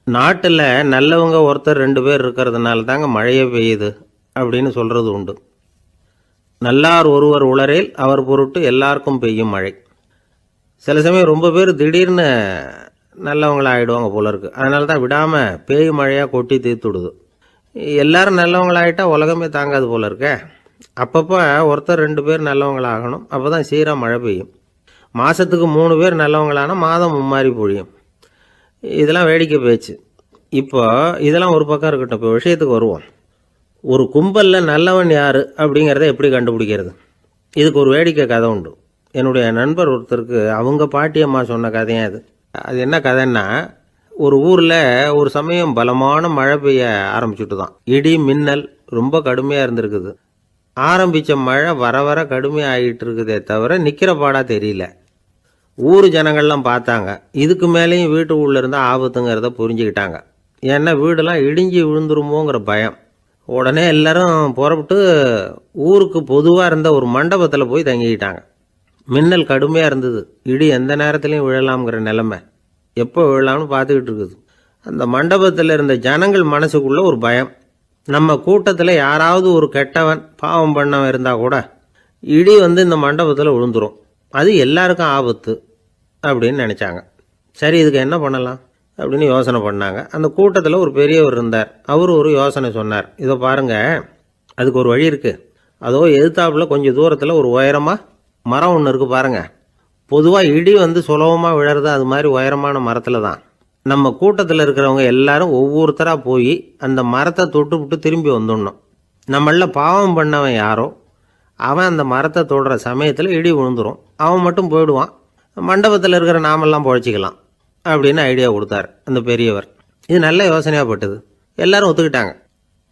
நாட்டில் நல்லவங்க ஒருத்தர் 2 பேர் இருக்கிறதுனால தாங்க மழையே பெய்யுது அப்படின்னு சொல்கிறது உண்டு. நல்லார் ஒருவர் உளரேல் அவர் பொருட்டு எல்லாருக்கும் பெய்யும் மழை. சில சமயம் ரொம்ப பேர் திடீர்னு நல்லவங்களாகிடுவாங்க போல இருக்கு. அதனால தான் விடாமல் பேய் மழையாக கொட்டி தீர்த்துடுது. எல்லாரும் நல்லவங்களாகிட்டா உலகமே தாங்காது போல இருக்க. அப்பப்போ ஒருத்தர் 2 பேர் நல்லவங்களாகணும். அப்போ தான் சீராக மழை பெய்யும். மாதத்துக்கு 3 பேர் நல்லவங்களானா மாதம் மும்மாரி பொழியும். இதெல்லாம் வேடிக்கை பேச்சு. இப்போ இதெல்லாம் ஒரு பக்கம் இருக்கட்டும். இப்போ விஷயத்துக்கு வருவோம். ஒரு கும்பலில் நல்லவன் யார் அப்படிங்கிறத எப்படி கண்டுபிடிக்கிறது? இதுக்கு ஒரு வேடிக்கை கதை உண்டு. என்னுடைய நண்பர் ஒருத்தருக்கு அவங்க பாட்டியம்மா சொன்ன கதையும் அது. அது என்ன கதைன்னா, ஒரு ஊரில் ஒரு சமயம் பலமான மழை பெய்ய ஆரம்பிச்சுட்டு தான். இடி மின்னல் ரொம்ப கடுமையாக இருந்திருக்குது. ஆரம்பித்த மழை வர வர கடுமையாக ஆகிட்டு இருக்குதே தவிர நிற்கிற பாடாக தெரியல. ஊர் ஜனங்கள்லாம் பார்த்தாங்க. இதுக்கு மேலேயும் வீட்டுக்குள்ளே இருந்தால் ஆபத்துங்கிறத புரிஞ்சுக்கிட்டாங்க. ஏன்னா வீடெல்லாம் இடிஞ்சி விழுந்துருமோங்கிற பயம். உடனே எல்லாரும் புறப்பட்டு ஊருக்கு பொதுவாக இருந்த ஒரு மண்டபத்தில் போய் தங்கிக்கிட்டாங்க. மின்னல் கடுமையாக இருந்தது. இடி எந்த நேரத்துலையும் விழலாம்ங்கிற நிலைமை. எப்போ விழலாம்னு பார்த்துக்கிட்டு இருக்குது. அந்த மண்டபத்தில் இருந்த ஜனங்கள் மனசுக்குள்ளே ஒரு பயம். நம்ம கூட்டத்தில் யாராவது ஒரு கெட்டவன் பாவம் பண்ணவன் இருந்தால் கூட இடி இந்த மண்டபத்தில் விழுந்துரும். அது எல்லாருக்கும் ஆபத்து அப்படின்னு நினச்சாங்க. சரி, இதுக்கு என்ன பண்ணலாம் அப்படின்னு யோசனை பண்ணாங்க. அந்த கூட்டத்தில் ஒரு பெரியவர் இருந்தார். அவர் ஒரு யோசனை சொன்னார். இதை பாருங்கள், அதுக்கு ஒரு வழி இருக்குது. அதோ எதிர்த்தாப்புல கொஞ்சம் தூரத்தில் ஒரு உயரமாக மரம் ஒன்று இருக்குது பாருங்கள். பொதுவாக இடி சுலபமாக விழறது அது மாதிரி உயரமான மரத்தில் தான். நம்ம கூட்டத்தில் இருக்கிறவங்க எல்லாரும் ஒவ்வொருத்தராக போய் அந்த மரத்தை தொட்டு விட்டு திரும்பி வந்துடணும். நம்மள பாவம் பண்ணவன் யாரோ அவன் அந்த மரத்தை தொடுற சமயத்தில் இடி விழுந்துடும். அவன் மட்டும் போயிடுவான். மண்டபத்தில் இருக்கிற நாமெல்லாம் பொழைச்சிக்கலாம் அப்படின்னு ஐடியா கொடுத்தார் அந்த பெரியவர். இது நல்ல யோசனையாக பட்டது. எல்லாரும் ஒத்துக்கிட்டாங்க.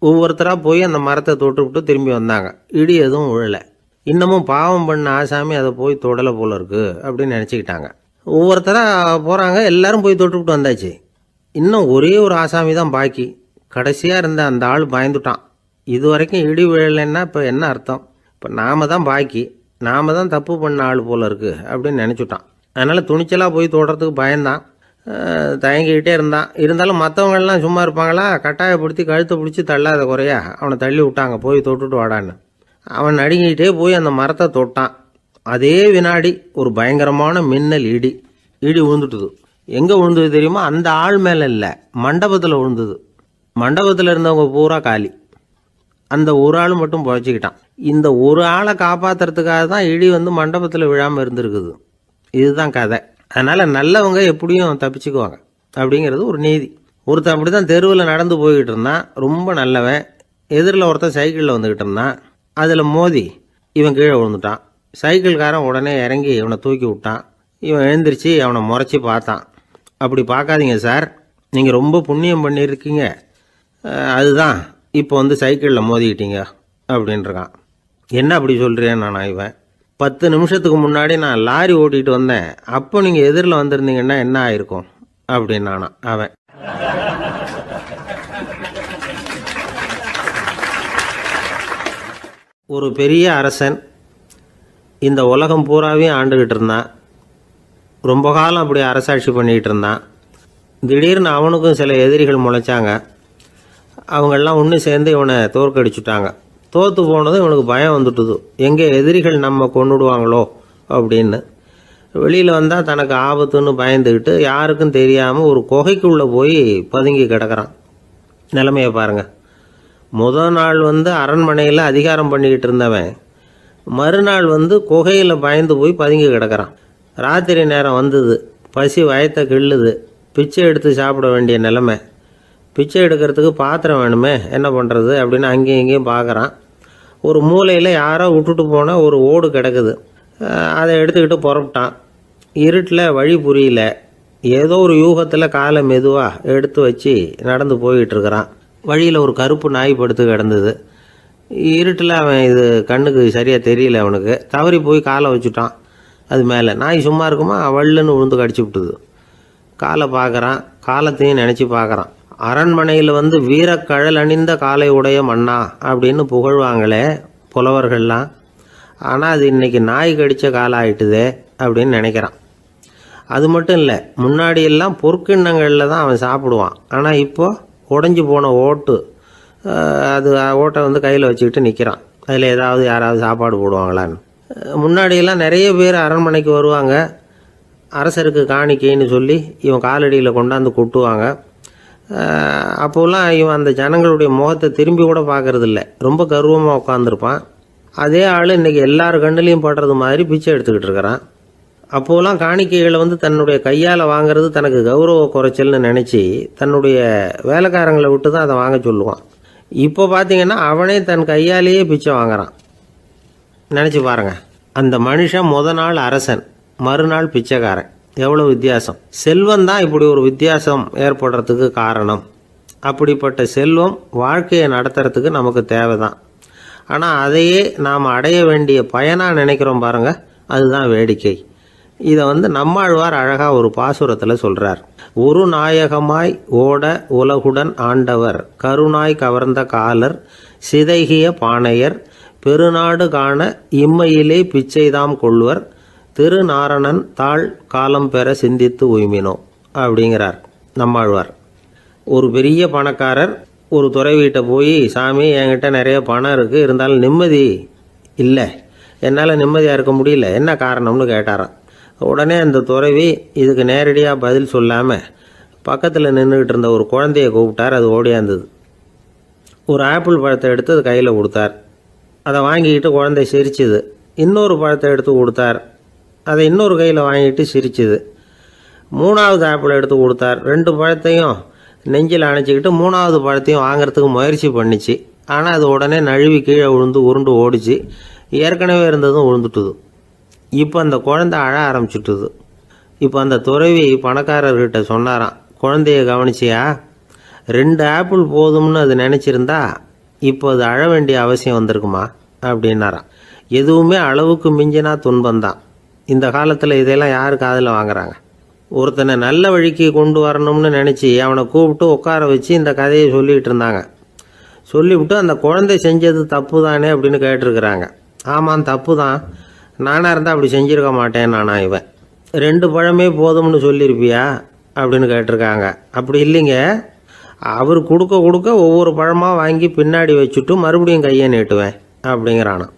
ஒவ்வொருத்தராக போய் அந்த மரத்தை தொட்டு விட்டு திரும்பி வந்தாங்க. இடி எதுவும் விழலை. இன்னமும் பாவம் பண்ண ஆசாமி அதை போய் தொடலை போல இருக்கு அப்படின்னு நினச்சிக்கிட்டாங்க. ஒவ்வொருத்தராக போகிறாங்க. எல்லாரும் போய் தொட்டு விட்டு வந்தாச்சு. இன்னும் ஒரே ஒரு ஆசாமி தான் பாக்கி. கடைசியாக இருந்த அந்த ஆள் பயந்துட்டான். இது வரைக்கும் இடி விழலைன்னா இப்போ என்ன அர்த்தம்? இப்போ நாம தான் பாக்கி, நாம தான் தப்பு பண்ண ஆள் போல இருக்குது அப்படின்னு நினச்சிட்டான். அதனால் துணிச்சலாக போய் தொடுறதுக்கு பயந்தான். தயங்கிக்கிட்டே இருந்தான். இருந்தாலும் மற்றவங்கள்லாம் சும்மா இருப்பாங்களா? கட்டாயப்படுத்தி கழுத்தை பிடிச்சி தள்ளாத குறையா அவனை தள்ளி விட்டாங்க. போய் தொட்டுட்டு வாடான்னு. அவன் நடுங்கிட்டே போய் அந்த மரத்தை தொட்டான். அதே வினாடி ஒரு பயங்கரமான மின்னல் இடி விழுந்துட்டுது. எங்கே விழுந்தது தெரியுமா? அந்த ஆள் மேலே இல்லை, மண்டபத்தில் விழுந்தது. மண்டபத்தில் இருந்தவங்க பூரா காலி. அந்த ஒரு ஆள் மட்டும் புழைச்சிக்கிட்டான். இந்த ஒரு ஆளை காப்பாற்றுறதுக்காக தான் இடி மண்டபத்தில் விழாமல் இருந்திருக்குது. இதுதான் கதை. அதனால் நல்லவங்க எப்படியும் தப்பிச்சுக்குவாங்க அப்படிங்கிறது ஒரு நீதி. ஒருத்தன் அப்படி தான் தெருவில் நடந்து போய்கிட்டு இருந்தான். ரொம்ப நல்லவன். எதிரில் ஒருத்தன் சைக்கிளில் வந்துக்கிட்டு இருந்தான். அதில் மோதி இவன் கீழே விழுந்துட்டான். சைக்கிள்காரன் உடனே இறங்கி இவனை தூக்கி விட்டான். இவன் எழுந்திரிச்சு அவனை முறைச்சி பார்த்தான். அப்படி பார்க்காதீங்க சார், நீங்கள் ரொம்ப புண்ணியம் பண்ணியிருக்கீங்க, அதுதான் இப்போ சைக்கிளில் மோதிக்கிட்டீங்க அப்படின்றான். என்ன அப்படி சொல்கிறேன் நான்? இவன் 10 நிமிஷத்துக்கு முன்னாடி நான் லாரி ஓட்டிகிட்டு வந்தேன், அப்போ நீங்கள் எதிரில் வந்திருந்தீங்கன்னா என்ன ஆயிருக்கும் அப்படின்னானா அவன். ஒரு பெரிய அரசன் இந்த உலகம் பூராவையும் ஆண்டுகிட்டு இருந்தான். ரொம்ப காலம் அப்படி அரசாட்சி பண்ணிக்கிட்டு இருந்தான். திடீர்னு அவனுக்கும் சில எதிரிகள் முளைச்சாங்க. அவங்கெல்லாம் ஒன்று சேர்ந்து இவனை தோற்கடிச்சுட்டாங்க. தோற்று போனதும் இவனுக்கு பயம் வந்துட்டுது. எங்கே எதிரிகள் நம்ம கொண்டுடுவாங்களோ அப்படின்னு. வெளியில் வந்தால் தனக்கு ஆபத்துன்னு பயந்துக்கிட்டு யாருக்கும் தெரியாமல் ஒரு குகைக்குள்ளே போய் பதுங்கி கிடக்கிறான். நிலைமையை பாருங்கள். முதல் நாள் அரண்மனையில் அதிகாரம் பண்ணிக்கிட்டு இருந்தவன் மறுநாள் குகையில் பயந்து போய் பதுங்கி கிடக்கிறான். ராத்திரி நேரம் வந்தது. பசி வயத்தை கிள்ளுது. பிச்சை எடுத்து சாப்பிட வேண்டிய நிலைமை. பிச்சை எடுக்கிறதுக்கு பாத்திரம் வேணுமே, என்ன பண்ணுறது அப்படின்னு அங்கேயும் இங்கேயும் பார்க்குறான். ஒரு மூலையில் யாரோ விட்டுட்டு போன ஒரு ஓடு கிடக்குது. அதை எடுத்துக்கிட்டு புறப்பட்டான். இருட்டில் வழி புரியல. ஏதோ ஒரு யூகத்தில் காலை மெதுவாக எடுத்து வச்சு நடந்து போயிட்டுருக்கிறான். வழியில் ஒரு கருப்பு நாய் படுத்து கிடந்தது. இருட்டில் அவன் இது கண்ணுக்கு சரியாக தெரியல. அவனுக்கு தவறி போய் காலை வச்சுட்டான். அது மேலே நாய் சும்மா இருக்குமா, வள்ளுன்னு விழுந்து கடிச்சு விட்டுது. காலை பார்க்குறான். காலத்தையும் நினச்சி பார்க்குறான். அரண்மனையில் வீரக்கழல் அணிந்த காலை உடைய மன்னா அப்படின்னு புகழ்வாங்களே புலவர்கள்லாம். ஆனால் அது இன்றைக்கி நாய் கடித்த காலம் ஆகிட்டுதே அப்படின்னு நினைக்கிறான். அது மட்டும் இல்லை, முன்னாடியெல்லாம் பொற்கிண்ணங்களில் தான் அவன் சாப்பிடுவான். ஆனால் இப்போது உடஞ்சி போன ஓட்டு, அது ஓட்டை வந்து கையில் வச்சுக்கிட்டு நிற்கிறான். அதில் யாராவது சாப்பாடு போடுவாங்களான்னு. முன்னாடியெல்லாம் நிறைய பேர் அரண்மனைக்கு வருவாங்க. அரசருக்கு காணிக்கைன்னு சொல்லி இவன் காலடியில் கொண்டாந்து கொட்டுவாங்க. அப்போல்லாம் இவன் அந்த ஜனங்களுடைய முகத்தை திரும்பி கூட பார்க்கறதில்ல, ரொம்ப கர்வமாக உட்காந்துருப்பான். அதே ஆள் இன்றைக்கி எல்லார் கண்ணுலேயும் படுறது மாதிரி பிச்சை எடுத்துக்கிட்டு இருக்கிறான். அப்போலாம் காணிக்கைகளை வந்து தன்னுடைய கையால் வாங்கிறது தனக்கு கௌரவ குறைச்சல்னு நினச்சி தன்னுடைய வேலைக்காரங்களை விட்டு தான் அதை வாங்க சொல்லுவான். இப்போ பார்த்தீங்கன்னா அவனே தன் கையாலேயே பிச்சை வாங்குறான். நினச்சி பாருங்கள், அந்த மனுஷன் நாள் அரசன், மறுநாள் பிச்சைக்காரன், எவ்வளோ வித்தியாசம். செல்வம் தான் இப்படி ஒரு வித்தியாசம் ஏற்படுறதுக்கு காரணம். அப்படிப்பட்ட செல்வம் வாழ்க்கையை நடத்துறதுக்கு நமக்கு தேவை தான். ஆனால் அதையே நாம் அடைய வேண்டிய பயனாக நினைக்கிறோம் பாருங்கள், அதுதான் வேடிக்கை. இதை வந்து நம்மாழ்வார் அழகாக ஒரு பாசுரத்தில் சொல்கிறார். ஒரு நாயகமாய் ஓட உலகுடன் ஆண்டவர், கருணாய் கவர்ந்த காலர், சிதைகிய பானையர், பெருநாடு காண இம்மையிலே பிச்சைதாம் கொள்வர், திருநாரணன் தாழ் காலம் பெற சிந்தித்து உய்மினோ அப்படிங்கிறார் நம்மாழ்வார். ஒரு பெரிய பணக்காரர் ஒரு துறவிகிட்ட போய், சாமி என்கிட்ட நிறைய பணம் இருக்குது, இருந்தாலும் நிம்மதி இல்லை, என்னால் நிம்மதியாக இருக்க முடியல, என்ன காரணம்னு கேட்டாராம். உடனே அந்த துறவி இதுக்கு நேரடியாக பதில் சொல்லாமல் பக்கத்தில் நின்றுக்கிட்டு இருந்த ஒரு குழந்தைய கூப்பிட்டார். அது ஓடியாந்தது. ஒரு ஆப்பிள் பழத்தை எடுத்து அது கையில் கொடுத்தார். அதை வாங்கிக்கிட்டு குழந்தை சிரிச்சுது. இன்னொரு பழத்தை எடுத்து கொடுத்தார். அதை இன்னொரு கையில் வாங்கிட்டு சிரிச்சுது. மூணாவது ஆப்பிள் எடுத்து கொடுத்தார். 2 பழத்தையும் நெஞ்சில் அணைச்சிக்கிட்டு 3ஆவது பழத்தையும் வாங்கிறதுக்கு முயற்சி பண்ணிச்சு. ஆனால் அது உடனே நழுவி கீழே விழுந்து உருண்டு ஓடிச்சு. ஏற்கனவே இருந்ததும் விழுந்துட்டுது. இப்போ அந்த குழந்தை அழ ஆரம்பிச்சுட்டுது. இப்போ அந்த துறவி பணக்காரர்கிட்ட சொன்னாராம், குழந்தைய கவனிச்சியா, 2 ஆப்பிள் போதும்னு அது நினச்சிருந்தா இப்போ அது அழ வேண்டிய அவசியம் வந்திருக்குமா அப்படின்னாராம். எதுவுமே அளவுக்கு மிஞ்சினா துன்பந்தான். இந்த காலத்தில் இதெல்லாம் யார் காதில் வாங்குறாங்க? ஒருத்தனை நல்ல வழிக்கு கொண்டு வரணும்னு நினச்சி அவனை கூப்பிட்டு உட்கார வச்சு இந்த கதையை சொல்லிகிட்டு இருந்தாங்க. சொல்லிவிட்டு அந்த குழந்தை செஞ்சது தப்பு தானே அப்படின்னு கேட்டிருக்கிறாங்க. ஆமாம், தப்பு தான், நானாக இருந்தால் அப்படி செஞ்சுருக்க மாட்டேன் நானா இவன். 2 பழமே போதும்னு சொல்லியிருப்பியா அப்படின்னு கேட்டிருக்காங்க. அப்படி இல்லைங்க, அவர் கொடுக்க கொடுக்க ஒவ்வொரு பழமாக வாங்கி பின்னாடி வச்சுட்டு மறுபடியும் கையை நீட்டுவேன் அப்படிங்கிறானா.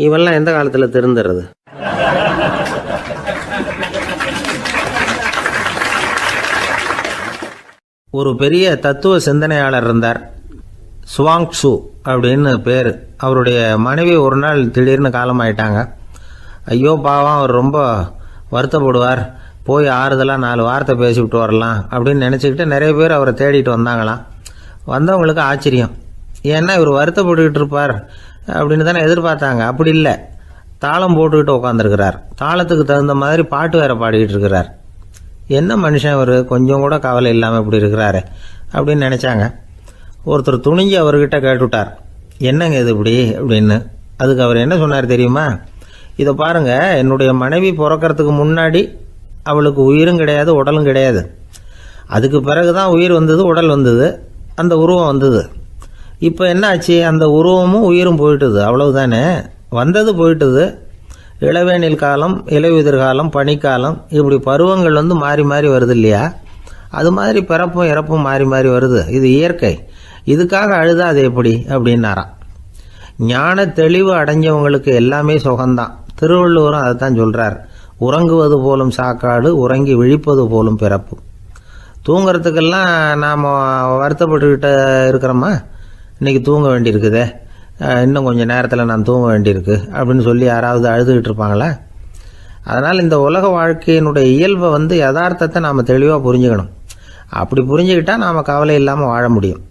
இவெல்லாம் எந்த காலத்தில் திருந்துறது? ஒரு பெரிய தத்துவ சிந்தனையாளர் இருந்தார், சுவாங் ட்சு அப்படின்னு பேர். அவருடைய மனைவி ஒரு நாள் திடீர்னு காலமாயிட்டாங்க. ஐயோ பாவம், அவர் ரொம்ப வருத்தப்படுவார், போய் ஆறுதலாக 4 வார்த்தை பேசிவிட்டு வரலாம் அப்படின்னு நினச்சிக்கிட்டு நிறைய பேர் அவரை தேடிட்டு வந்தாங்களாம். வந்தவங்களுக்கு ஆச்சரியம், ஏன்னா இவர் வருத்தப்பட்டுக்கிட்டு இருப்பார் அப்படின்னு தானே எதிர்பார்த்தாங்க. அப்படி இல்லை, தாளம் போட்டுக்கிட்டு உட்காந்துருக்கிறார். தாளத்துக்கு தகுந்த மாதிரி பாட்டு வேற பாடிக்கிட்டு இருக்கிறார். என்ன மனுஷன் இவர், கொஞ்சம் கூட கவலை இல்லாமல் இப்படி இருக்கிறாரு அப்படின்னு நினச்சாங்க. ஒருத்தர் துணிஞ்சு அவர்கிட்ட கேட்டுவிட்டார், என்னங்க இது இப்படி அப்படின்னு. அதுக்கு அவர் என்ன சொன்னார் தெரியுமா? இதை பாருங்க, என்னுடைய மனைவி பிறக்கிறதுக்கு முன்னாடி அவளுக்கு உயிரும் கிடையாது, உடலும் கிடையாது. அதுக்கு பிறகு தான் உயிர் வந்தது, உடல் வந்தது, அந்த உருவம் வந்தது. இப்போ என்ன ஆச்சு? அந்த உருவமும் உயிரும் போயிட்டுது, அவ்வளவுதானே. வந்தது போயிட்டுது. இளவேனில் காலம், இலையுதிர் காலம், பனிக்காலம், இப்படி பருவங்கள் வந்து மாறி மாறி வருது இல்லையா? அது மாதிரி பிறப்பும் இறப்பும் மாறி மாறி வருது. இது இயற்கை. இதுக்காக அழுதா அது எப்படி அப்படின்னாராம். ஞான தெளிவு அடைஞ்சவங்களுக்கு எல்லாமே சுகம்தான். திருவள்ளுவரும் அதை தான் சொல்கிறார், உறங்குவது போலும் சாக்காடு, உறங்கி விழிப்பது போலும் பிறப்பு. தூங்கிறதுக்கெல்லாம் நாம் வருத்தப்பட்டுக்கிட்ட இருக்கிறோமா? இன்றைக்கி தூங்க வேண்டியிருக்குதே, இன்னும் கொஞ்சம் நேரத்தில் நான் தூங்க வேண்டியிருக்கு அப்படின்னு சொல்லி யாராவது அழுதுகிட்டு இருப்பாங்களா? அதனால் இந்த உலக வாழ்க்கையினுடைய இயல்பை வந்து யதார்த்தத்தை நாம் தெளிவாக புரிஞ்சுக்கணும். அப்படி புரிஞ்சுக்கிட்டால் நாம் கவலை இல்லாமல் வாழ முடியும்.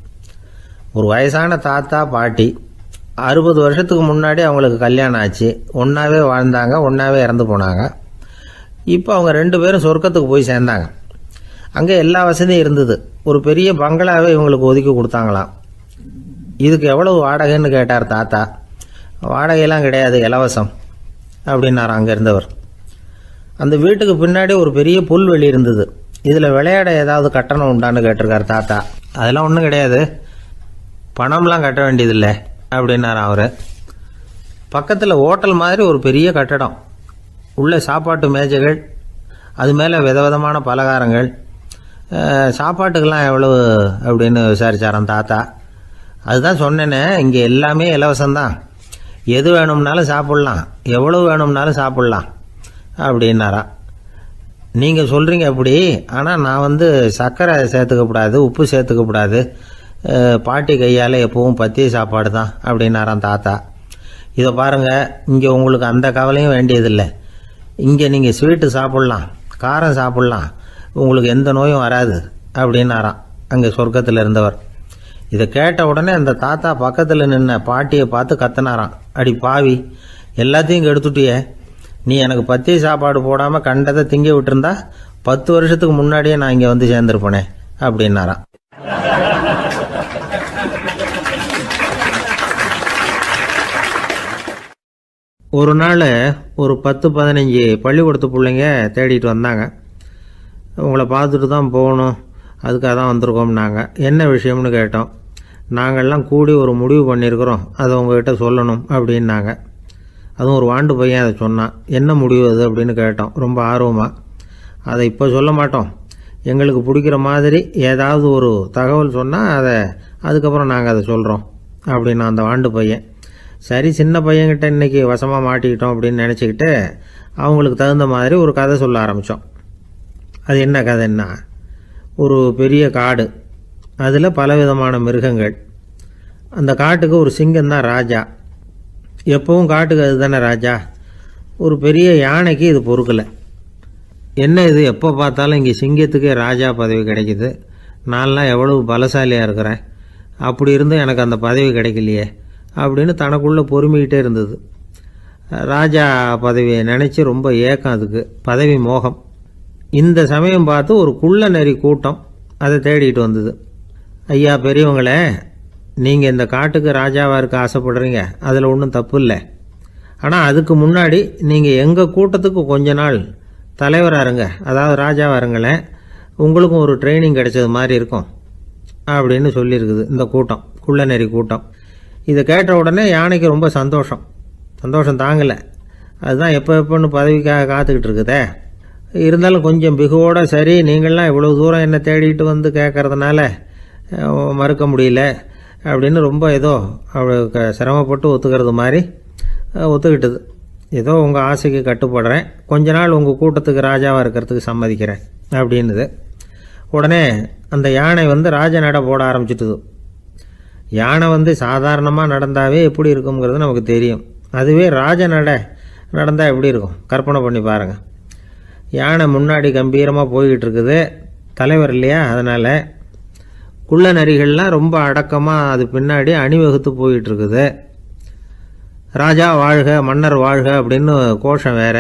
ஒரு வயசான தாத்தா பாட்டி 60 வருஷத்துக்கு முன்னாடி அவங்களுக்கு கல்யாணம் ஆச்சு. ஒன்றாவே வாழ்ந்தாங்க, ஒன்றாவே இறந்து போனாங்க. இப்போ அவங்க 2 பேரும் சொர்க்கத்துக்கு போய் சேர்ந்தாங்க. அங்கே எல்லா வசதியும் இருந்தது. ஒரு பெரிய பங்களாவே இவங்களுக்கு ஒதுக்கி கொடுத்தாங்களாம். இதுக்கு எவ்வளவு வாடகைன்னு கேட்டார் தாத்தா. வாடகையெல்லாம் கிடையாது, இலவசம் அப்படின்னார் அங்கே இருந்தவர். அந்த வீட்டுக்கு பின்னாடி ஒரு பெரிய புல்வெளி இருந்தது. இதில் விளையாட ஏதாவது கட்டணம் உண்டான்னு கேட்டிருக்கார் தாத்தா. அதெல்லாம் ஒன்றும் கிடையாது, பணம்லாம் கட்ட வேண்டியதில்லை அப்படின்னார் அவர். பக்கத்தில் ஹோட்டல் மாதிரி ஒரு பெரிய கட்டடம், உள்ள சாப்பாட்டு மேஜைகள், அது மேலே விதவிதமான பலகாரங்கள். சாப்பாட்டுக்கெல்லாம் எவ்வளவு அப்படின்னு விசாரிச்சாராம் தாத்தா. அதுதான் சொன்னேனே, இங்கே எல்லாமே இலவசம்தான், எது வேணும்னாலும் சாப்பிட்லாம், எவ்வளவு வேணும்னாலும் சாப்பிட்லாம் அப்படின்னாராம். நீங்கள் சொல்கிறீங்க அப்படி, ஆனால் நான் சர்க்கரை சேர்த்துக்கக்கூடாது, உப்பு சேர்த்துக்கக்கூடாது, பாட்டி கையால் எப்பவும் பத்திய சாப்பாடு தான் அப்படின்னாராம் தாத்தா. இதை பாருங்கள், இங்கே உங்களுக்கு அந்த கவலையும் வேண்டியதில்லை. இங்கே நீங்கள் ஸ்வீட்டு சாப்பிட்லாம், காரம் சாப்பிட்லாம், உங்களுக்கு எந்த நோயும் வராது அப்படின்னாராம் அங்கே சொர்க்கத்தில் இருந்தவர். இதை கேட்ட உடனே அந்த தாத்தா பக்கத்தில் நின்ன பாட்டியை பார்த்து கத்தினாராம், அடி பாவி, எல்லாத்தையும் கெடுத்துட்டியே, நீ எனக்கு பத்திய சாப்பாடு போடாமல் கண்டதை திங்க விட்டுருந்தா 10 வருஷத்துக்கு முன்னாடியே நான் இங்கே வந்து சேர்ந்துருப்பேனே அப்படின்னாராம். ஒரு நாள் ஒரு 10-15 பள்ளிக்கூடத்து பிள்ளைங்க தேடிட்டு வந்தாங்க. உங்களை பார்த்துட்டு தான் போகணும், அதுக்காக தான் வந்திருக்கோம்னாங்க. என்ன விஷயம்னு கேட்டோம். நாங்கள்லாம் கூடி ஒரு முடிவு பண்ணியிருக்கிறோம், அதை உங்ககிட்ட சொல்லணும் அப்படின்னாங்க. அதுவும் ஒரு வாண்டு பையன் அதை சொன்னான். என்ன முடிவு அது அப்படின்னு கேட்டோம் ரொம்ப ஆர்வமாக. அதை இப்போ சொல்ல மாட்டோம், எங்களுக்கு பிடிக்கிற மாதிரி ஏதாவது ஒரு தகவல் சொன்னால் அதுக்கப்புறம் நாங்கள் அதை சொல்கிறோம் அப்படின்னா அந்த வாண்டு பையன். சரி, சின்ன பையன்கிட்ட இன்றைக்கி வசமாக மாட்டிக்கிட்டோம் அப்படின்னு நினச்சிக்கிட்டு அவங்களுக்கு தகுந்த மாதிரி ஒரு கதை சொல்ல ஆரம்பித்தோம். அது என்ன கதைன்னா, ஒரு பெரிய காடு, அதில் பலவிதமான மிருகங்கள். அந்த காட்டுக்கு ஒரு சிங்கம்தான் ராஜா. எப்பவும் காட்டுக்கு அது தானே ராஜா. ஒரு பெரிய யானைக்கு இது பொறுக்கலை. என்ன இது, எப்போ பார்த்தாலும் இங்கே சிங்கத்துக்கே ராஜா பதவி கிடைக்குது, நான்லாம் எவ்வளவு பலசாலியாக இருக்கிறேன், அப்படி இருந்தும் எனக்கு அந்த பதவி கிடைக்கலையே அப்படின்னு தனக்குள்ளே பொறுமிக்கிட்டே இருந்தது. ராஜா பதவியை நினச்சி ரொம்ப ஏக்கம், அதுக்கு பதவி மோகம். இந்த சமயம் பார்த்து ஒரு குள்ள நரி கூட்டம் அதை தேடிட்டு வந்தது. ஐயா பெரியவங்களே, நீங்கள் இந்த காட்டுக்கு ராஜாவாக இருக்க ஆசைப்படுறீங்க, அதில் ஒன்றும் தப்பு இல்லை. ஆனால் அதுக்கு முன்னாடி நீங்கள் எங்கள் கூட்டத்துக்கு கொஞ்ச நாள் தலைவராக இருங்க, அதாவது ராஜாவாக இருங்களேன், உங்களுக்கும் ஒரு ட்ரைனிங் கிடைச்சது மாதிரி இருக்கும் அப்படின்னு சொல்லியிருக்குது இந்த கூட்டம், குள்ள நரி கூட்டம். இதை கேட்ட உடனே யானைக்கு ரொம்ப சந்தோஷம் தாங்கலை. அதுதான் எப்போன்னு பதவிக்காக காத்துக்கிட்டு இருக்குதே. இருந்தாலும் கொஞ்சம் பிகுவோட, சரி நீங்கள்லாம் இவ்வளோ தூரம் என்னை தேடிட்டு வந்து கேட்கறதுனால மறுக்க முடியல அப்படின்னு ரொம்ப ஏதோ அவளுக்கு சிரமப்பட்டு ஒத்துக்கிறது மாதிரி ஒத்துக்கிட்டது. ஏதோ உங்கள் ஆசைக்கு கட்டுப்படுறேன், கொஞ்ச நாள் உங்கள் கூட்டத்துக்கு ராஜாவாக இருக்கிறதுக்கு சம்மதிக்கிறேன் அப்படின்னுது. உடனே அந்த யானை ராஜ நட போட ஆரம்பிச்சிட்டுது. யானை சாதாரணமாக நடந்தாவே எப்படி இருக்குங்கிறது நமக்கு தெரியும். அதுவே ராஜ நடந்தால் எப்படி இருக்கும் கற்பனை பண்ணி பாருங்கள். யானை முன்னாடி கம்பீரமாக போய்கிட்டு இருக்குது, தலைவர் இல்லையா, அதனால் குள்ள நரிகள்லாம் ரொம்ப அடக்கமாக அது பின்னாடி அணிவகுத்து போயிட்டு இருக்குது. ராஜா வாழ்க, மன்னர் வாழ்க அப்படின்னு கோஷம் வேற.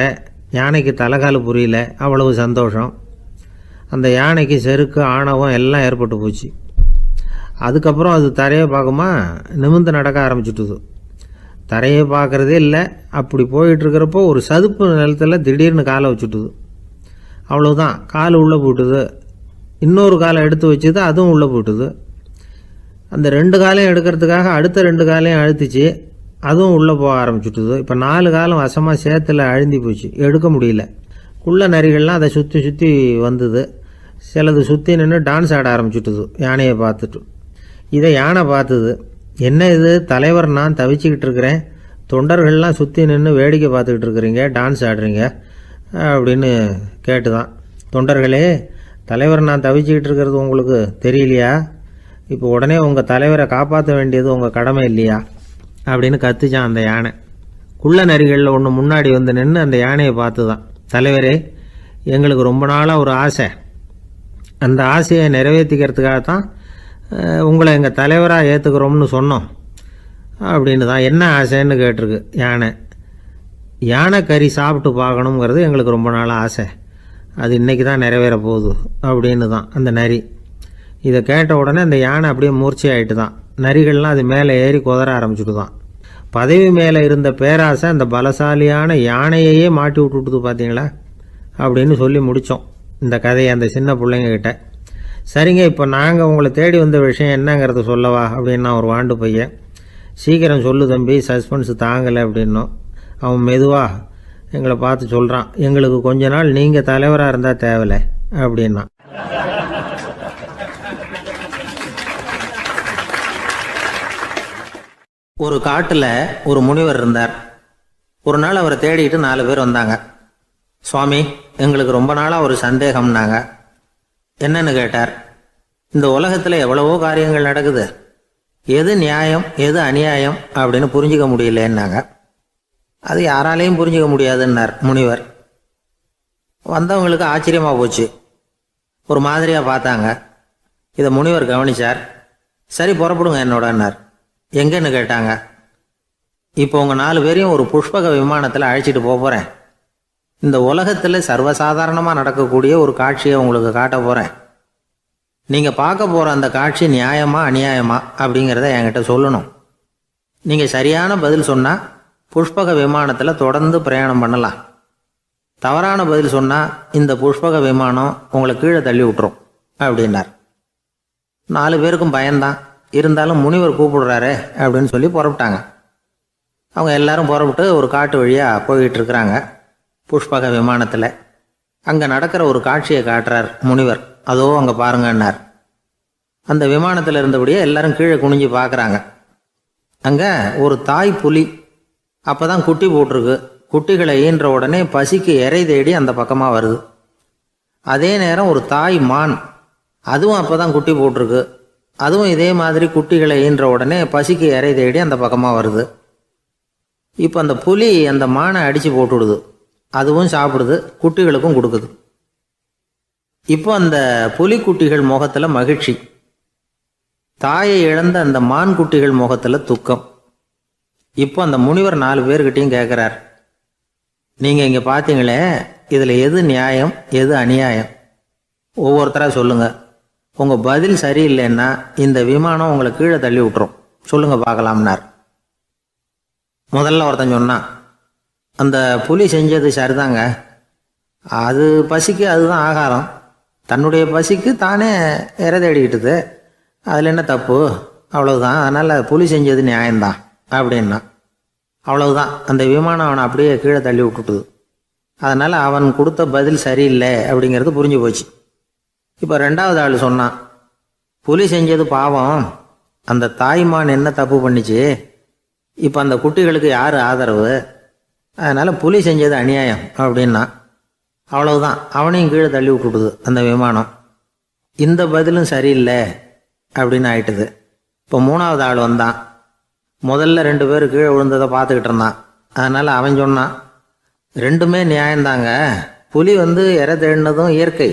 யானைக்கு தலைகால் புரியல, அவ்வளவு சந்தோஷம். அந்த யானைக்கு செருக்கு, ஆணவம் எல்லாம் ஏற்பட்டு போச்சு. அதுக்கப்புறம் அது தரையை பார்க்குமா, நிமிர்ந்து நடக்க ஆரம்பிச்சுட்டுது. தரையை பார்க்குறதே இல்லை. அப்படி போயிட்டுருக்கிறப்போ ஒரு சதுப்பு நிலத்தில் திடீர்னு காலை வச்சுட்டுது. அவ்வளோதான், கால் உள்ளே போட்டுது. இன்னொரு காலை எடுத்து வச்சுது, அதுவும் உள்ளே போட்டுது. அந்த 2 காலையும் எடுக்கிறதுக்காக அடுத்த 2 காலையும் அழுத்திச்சு, அதுவும் உள்ளே போக ஆரம்பிச்சுட்டுது. இப்போ 4 காலம் வசமாக சேத்துல அழுந்தி போச்சு, எடுக்க முடியல. குள்ள நரிகள்லாம் அதை சுற்றி சுற்றி வந்தது. சிலது சுற்றி நின்று டான்ஸ் ஆட ஆரம்பிச்சுட்டுது யானையை பார்த்துட்டு. இதை யானை பார்த்தது. என்ன இது தலைவர், நான் தவிச்சிக்கிட்டு இருக்கிறேன், தொண்டர்கள்லாம் சுற்றி நின்று வேடிக்கை பார்த்துக்கிட்டு இருக்கிறீங்க, டான்ஸ் ஆடுறீங்க அப்படின்னு கேட்டுதான். தொண்டர்களே, தலைவர் நான் தவிச்சிக்கிட்டு இருக்கிறது உங்களுக்கு தெரியலையா? இப்போ உடனே உங்கள் தலைவரை காப்பாற்ற வேண்டியது உங்கள் கடமை இல்லையா அப்படின்னு கத்துச்சான் அந்த யானை. குள்ள நரிகளில் ஒன்று முன்னாடி நின்று அந்த யானையை பார்த்து தான், தலைவரே, எங்களுக்கு ரொம்ப நாளாக ஒரு ஆசை, அந்த ஆசையை நிறைவேற்றிக்கிறதுக்காகத்தான் உங்களை எங்கள் தலைவராக ஏற்றுக்கிறோம்னு சொன்னோம் அப்படின்னு தான். என்ன ஆசைன்னு கேட்டிருக்கு யானை. யானை கறி சாப்பிட்டு பார்க்கணுங்கிறது எங்களுக்கு ரொம்ப நாளாக ஆசை, அது இன்றைக்கி தான் நிறைவேற போகுது அப்படின்னு தான் அந்த நரி. இதை கேட்ட உடனே அந்த யானை அப்படியே மூர்ச்சி ஆகிட்டு தான். நரிகள்லாம் அது மேலே ஏறி குதற ஆரம்பிச்சுட்டு தான். பதவி மேலே இருந்த பேராசை அந்த பலசாலியான யானையையே மாட்டி விட்டுட்டுது பார்த்தீங்களா அப்படின்னு சொல்லி முடித்தோம் இந்த கதையை அந்த சின்ன பிள்ளைங்கக்கிட்ட. சரிங்க, இப்போ நாங்கள் உங்களை தேடி வந்த விஷயம் என்னங்கிறத சொல்லவா அப்படின்னா ஒரு வாண்டு பையன். சீக்கிரம் சொல்லு தம்பி, சஸ்பென்ஸ் தாங்கலை அப்படின்னோம். அவன் மெதுவாக, எங்களை பார்த்து சொல்கிறான், எங்களுக்கு கொஞ்ச நாள் நீங்கள் தலைவராக இருந்தால் தேவலை அப்படின்னா. ஒரு காட்டில் ஒரு முனிவர் இருந்தார். ஒரு நாள் அவரை தேடிட்டு 4 பேர் வந்தாங்க. சுவாமி, எங்களுக்கு ரொம்ப நாளாக ஒரு சந்தேகம்னாங்க. என்னன்னு கேட்டார். இந்த உலகத்தில் எவ்வளவோ காரியங்கள் நடக்குது, எது நியாயம் எது அநியாயம் அப்படின்னு புரிஞ்சிக்க முடியலன்னாங்க. அது யாராலையும் புரிஞ்சிக்க முடியாதுன்னார் முனிவர். வந்தவங்களுக்கு ஆச்சரியமாக போச்சு, ஒரு மாதிரியாக பார்த்தாங்க. இதை முனிவர் கவனிச்சார். சரி, புறப்படுங்க என்னோடன்னார். எங்கன்னு கேட்டாங்க. இப்போ உங்கள் 4 பேரையும் ஒரு புஷ்பக விமானத்தில் அழைச்சிட்டு போகிறேன். இந்த உலகத்தில் சர்வசாதாரணமாக நடக்கக்கூடிய ஒரு காட்சியை உங்களுக்கு காட்ட போகிறேன். நீங்கள் பார்க்க போகிற அந்த காட்சி நியாயமா அநியாயமா அப்படிங்கிறத என்கிட்ட சொல்லணும். நீங்கள் சரியான பதில் சொன்னால் புஷ்பக விமானத்தில் தொடர்ந்து பிரயாணம் பண்ணலாம். தவறான பதில் சொன்னால் இந்த புஷ்பக விமானம் உங்களை கீழே தள்ளி விட்டுரும் அப்படின்னார். 4 பேருக்கும் பயந்தான். இருந்தாலும் முனிவர் கூப்பிடுறாரு அப்படின்னு சொல்லி புறப்பட்டாங்க. அவங்க எல்லாரும் புறப்பட்டு ஒரு காட்டு வழியாக போய்கிட்டு இருக்கிறாங்க புஷ்பக விமானத்தில். அங்கே நடக்கிற ஒரு காட்சியை காட்டுறார் முனிவர். அதோ அங்கே பாருங்கன்னார். அந்த விமானத்தில் இருந்தபடியே எல்லாரும் கீழே குனிஞ்சு பார்க்குறாங்க. அங்கே ஒரு தாய் புலி அப்போ தான் குட்டி போட்டிருக்கு. குட்டிகளை ஈன்ற உடனே பசிக்கு இறை தேடி அந்த பக்கமாக வருது. அதே நேரம் ஒரு தாய் மான், அதுவும் அப்போ தான் குட்டி போட்டிருக்கு. அதுவும் இதே மாதிரி குட்டிகளை ஈன்ற உடனே பசிக்கு இறை தேடி அந்த பக்கமாக வருது. இப்போ அந்த புலி அந்த மானை அடித்து போட்டுவிடுது. அதுவும் சாப்பிடுது, குட்டிகளுக்கும் கொடுக்குது. இப்போ அந்த புலிக்குட்டிகள் முகத்தில் மகிழ்ச்சி, தாயை இழந்த அந்த மான் குட்டிகள் முகத்தில் துக்கம். இப்போ அந்த முனிவர் 4 பேர்கிட்டையும் கேட்குறார், நீங்கள் இங்கே பார்த்தீங்களே, இதில் எது நியாயம் எது அநியாயம்? ஒவ்வொருத்தராக சொல்லுங்கள். உங்கள் பதில் சரியில்லைன்னா இந்த விமானம் உங்களை கீழே தள்ளி விட்டுரும். சொல்லுங்கள் பார்க்கலாம்னார். முதல்ல ஒருத்தன் சொன்னான், அந்த புலி செஞ்சது சரிதாங்க. அது பசிக்கு அதுதான் ஆகாரம். தன்னுடைய பசிக்கு தானே இறை தேடிக்கிட்டுது. அதில் என்ன தப்பு? அவ்வளவுதான். அதனால் புலி செஞ்சது நியாயம்தான் அப்படின்னா. அவ்வளவுதான், அந்த விமானம் அவனை அப்படியே கீழே தள்ளி விட்டுட்டுது. அதனால் அவன் கொடுத்த பதில் சரியில்லை அப்படிங்கிறது புரிஞ்சு போச்சு. இப்போ 2வது ஆள் சொன்னான், புலி செஞ்சது பாவம், அந்த தாய்மான் என்ன தப்பு பண்ணிச்சு? இப்போ அந்த குட்டிகளுக்கு யார் ஆதரவு? அதனால் புலி செஞ்சது அநியாயம் அப்படின்னா. அவ்வளவுதான், அவனையும் கீழே தள்ளி விட்டுட்டுது அந்த விமானம். இந்த பதிலும் சரியில்லை அப்படின்னு ஆயிட்டுது. இப்போ 3வது ஆள் வந்தான். முதல்ல 2 பேர் கீழே விழுந்ததை பார்த்துக்கிட்டு இருந்தான். அதனால் அவன் சொன்னான், ரெண்டுமே நியாயந்தாங்க. புலி இறை தேடினதும் இயற்கை,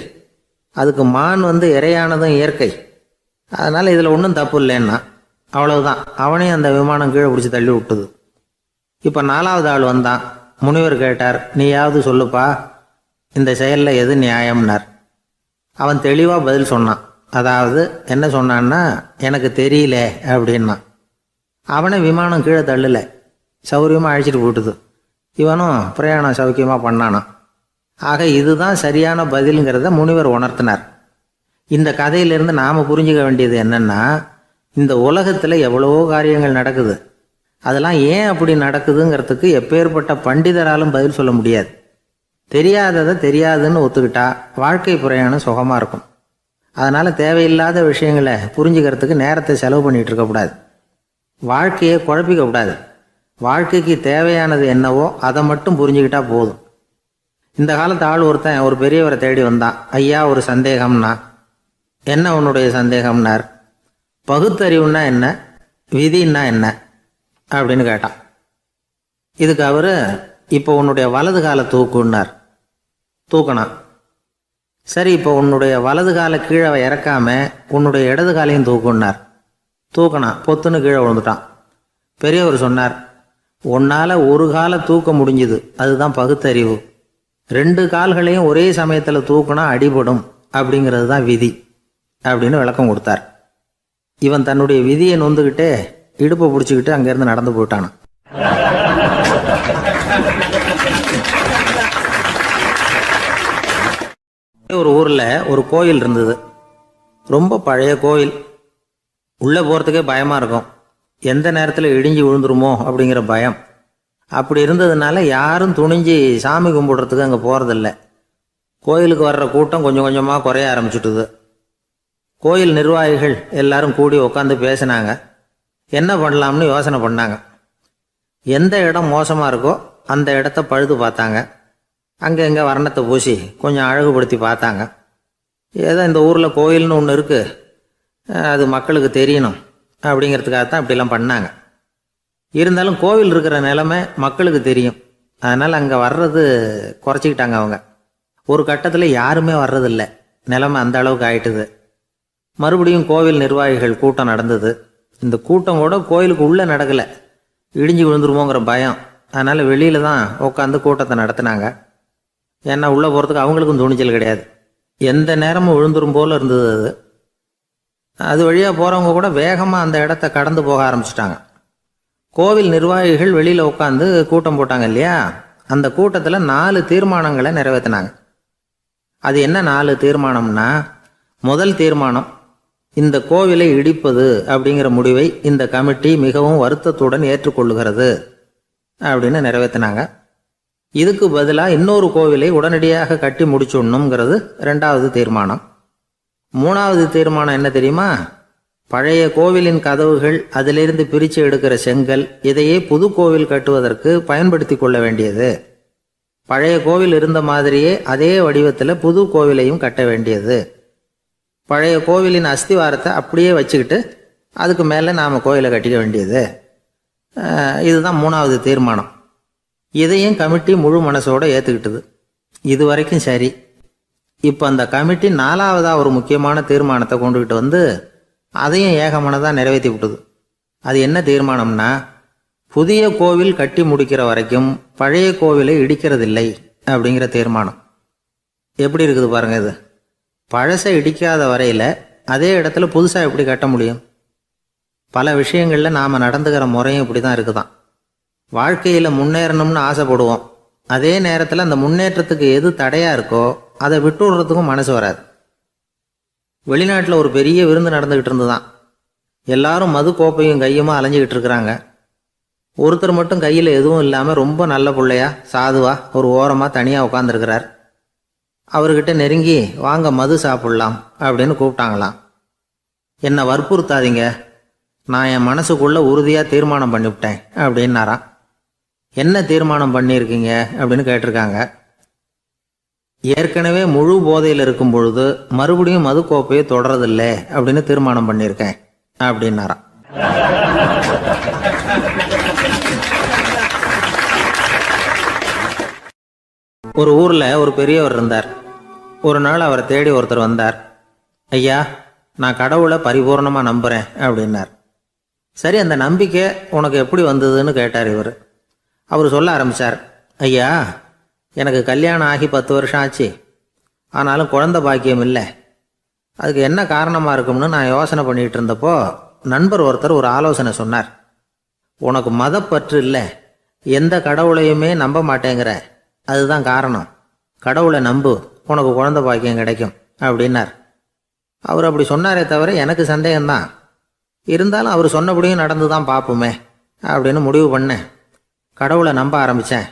அதுக்கு மான் இறையானதும் இயற்கை. அதனால் இதில் ஒன்றும் தப்பு இல்லைன்னா. அவ்வளவுதான், அவனையும் அந்த விமானம் கீழே பிடிச்சி தள்ளி விட்டுது. இப்போ 4வது ஆள் வந்தான். முனிவர் கேட்டார், நீயாவது சொல்லுப்பா, இந்த செயலில் எது நியாயம்னார். அவன் தெளிவாக பதில் சொன்னான். அதாவது என்ன சொன்னான்னா, எனக்கு தெரியல அப்படின்னா. அவனை விமானம் கீழே தள்ளலை, சௌரியமாக அழைச்சிட்டு போட்டுது. இவனும் பிரயாணம் சௌக்கியமாக பண்ணானான். ஆக இதுதான் சரியான பதிலுங்கிறத முனிவர் உணர்த்தினார். இந்த கதையிலிருந்து நாம் புரிஞ்சுக்க வேண்டியது என்னென்னா, இந்த உலகத்தில் எவ்வளவோ காரியங்கள் நடக்குது. அதெல்லாம் ஏன் அப்படி நடக்குதுங்கிறதுக்கு எப்பேற்பட்ட பண்டிதராலும் பதில் சொல்ல முடியாது. தெரியாததை தெரியாதுன்னு ஒத்துக்கிட்டா வாழ்க்கை பிரயாணம் சுகமாக இருக்கும். அதனால் தேவையில்லாத விஷயங்களை புரிஞ்சுக்கிறதுக்கு நேரத்தை செலவு பண்ணிகிட்டு இருக்கக்கூடாது. வாழ்க்கையை குழப்பிக்கக்கூடாது. வாழ்க்கைக்கு தேவையானது என்னவோ அதை மட்டும் புரிஞ்சுக்கிட்டா போதும். இந்த காலத்து ஆள் ஒருத்தன் ஒரு பெரியவரை தேடி வந்தான். ஐயா, ஒரு சந்தேகம்னா. என்ன உன்னுடைய சந்தேகம்னார். பகுத்தறிவுன்னா என்ன, விதின்னா என்ன அப்படின்னு கேட்டான். இதுக்கு அவர், இப்போ உன்னுடைய வலது காலை தூக்குன்னார். தூக்கினான். சரி, இப்போ உன்னுடைய வலது காலை கீழே இறக்காம உன்னுடைய இடது காலையும் தூக்குன்னார். தூக்கினான். பொத்துன்னு கீழே விழுந்துட்டான். பெரியவர் சொன்னார், உன்னால் ஒரு காலை தூக்க முடிஞ்சுது, அதுதான் பகுத்தறிவு. 2 கால்களையும் ஒரே சமயத்தில் தூக்கினா அடிபடும், அப்படிங்கிறது தான் விதி அப்படின்னு விளக்கம் கொடுத்தார். இவன் தன்னுடைய விதியை நொந்துக்கிட்டே இடுப்பை பிடிச்சிக்கிட்டு அங்கேருந்து நடந்து போயிட்டான். ஒரு ஊரில் ஒரு கோயில் இருந்தது. ரொம்ப பழைய கோயில். உள்ளே போகிறதுக்கே பயமாக இருக்கும். எந்த நேரத்தில் இடிஞ்சு விழுந்துருமோ அப்படிங்கிற பயம். அப்படி இருந்ததுனால யாரும் துணிஞ்சு சாமி கும்பிடுறதுக்கு அங்கே போகிறதில்ல. கோயிலுக்கு வர்ற கூட்டம் கொஞ்சம் கொஞ்சமாக குறைய ஆரம்பிச்சுட்டுது. கோயில் நிர்வாகிகள் எல்லாரும் கூடி உட்காந்து பேசினாங்க. என்ன பண்ணலாம்னு யோசனை பண்ணாங்க. எந்த இடம் மோசமாக இருக்கோ அந்த இடத்த பழுது பார்த்தாங்க. அங்கே எங்கே வர்ணத்தை பூசி கொஞ்சம் அழகுபடுத்தி பார்த்தாங்க. ஏதோ இந்த ஊரில் கோயில்னு ஒன்று இருக்குது, அது மக்களுக்கு தெரியணும் அப்படிங்கிறதுக்காகத்தான் இப்படிலாம் பண்ணாங்க. இருந்தாலும் கோவில் இருக்கிற நிலைமை மக்களுக்கு தெரியும். அதனால் அங்கே வர்றது குறைச்சிக்கிட்டாங்க அவங்க. ஒரு கட்டத்தில் யாருமே வர்றதில்லை. நிலைமை அந்த அளவுக்கு ஆயிட்டுது. மறுபடியும் கோவில் நிர்வாகிகள் கூட்டம் நடந்தது. இந்த கூட்டம் கூட கோயிலுக்கு உள்ளே நடக்கலை, இடிஞ்சு விழுந்துருமோங்கிற பயம். அதனால் வெளியில் தான் உட்காந்து கூட்டத்தை நடத்தினாங்க. ஏன்னா உள்ளே போகிறதுக்கு அவங்களுக்கும் துணிச்சல் கிடையாது. எந்த நேரமும் விழுந்துரும் போல் இருந்தது அது. அது வழியாக போகிறவங்க கூட வேகமாக அந்த இடத்த கடந்து போக ஆரம்பிச்சிட்டாங்க. கோவில் நிர்வாகிகள் வெளியில் உட்காந்து கூட்டம் போட்டாங்க இல்லையா, அந்த கூட்டத்தில் 4 தீர்மானங்களை நிறைவேற்றினாங்க. அது என்ன 4 தீர்மானம்னா, முதல் தீர்மானம், இந்த கோவிலை இடிப்பது அப்படிங்கிற முடிவை இந்த கமிட்டி மிகவும் வருத்தத்துடன் ஏற்றுக்கொள்ளுகிறது அப்படின்னு நிறைவேற்றினாங்க. இதுக்கு பதிலாக இன்னொரு கோவிலை உடனடியாக கட்டி முடிச்சுடணுங்கிறது 2வது தீர்மானம். 3வது தீர்மானம் என்ன தெரியுமா? பழைய கோவிலின் கதவுகள், அதிலிருந்து பிரித்து எடுக்கிற செங்கல், இதையே புது கோவில் கட்டுவதற்கு பயன்படுத்தி கொள்ள வேண்டியது. பழைய கோவில் இருந்த மாதிரியே அதே வடிவத்தில் புது கோவிலையும் கட்ட வேண்டியது. பழைய கோவிலின் அஸ்திவாரத்தை அப்படியே வச்சுக்கிட்டு அதுக்கு மேலே நாம் கோவிலை கட்டிக்க வேண்டியது. இதுதான் 3வது தீர்மானம். இதையும் கமிட்டி முழு மனசோடு ஏற்றுக்கிட்டது. இது வரைக்கும் சரி. இப்போ அந்த கமிட்டி 4வதாக ஒரு முக்கியமான தீர்மானத்தை கொண்டுகிட்டு வந்து அதையும் ஏகமனதாக நிறைவேற்றி விட்டது. அது என்ன தீர்மானம்னா, புதிய கோவில் கட்டி முடிக்கிற வரைக்கும் பழைய கோவிலை இடிக்கிறதில்லை அப்படிங்கிற தீர்மானம். எப்படி இருக்குது பாருங்க இது. பழசை இடிக்காத வரையில் அதே இடத்துல புதுசாக எப்படி கட்ட முடியும்? பல விஷயங்களில் நாம் நடந்துக்கிற முறையும் இப்படி தான் இருக்குதான். வாழ்க்கையில் முன்னேறணும்னு ஆசைப்படுவோம். அதே நேரத்தில் அந்த முன்னேற்றத்துக்கு எது தடையாக இருக்கோ அதை விட்டு விடுறதுக்கும் மனசு வராது. வெளிநாட்டில் ஒரு பெரிய விருந்து நடந்துக்கிட்டு இருந்துதான். எல்லாரும் மது கோப்பையும் கையுமா அலைஞ்சிக்கிட்டு இருக்கிறாங்க. ஒருத்தர் மட்டும் கையில் எதுவும் இல்லாமல் ரொம்ப நல்ல பிள்ளையா சாதுவா ஒரு ஓரமாக தனியாக உட்காந்துருக்கிறார். அவர்கிட்ட நெருங்கி வாங்க மது சாப்பிட்லாம் அப்படின்னு கூப்பிட்டாங்களாம். என்னை வற்புறுத்தாதீங்க, நான் என் மனசுக்குள்ளே உறுதியாக தீர்மானம் பண்ணிவிட்டேன் அப்படின்னாராம். என்ன தீர்மானம் பண்ணியிருக்கீங்க அப்படின்னு கேட்டிருக்காங்க. ஏற்கனவே முழு போதையில் இருக்கும் பொழுது மறுபடியும் மது கோப்பையை தொடரதில்லை அப்படின்னு தீர்மானம் பண்ணியிருக்கேன் அப்படின்னாராம். ஒரு ஊரில் ஒரு பெரியவர் இருந்தார். ஒரு நாள் அவரை தேடி ஒருத்தர் வந்தார். ஐயா, நான் கடவுளை பரிபூர்ணமாக நம்புகிறேன் அப்படின்னார். சரி, அந்த நம்பிக்கை உனக்கு எப்படி வந்ததுன்னு கேட்டார் இவர். அவர் சொல்ல ஆரம்பித்தார். ஐயா, எனக்கு கல்யாணம் ஆகி 10 வருஷம் ஆச்சு. ஆனாலும் குழந்தை பாக்கியம் இல்லை. அதுக்கு என்ன காரணமாக இருக்கும்னு நான் யோசனை பண்ணிகிட்டு இருந்தப்போ நண்பர் ஒருத்தர் ஒரு ஆலோசனை சொன்னார். உனக்கு மதப்பற்று இல்லை, எந்த கடவுளையுமே நம்ப மாட்டேங்கிற, அதுதான் காரணம். கடவுளை நம்பு, உனக்கு குழந்தை பாக்கியம் கிடைக்கும் அப்படின்னார். அவர் அப்படி சொன்னாரே தவிர எனக்கு சந்தேகம்தான். இருந்தாலும் அவர் சொன்னபடியும் நடந்து தான் பார்ப்போமே அப்படின்னு முடிவு பண்ணேன். கடவுளை நம்ப ஆரம்பித்தேன்.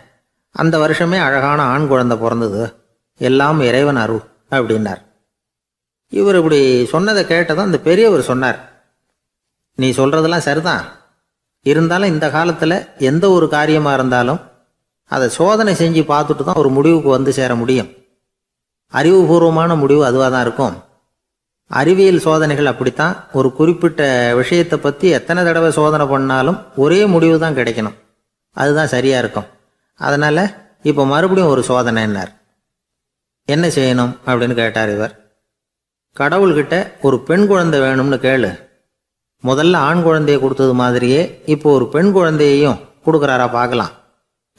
அந்த வருஷமே அழகான ஆண் குழந்தை பிறந்தது. எல்லாம் இறைவன் அருள் அப்படின்னார். இவர் இப்படி சொன்னதை கேட்டதும் அந்த பெரியவர் சொன்னார், நீ சொல்கிறதெல்லாம் சரிதான். இருந்தாலும் இந்த காலத்தில் எந்த ஒரு காரியமாக இருந்தாலும் அதை சோதனை செஞ்சு பார்த்துட்டு தான் ஒரு முடிவுக்கு வந்து சேர முடியும். அறிவுபூர்வமான முடிவு அதுவாக தான் இருக்கும். அறிவியல் சோதனைகள் அப்படித்தான். ஒரு குறிப்பிட்ட விஷயத்தை பற்றி எத்தனை தடவை சோதனை பண்ணாலும் ஒரே முடிவு தான் கிடைக்கணும். அதுதான் சரியாக இருக்கும். அதனால் இப்போ மறுபடியும் ஒரு சோதனைன்னார். என்ன செய்யணும் அப்படின்னு கேட்டார் இவர். கடவுள்கிட்ட ஒரு பெண் குழந்தை வேணும்னு கேளு. முதல்ல ஆண் குழந்தையை கொடுத்தது மாதிரியே இப்போ ஒரு பெண் குழந்தையையும் கொடுக்குறாரா பார்க்கலாம்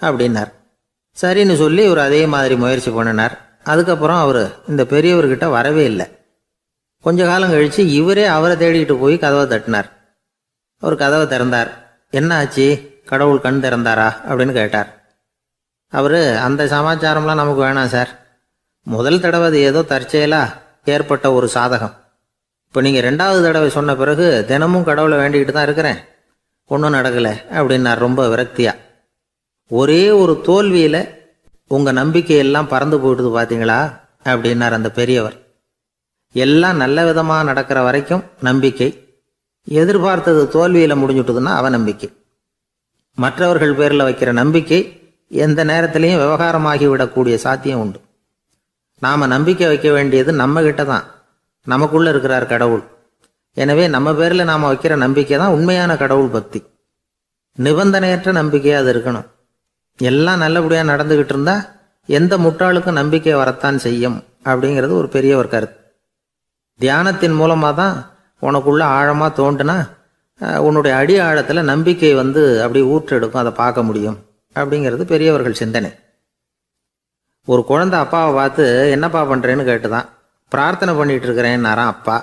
அப்படின்னார். சரின்னு சொல்லி இவர் அதே மாதிரி முயற்சி பண்ணினார். அதுக்கப்புறம் அவர் இந்த பெரியவர்கிட்ட வரவே இல்லை. கொஞ்ச காலம் கழித்து இவரே அவரை தேடிக்கிட்டு போய் கதவை தட்டினார். அவர் கதவை திறந்தார். என்ன ஆச்சு, கடவுள் கண் திறந்தாரா அப்படின்னு கேட்டார். அவர், அந்த சமாச்சாரம்லாம் நமக்கு வேணாம் சார். முதல் தடவை அது ஏதோ தற்செயலாக ஏற்பட்ட ஒரு சாதகம். இப்போ நீங்கள் 2வது தடவை சொன்ன பிறகு தினமும் கடவுளை வேண்டிக்கிட்டு தான் இருக்கிறேன், ஒன்றும் நடக்கலை அப்படின்னார் ரொம்ப விரக்தியாக. ஒரே ஒரு தோல்வியில் உங்கள் நம்பிக்கையெல்லாம் பறந்து போயிடுது பார்த்தீங்களா அப்படின்னார் அந்த பெரியவர். எல்லாம் நல்ல விதமாக நடக்கிற வரைக்கும் நம்பிக்கை, எதிர்பார்த்தது தோல்வியில் முடிஞ்சுட்டுதுன்னா அவநம்பிக்கை. மற்றவர்கள் பேரில் வைக்கிற நம்பிக்கை எந்த நேரத்திலையும் விவகாரமாகி விடக்கூடிய சாத்தியம் உண்டு. நாம் நம்பிக்கை வைக்க வேண்டியது நம்ம கிட்ட தான், நமக்குள்ளே இருக்கிறார் கடவுள். எனவே நம்ம பேரில் நாம் வைக்கிற நம்பிக்கை தான் உண்மையான கடவுள் பக்தி. நிபந்தனையற்ற நம்பிக்கையாக அது இருக்கணும். எல்லாம் நல்லபடியாக நடந்துக்கிட்டு இருந்தால் எந்த முட்டாளுக்கும் நம்பிக்கை வரத்தான் செய்யும் அப்படிங்கிறது ஒரு பெரிய ஒரு கருத்து. தியானத்தின் மூலமாக தான் உனக்குள்ள ஆழமாக தோண்டுனா உன்னுடைய அடி ஆழத்தில் நம்பிக்கை அப்படி ஊற்றெடுக்கும், அதை பார்க்க முடியும் அப்படிங்கிறது பெரியவர்கள் சிந்தனை. ஒரு குழந்தை அப்பாவை பார்த்து என்னப்பா பண்ணுறேன்னு கேட்டுதான். பிரார்த்தனை பண்ணிட்டு இருக்கிறேன்னாரான் அப்பா.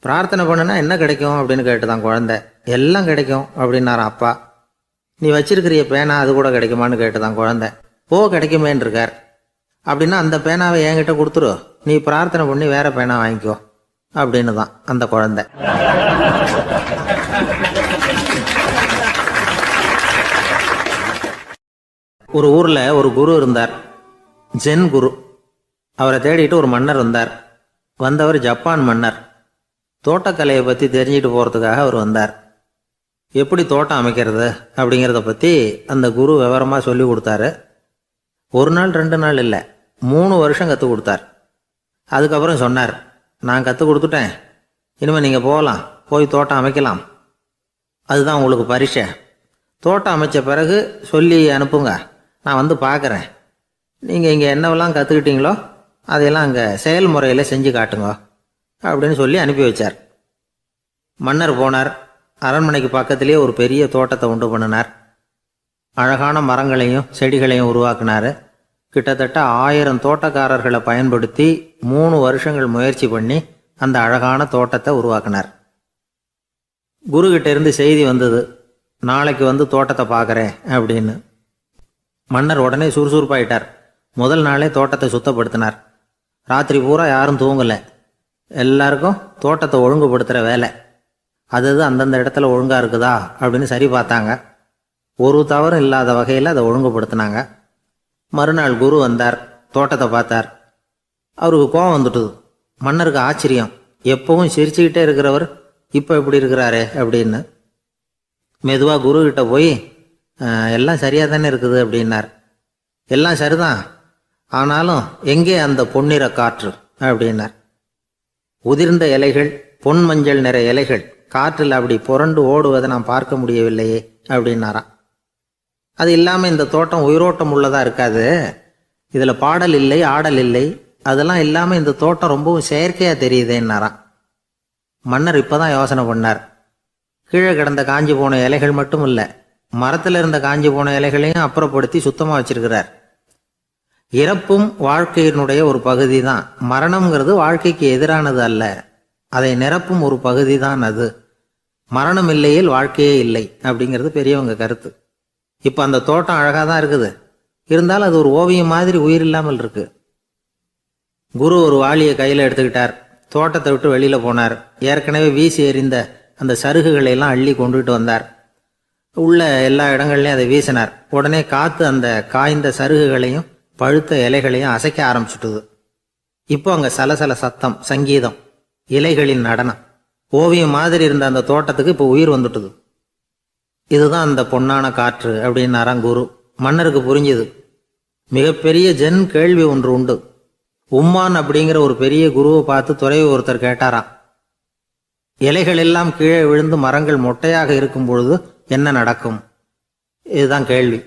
பிரார்த்தனை பண்ணுனா என்ன கிடைக்கும் அப்படின்னு கேட்டுதான் குழந்தை. எல்லாம் கிடைக்கும் அப்படின்னாரான் அப்பா. நீ வச்சிருக்கிறிய பேனா அது கூட கிடைக்குமான்னு கேட்டுதான் குழந்தை. கிடைக்குமேன்னு இருக்கார். அப்படின்னா அந்த பேனாவை என்கிட்ட கொடுத்துரு, நீ பிரார்த்தனை பண்ணி வேற பேனா வாங்கிக்கோ அப்படின்னு தான் அந்த குழந்தை. ஒரு ஊர்ல ஒரு குரு இருந்தார், ஜென் குரு. அவரை தேடிட்டு ஒரு மன்னர் வந்தார். வந்தவர் ஜப்பான் மன்னர். தோட்டக்கலையை பற்றி தெரிஞ்சுட்டு போகிறதுக்காக அவர் வந்தார். எப்படி தோட்டம் அமைக்கிறது அப்படிங்கிறத பற்றி அந்த குரு விவரமாக சொல்லி கொடுத்தாரு. ஒரு நாள் 2 நாள் இல்லை, 3 வருஷம் கற்றுக் கொடுத்தார். அதுக்கப்புறம் சொன்னார், நான் கற்றுக் கொடுத்துட்டேன், இனிமேல் நீங்கள் போகலாம், போய் தோட்டம் அமைக்கலாம். அதுதான் உங்களுக்கு பரிசை. தோட்டம் அமைச்ச பிறகு சொல்லி அனுப்புங்க, நான் பார்க்குறேன். நீங்கள் இங்கே என்னவெல்லாம் கற்றுக்கிட்டீங்களோ அதையெல்லாம் அங்கே செயல்முறையில் செஞ்சு காட்டுங்க அப்படின்னு சொல்லி அனுப்பி வச்சார். மன்னர் போனார். அரண்மனைக்கு பக்கத்திலேயே ஒரு பெரிய தோட்டத்தை உண்டு பண்ணினார். அழகான மரங்களையும் செடிகளையும் உருவாக்கினார். கிட்டத்தட்ட 1000 தோட்டக்காரர்களை பயன்படுத்தி 3 வருஷங்கள் முயற்சி பண்ணி அந்த அழகான தோட்டத்தை உருவாக்கினார். குருகிட்ட இருந்து செய்தி வந்தது, நாளைக்கு தோட்டத்தை பார்க்குறேன் அப்படின்னு. மன்னர் உடனே சுறுசுறுப்பாயிட்டார். முதல் நாளே தோட்டத்தை சுத்தப்படுத்தினார். ராத்திரி பூரா யாரும் தூங்கலை. எல்லாருக்கும் தோட்டத்தை ஒழுங்குபடுத்துகிற வேலை. அது அந்தந்த இடத்துல ஒழுங்காக இருக்குதா அப்படின்னு சரி பார்த்தாங்க. ஒரு தவறும் இல்லாத வகையில் அதை ஒழுங்குபடுத்தினாங்க. மறுநாள் குரு வந்தார், தோட்டத்தை பார்த்தார். அவருக்கு கோபம் வந்துட்டுது. மன்னருக்கு ஆச்சரியம், எப்பவும் சிரிச்சுக்கிட்டே இருக்கிறவர் இப்போ எப்படி இருக்கிறாரே அப்படின்னு. மெதுவாக குருக்கிட்ட போய் எல்லாம் சரியாக தானே இருக்குது அப்படின்னார். எல்லாம் சரிதான், ஆனாலும் எங்கே அந்த பொன்னிற காற்று அப்படின்னார். உதிர்ந்த இலைகள், பொன் மஞ்சள் நிற இலைகள் காற்றில் அப்படி புரண்டு ஓடுவதை நான் பார்க்க முடியவில்லையே அப்படின்னாராம். அது இல்லாமல் இந்த தோட்டம் உயிரோட்டம் உள்ளதாக இருக்காது, இதில் பாடல் இல்லை, ஆடல் இல்லை, அதெல்லாம் இல்லாமல் இந்த தோட்டம் ரொம்பவும் செயற்கையாக தெரியுதேன்னாராம். மன்னர் இப்போ தான் யோசனை பண்ணார். கீழே கிடந்த காஞ்சி போன இலைகள் மட்டும் இல்லை, மரத்தில் இருந்த காஞ்சி போன இலைகளையும் அப்புறப்படுத்தி சுத்தமாக வச்சிருக்கிறார். இறப்பும் வாழ்க்கையினுடைய ஒரு பகுதி தான். மரணம்ங்கிறது வாழ்க்கைக்கு எதிரானது அல்ல, அதை நிரப்பும் ஒரு பகுதி தான் அது. மரணம் இல்லையில் வாழ்க்கையே இல்லை அப்படிங்கிறது பெரியவங்க கருத்து. இப்போ அந்த தோட்டம் அழகாக தான் இருக்குது, இருந்தாலும் அது ஒரு ஓவியம் மாதிரி உயிர் இல்லாமல் இருக்கு. குரு ஒரு வாளியை கையில் எடுத்துக்கிட்டார். தோட்டத்தை விட்டு வெளியில் போனார். ஏற்கனவே வீசி எறிந்த அந்த சருகுகளை எல்லாம் அள்ளி கொண்டுகிட்டு வந்தார். உள்ள எல்லா இடங்கள்லையும் அதை வீசினார். உடனே காற்று அந்த காய்ந்த சருகுகளையும் பழுத்த இலைகளையும் அசைக்க ஆரம்பிச்சுட்டுது. இப்போ அங்கே சலசல சத்தம், சங்கீதம், இலைகளின் நடனம். ஓவியம் மாதிரி இருந்த அந்த தோட்டத்துக்கு இப்போ உயிர் வந்துட்டுது. இதுதான் அந்த பொன்னான காற்று அப்படின்னாராம் குரு. மன்னருக்கு புரிஞ்சுது. மிகப்பெரிய ஜென் கேள்வி ஒன்று உண்டு. உம்மான் அப்படிங்கிற ஒரு பெரிய குருவை பார்த்து துறவி ஒருத்தர் கேட்டாராம், இலைகள் எல்லாம் கீழே விழுந்து மரங்கள் மொட்டையாக இருக்கும் பொழுது என்ன நடக்கும்? இதுதான் கேள்வி.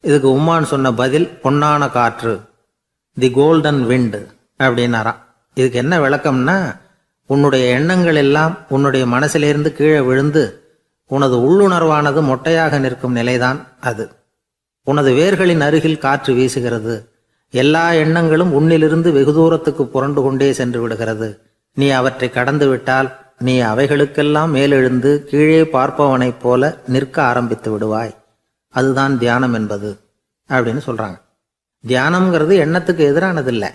இதுக்கு உம்மான் சொன்ன பதில் பொன்னான காற்று, தி கோல்டன் விண்ட் அப்படின்னாராம். இதுக்கு என்ன விளக்கம்னா, உன்னுடைய எண்ணங்கள் எல்லாம் உன்னுடைய மனசிலிருந்து கீழே விழுந்து உனது உள்ளுணர்வானது மொட்டையாக நிற்கும் நிலைதான் அது. உனது வேர்களின் அருகில் காற்று வீசுகிறது. எல்லா எண்ணங்களும் உன்னிலிருந்து வெகு தூரத்துக்கு புரண்டு கொண்டே சென்று விடுகிறது. நீ அவற்றை கடந்து விட்டால் நீ அவைகளுக்கெல்லாம் மேலெழுந்து கீழே பார்ப்பவனைப் போல நிற்க ஆரம்பித்து விடுவாய். அதுதான் தியானம் என்பது அப்படின்னு சொல்றாங்க. தியானம்ங்கிறது எண்ணத்துக்கு எதிரானதில்லை.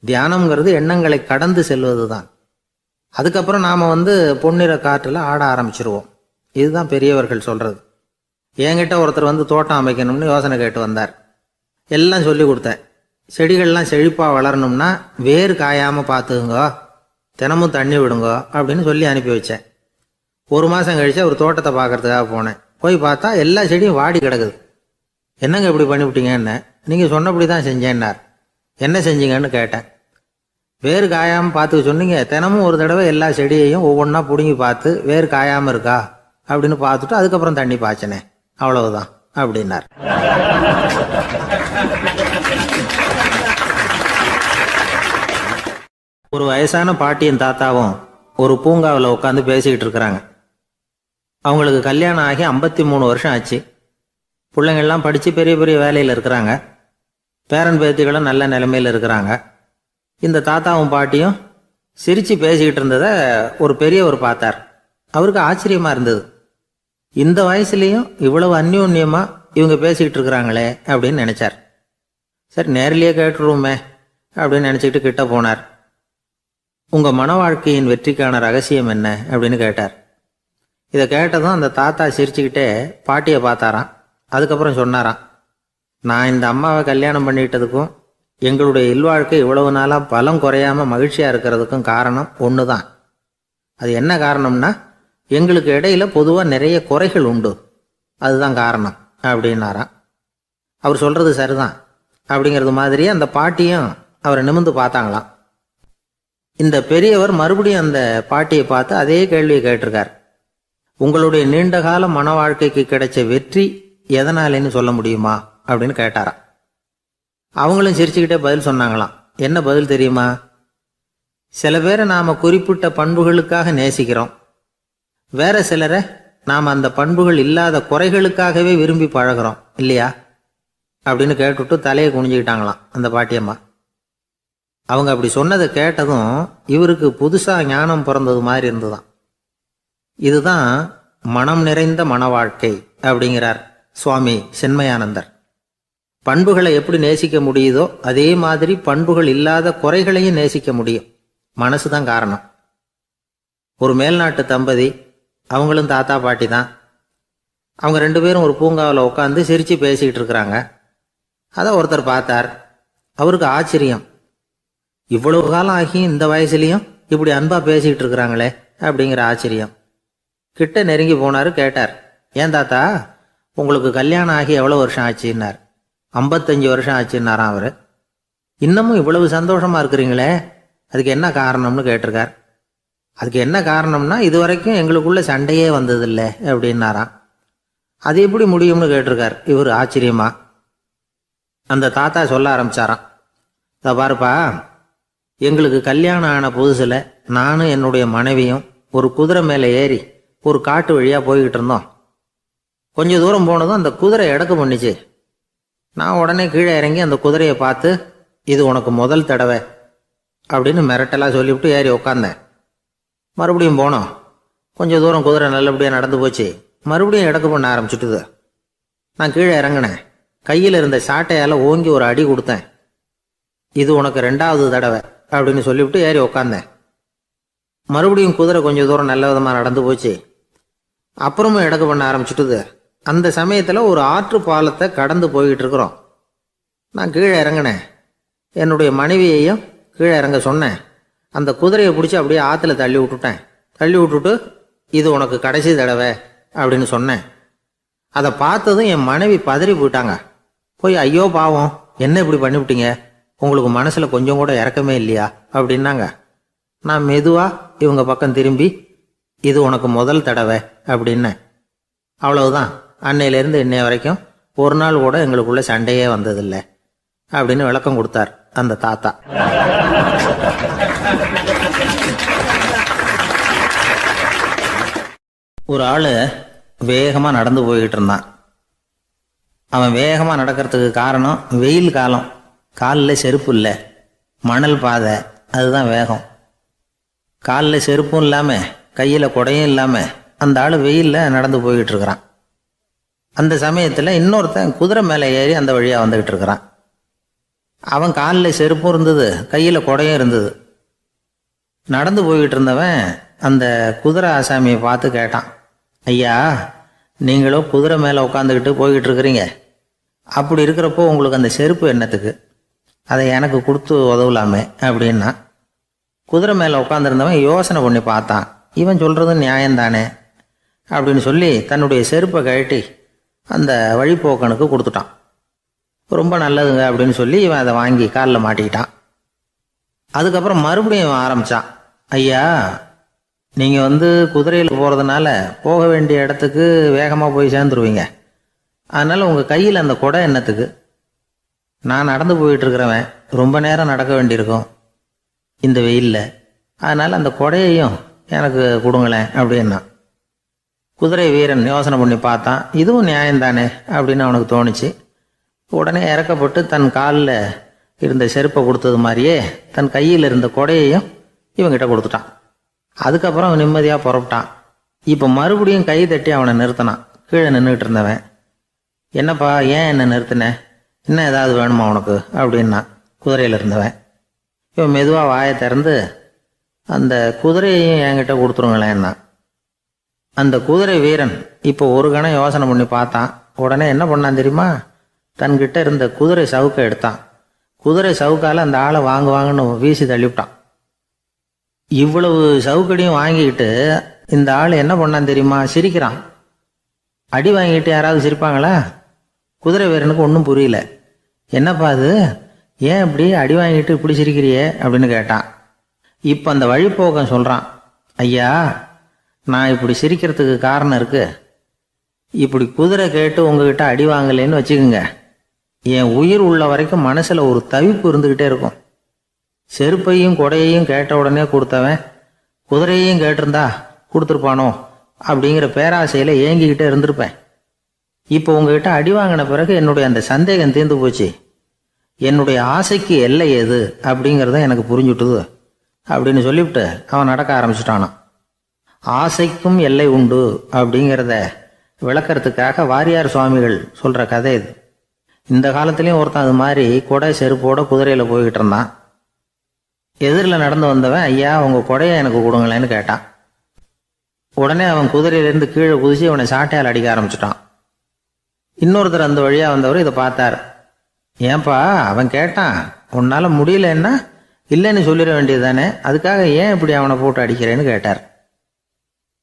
தியானம்ங்கிறது எண்ணங்களை கடந்து செல்வது தான். அதுக்கப்புறம் நாம் பொன்னிற காற்றில் ஆட ஆரம்பிச்சிருவோம். இதுதான் பெரியவர்கள் சொல்றது. என்கிட்ட ஒருத்தர் வந்து தோட்டம் அமைக்கணும்னு யோசனை கேட்டு வந்தார். எல்லாம் சொல்லி கொடுத்தேன். செடிகள்லாம் செழிப்பாக வளரணும்னா வேர் காயாமல் பார்த்துக்குங்கோ, தினமும் தண்ணி விடுங்கோ அப்படின்னு சொல்லி அனுப்பி வச்சேன். 1 மாதம் கழித்து அவர் தோட்டத்தை பார்க்கறதுக்காக போனேன். போய் பார்த்தா எல்லா செடியும் வாடி கிடக்குது. என்னங்க இப்படி பண்ணிவிட்டீங்கன்னு. நீங்கள் சொன்னபடி தான் செஞ்சேன்னார். என்ன செஞ்சீங்கன்னு கேட்டேன். வேர் காயாமல் பார்த்துக்க சொன்னீங்க, தினமும் ஒரு தடவை எல்லா செடியையும் ஒவ்வொன்றா பிடுங்கி பார்த்து வேர் காயாமல் இருக்கா அப்படின்னு பார்த்துட்டு அதுக்கப்புறம் தண்ணி பாய்ச்சினேன், அவ்வளவுதான் அப்படின்னார். ஒரு வயசான பாட்டியும் தாத்தாவும் ஒரு பூங்காவில் உட்காந்து பேசிக்கிட்டு இருக்கிறாங்க. அவங்களுக்கு கல்யாணம் ஆகி 53 வருஷம் ஆச்சு. பிள்ளைங்கள்லாம் படித்து பெரிய பெரிய வேலையில் இருக்கிறாங்க. பேரன் பேத்திகளும் நல்ல நிலைமையில் இருக்கிறாங்க. இந்த தாத்தாவும் பாட்டியும் சிரித்து பேசிக்கிட்டு இருந்ததை ஒரு பெரியவர் பார்த்தார். அவருக்கு ஆச்சரியமாக இருந்தது. இந்த வயசுலேயும் இவ்வளவு அந்யோன்யமாக இவங்க பேசிக்கிட்டு இருக்கிறாங்களே அப்படின்னு நினச்சார். சரி, நேரிலேயே கேட்டுருவோமே அப்படின்னு நினச்சிக்கிட்டு கிட்ட போனார். உங்கள் மன வாழ்க்கையின் வெற்றிக்கான ரகசியம் என்ன அப்படின்னு கேட்டார். இதை கேட்டதும் அந்த தாத்தா சிரிச்சுக்கிட்டே பாட்டியை பார்த்தாராம். அதுக்கப்புறம் சொன்னாராம், நான் இந்த அம்மாவை கல்யாணம் பண்ணிட்டதுக்கும் எங்களுடைய இல்வாழ்க்கை இவ்வளவு நாளாக பலம் குறையாமல் மகிழ்ச்சியாக இருக்கிறதுக்கும் காரணம் ஒன்று தான். அது என்ன காரணம்னா, எங்களுக்கு இடையில பொதுவாக நிறைய குறைகள் உண்டு, அதுதான் காரணம் அப்படின்னாராம். அவர் சொல்கிறது சரிதான் அப்படிங்கிறது மாதிரியே அந்த பாட்டியும் அவரை நிமிர்ந்து பார்த்தாங்களாம். இந்த பெரியவர் மறுபடியும் அந்த பாட்டியை பார்த்து அதே கேள்வியை கேட்டிருக்கார். உங்களுடைய நீண்டகால மன வாழ்க்கைக்கு கிடைச்ச வெற்றி எதனாலேன்னு சொல்ல முடியுமா அப்படின்னு கேட்டாராம். அவங்களும் சிரிச்சுக்கிட்டே பதில் சொன்னாங்களாம். என்ன பதில் தெரியுமா? சில பேரை நாம் குறிப்பிட்ட பண்புகளுக்காக நேசிக்கிறோம், வேற சிலரை நாம் அந்த பண்புகள் இல்லாத குறைகளுக்காகவே விரும்பி பழகிறோம் இல்லையா அப்படின்னு கேட்டுவிட்டு தலையை குனிஞ்சுக்கிட்டாங்களாம் அந்த பாட்டியம்மா. அவங்க அப்படி சொன்னதை கேட்டதும் இவருக்கு புதுசாக ஞானம் பிறந்தது மாதிரி இருந்துதான். இதுதான் மனம் நிறைந்த மன வாழ்க்கை அப்படிங்கிறார் சுவாமி சின்மயானந்தர். பண்புகளை எப்படி நேசிக்க முடியுதோ அதே மாதிரி பண்புகள் இல்லாத குறைகளையும் நேசிக்க முடியும். மனசு தான் காரணம். ஒரு மேல்நாட்டு தம்பதி, அவங்களும் தாத்தா பாட்டி தான். அவங்க 2 பேரும் ஒரு பூங்காவில் உட்காந்து சிரித்து பேசிக்கிட்டு இருக்கிறாங்க. அதை ஒருத்தர் பார்த்தார். அவருக்கு ஆச்சரியம். இவ்வளவு காலம் ஆகி இந்த வயசுலேயும் இப்படி அன்பாக பேசிக்கிட்டு இருக்கிறாங்களே அப்படிங்கிற ஆச்சரியம். கிட்ட நெருங்கி போனார். கேட்டார், ஏன் தாத்தா உங்களுக்கு கல்யாணம் ஆகி எவ்வளோ வருஷம் ஆச்சுன்னார். 55 வருஷம் ஆச்சுன்னாராம் அவர். இன்னமும் இவ்வளவு சந்தோஷமாக இருக்கிறீங்களே, அதுக்கு என்ன காரணம்னு கேட்டிருக்கார். அதுக்கு என்ன காரணம்னா, இது வரைக்கும் எங்களுக்குள்ள சண்டையே வந்ததில்லை அப்படின்னாராம். அது எப்படி முடியும்னு கேட்டிருக்கார் இவர் ஆச்சரியமா. அந்த தாத்தா சொல்ல ஆரம்பிச்சாராம், இதை பாருப்பா, எங்களுக்கு கல்யாணம் ஆன புதுசில் நானும் என்னுடைய மனைவியும் ஒரு குதிரை மேலே ஏறி ஒரு காட்டு வழியாக போய்கிட்டு இருந்தோம். கொஞ்சம் தூரம் போனதும் அந்த குதிரை எடக்கு பண்ணிச்சு. நான் உடனே கீழே இறங்கி அந்த குதிரையை பார்த்து, இது உனக்கு முதல் தடவை அப்படின்னு மிரட்டலாக சொல்லிவிட்டு ஏறி உட்காந்தேன். மறுபடியும் போனோம். கொஞ்சம் தூரம் குதிரை நல்லபடியாக நடந்து போச்சு. மறுபடியும் எடக்கு பண்ண ஆரம்பிச்சுட்டுது. நான் கீழே இறங்கினேன். கையில் இருந்த சாட்டையால் ஓங்கி ஒரு அடி கொடுத்தேன். இது உனக்கு 2வது தடவை அப்படின்னு சொல்லிவிட்டு ஏறி உட்காந்தேன். மறுபடியும் குதிரை கொஞ்சம் தூரம் நல்ல விதமாக நடந்து போச்சு. அப்புறமும் எடக்கு பண்ண ஆரம்பிச்சுட்டுது. அந்த சமயத்தில் ஒரு ஆற்று பாலத்தை கடந்து போய்கிட்டு இருக்கிறோம். நான் கீழே இறங்கினேன். என்னுடைய மனைவியையும் கீழே இறங்க சொன்னேன். அந்த குதிரையை பிடிச்சி அப்படியே ஆற்றுல தள்ளி விட்டுட்டேன். தள்ளி விட்டுட்டு, இது உனக்கு கடைசி தடவை அப்படின்னு சொன்னேன். அதை பார்த்ததும் என் மனைவி பதறி போயிட்டாங்க. போய், ஐயோ பாவம், என்ன இப்படி பண்ணிவிட்டீங்க, உங்களுக்கு மனசில் கொஞ்சம் கூட இறக்கமே இல்லையா அப்படின்னாங்க. நான் மெதுவாக இவங்க பக்கம் திரும்பி, இது உனக்கு முதல் தடவை அப்படின்னேன். அவ்வளவுதான், அன்னையிலேருந்து இன்னைய வரைக்கும் ஒரு நாள் கூட எங்களுக்குள்ள சண்டையே வந்ததில்லை அப்படின்னு விளக்கம் கொடுத்தார் அந்த தாத்தா. ஒரு ஆள் வேகமாக நடந்து போய்கிட்டு இருந்தான். அவன் வேகமாக நடக்கிறதுக்கு காரணம் வெயில் காலம், காலில் செருப்பு இல்லை, மணல் பாதை, அதுதான் வேகம். காலில் செருப்பும் இல்லாமல் கையில் குடையும் இல்லாமல் அந்த ஆள் வெயிலில் நடந்து போய்கிட்டு இருக்கிறான். அந்த சமயத்தில் இன்னொருத்தன் குதிரை மேலே ஏறி அந்த வழியாக வந்துக்கிட்டு இருக்கிறான். அவன் காலில் செருப்பும் இருந்தது, கையில் குடையும் இருந்தது. நடந்து போய்கிட்டு இருந்தவன் அந்த குதிரை ஆசாமியை பார்த்து கேட்டான், ஐயா, நீங்களும் குதிரை மேலே உட்காந்துக்கிட்டு போய்கிட்டு இருக்கிறீங்க. அப்படி இருக்கிறப்போ உங்களுக்கு அந்த செருப்பு என்னத்துக்கு? அதை எனக்கு கொடுத்து உதவலாமே அப்படின்னா. குதிரை மேலே உட்காந்துருந்தவன் யோசனை பண்ணி பார்த்தான். இவன் சொல்கிறது நியாயம்தானே அப்படின்னு சொல்லி தன்னுடைய செருப்பை கழட்டி அந்த வழிப்போக்கனுக்கு கொடுத்துட்டான். ரொம்ப நல்லதுங்க அப்படின்னு சொல்லி இவன் அதை வாங்கி காலில் மாட்டிக்கிட்டான். அதுக்கப்புறம் மறுபடியும் இவன் ஆரம்பித்தான். ஐயா, நீங்கள் குதிரையில் போகிறதுனால போக வேண்டிய இடத்துக்கு வேகமாக போய் சேர்ந்துருவீங்க. அதனால் உங்கள் கையில் அந்த குடை என்னத்துக்கு? நான் நடந்து போயிட்டுருக்கிறவன் ரொம்ப நேரம் நடக்க வேண்டியிருக்கும் இந்த வெயிலில். அதனால் அந்த குடையையும் எனக்கு கொடுங்களேன் அப்படின்னா. குதிரை வீரன் யோசனை பண்ணி பார்த்தான். இதுவும் நியாயம்தானே அப்படின்னு அவனுக்கு தோணுச்சு. உடனே இறக்கப்பட்டு தன் காலில் இருந்த செருப்பை கொடுத்தது மாதிரியே தன் கையில் இருந்த கொடையையும் இவங்கிட்ட கொடுத்துட்டான். அதுக்கப்புறம் அவன் நிம்மதியாக புறப்பட்டான். இப்போ மறுபடியும் கை தட்டி அவனை நிறுத்தினான். கீழே நின்றுட்டு இருந்தவன், என்னப்பா ஏன் என்ன நிறுத்தின? இன்னும் ஏதாவது வேணுமா உனக்கு அப்படின்னா குதிரையில் இருந்தவன். இவன் மெதுவாக வாயை திறந்து அந்த குதிரையையும் என்கிட்ட கொடுத்துருங்களேன்னா. அந்த குதிரை வீரன் இப்போ ஒரு கணம் யோசனை பண்ணி பார்த்தான். உடனே என்ன பண்ணான் தெரியுமா? தன்கிட்ட இருந்த குதிரை சவுக்கை எடுத்தான். குதிரை சவுக்கால் அந்த ஆளை வாங்குன்னு வீசி தள்ளிவிட்டான். இவ்வளவு சவுக்கடியும் வாங்கிக்கிட்டு இந்த ஆள் என்ன பண்ணான் தெரியுமா? சிரிக்கிறான். அடி வாங்கிட்டு யாராவது சிரிப்பாங்களா? குதிரை வீரனுக்கு ஒன்றும் புரியல. என்னப்பா அது, ஏன் இப்படி அடி வாங்கிட்டு இப்படி சிரிக்கிறியே அப்படின்னு கேட்டான். இப்போ அந்த வழிப்போக்கன் சொல்கிறான், ஐயா, நான் இப்படி சிரிக்கிறதுக்கு காரணம் இருக்கு. இப்படி குதிரை கேட்டு உங்ககிட்ட அடி வாங்கலேன்னு வச்சுக்கோங்க, என் உயிர் உள்ள வரைக்கும் மனசில் ஒரு தவிப்பு இருந்துக்கிட்டே இருக்கும். செருப்பையும் கொடையையும் கேட்ட உடனே கொடுத்தவன் குதிரையையும் கேட்டிருந்தா கொடுத்துருப்பானோ அப்படிங்கிற பேராசையில் ஏங்கிக்கிட்டே இருந்திருப்பேன். இப்போ உங்ககிட்ட அடி வாங்கின பிறகு என்னுடைய அந்த சந்தேகம் தீர்ந்து போச்சு. என்னுடைய ஆசைக்கு எல்லை எது அப்படிங்கிறத எனக்கு புரிஞ்சுட்டுது அப்படின்னு சொல்லிவிட்டு அவன் நடக்க ஆரம்பிச்சிட்டானான். ஆசைக்கும் எல்லை உண்டு அப்படிங்கிறத விளக்கறதுக்காக வாரியார் சுவாமிகள் சொல்கிற கதை இது. இந்த காலத்துலேயும் ஒருத்தன் அது மாதிரி கொடை செருப்போட குதிரையில் போய்கிட்டு இருந்தான். எதிரில் நடந்து வந்தவன், ஐயா உங்கள் கொடையை எனக்கு கொடுங்களேன்னு கேட்டான். உடனே அவன் குதிரையிலேருந்து கீழே குதிச்சு அவனை சாட்டையால் அடிக்க ஆரம்பிச்சிட்டான். இன்னொருத்தர் அந்த வழியாக வந்தவர் இதை பார்த்தார். ஏன்பா அவன் கேட்டான், உன்னால் முடியலன்னா இல்லைன்னு சொல்லிட வேண்டியது தானே, அதுக்காக ஏன் இப்படி அவனை போட்டு அடிக்கிறேன்னு கேட்டார்.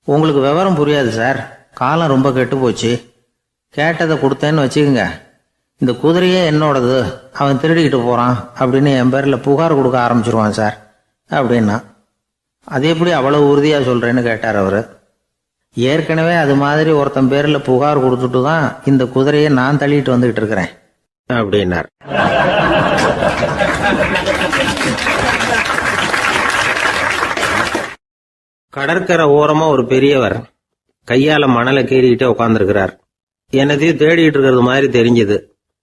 உங்களுக்கு விவரம் புரியாது சார், காலம் ரொம்ப கெட்டு போச்சு. கேட்டதை கொடுத்தேன்னு வச்சுக்கோங்க, இந்த குதிரையே என்னோடது, அவன் திருடிக்கிட்டு போகிறான் அப்படின்னு என் பேரில் புகார் கொடுக்க ஆரம்பிச்சிருவான் சார் அப்படின்னா. அது எப்படி அவ்வளோ உறுதியாக சொல்கிறேன்னு கேட்டார் அவர். ஏற்கனவே அது மாதிரி ஒருத்தன் பேரில் புகார் கொடுத்துட்டு தான் இந்த குதிரையை நான் தள்ளிட்டு வந்துகிட்டு இருக்கிறேன் அப்படின்னார். கடற்கரை ஓரமா ஒரு பெரியவர் கையால மணலை கீறிக்கிட்டே உட்காந்துருக்கிறார். என்னத்தையும் தேடிட்டு இருக்கிறது மாதிரி தெரிஞ்சது.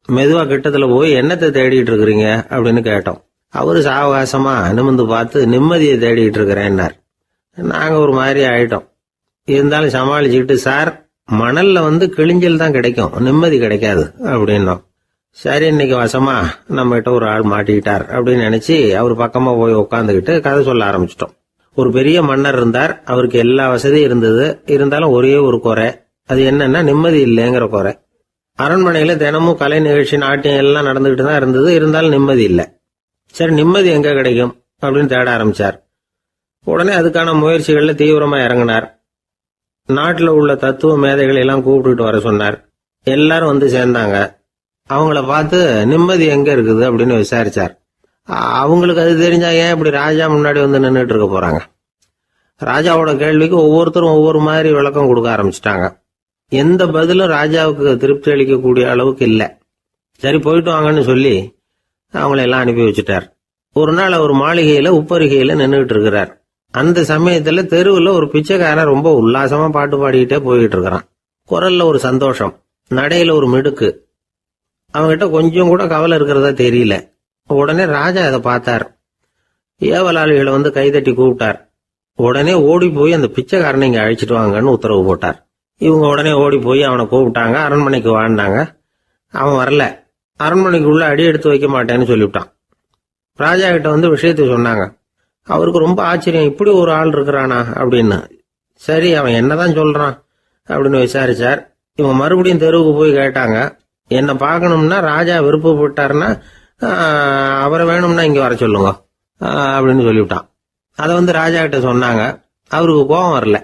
மெதுவா கிட்டத்துல போய் என்னத்தை தேடிட்டு இருக்கிறீங்க அப்படின்னு கேட்டோம். அவரு சாவகாசமா நிமிந்து பார்த்து நிம்மதியை தேடிட்டு இருக்கிறேன்னார். நாங்க ஒரு மாதிரி ஆயிட்டோம். இருந்தாலும் சமாளிச்சுக்கிட்டு, சார் மணல்ல கிழிஞ்சல் தான் கிடைக்கும், நிம்மதி கிடைக்காது அப்படின்னோம். சரி, இன்னைக்கு வசமா நம்ம கிட்ட ஒரு ஆள் மாட்டிக்கிட்டார் அப்படின்னு நினைச்சு அவர் பக்கமா போய் உட்காந்துக்கிட்டு கதை சொல்ல ஆரம்பிச்சிட்டோம். ஒரு பெரிய மன்னர் இருந்தார். அவருக்கு எல்லா வசதியும் இருந்தது. இருந்தாலும் ஒரே ஒரு குறை. அது என்னன்னா நிம்மதி இல்லைங்கிற குறை. அரண்மனையில தினமும் கலை நிகழ்ச்சி, நாட்டியம் எல்லாம் நடந்துகிட்டு தான் இருந்தது. இருந்தாலும் நிம்மதி இல்லை. சரி, நிம்மதி எங்க கிடைக்கும் அப்படின்னு தேட ஆரம்பிச்சார். உடனே அதுக்கான முயற்சிகள்ல தீவிரமா இறங்கினார். நாட்டில் உள்ள தத்துவ மேதைகளை எல்லாம் கூப்பிட்டுட்டு வர சொன்னார். எல்லாரும் சேர்ந்தாங்க. அவங்கள பார்த்து நிம்மதி எங்க இருக்குது அப்படின்னு விசாரிச்சார். அவங்களுக்கு அது தெரிஞ்சா ஏன் இப்படி ராஜா முன்னாடி நின்றுட்டு இருக்க போறாங்க? ராஜாவோட கேள்விக்கு ஒவ்வொருத்தரும் ஒவ்வொரு மாதிரி விளக்கம் கொடுக்க ஆரம்பிச்சிட்டாங்க. எந்த பதிலும் ராஜாவுக்கு திருப்தி அளிக்கக்கூடிய அளவுக்கு இல்லை. சரி, போயிட்டு வாங்கன்னு சொல்லி அவங்கள எல்லாம் அனுப்பி வச்சுட்டார். ஒரு நாள் அவர் மாளிகையில உப்பரிகையில நின்றுட்டு இருக்கிறார். அந்த சமயத்துல தெருவுல ஒரு பிச்சைக்காரன் ரொம்ப உல்லாசமா பாட்டு பாடிக்கிட்டே போயிட்டு இருக்கிறான். குரல்ல ஒரு சந்தோஷம், நடையில ஒரு மிடுக்கு. அவங்கிட்ட கொஞ்சம் கூட கவலை இருக்கிறதா தெரியல. உடனே ராஜா அதை பார்த்தார். ஏவலாளிகளை கைதட்டி கூப்பிட்டார். உடனே ஓடி போய் அந்த பிச்சைக்காரனை இங்க அழைச்சிட்டு வாங்கன்னு உத்தரவு போட்டார். இவங்க உடனே ஓடி போய் அவனை கூப்பிட்டாங்க. அரண்மனைக்கு வாழ்ந்தாங்க. அவன் வரல. அரண்மனைக்குள்ள அடி எடுத்து வைக்க மாட்டேன்னு சொல்லிவிட்டான். ராஜா கிட்ட விஷயத்தை சொன்னாங்க. அவருக்கு ரொம்ப ஆச்சரியம், இப்படி ஒரு ஆள் இருக்கிறானா அப்படின்னு. சரி, அவன் என்னதான் சொல்றான் அப்படின்னு விசாரிச்சார். இவங்க மறுபடியும் தெருவுக்கு போய் கேட்டாங்க, என்ன பார்க்கணும்னா ராஜா விருப்பப்பட்டாருன்னா அவரை வேணும்னா இங்க வர சொல்லுங்க அப்படின்னு சொல்லிவிட்டான். அதை ராஜா கிட்ட சொன்னாங்க. அவருக்கு கோபம் வரல.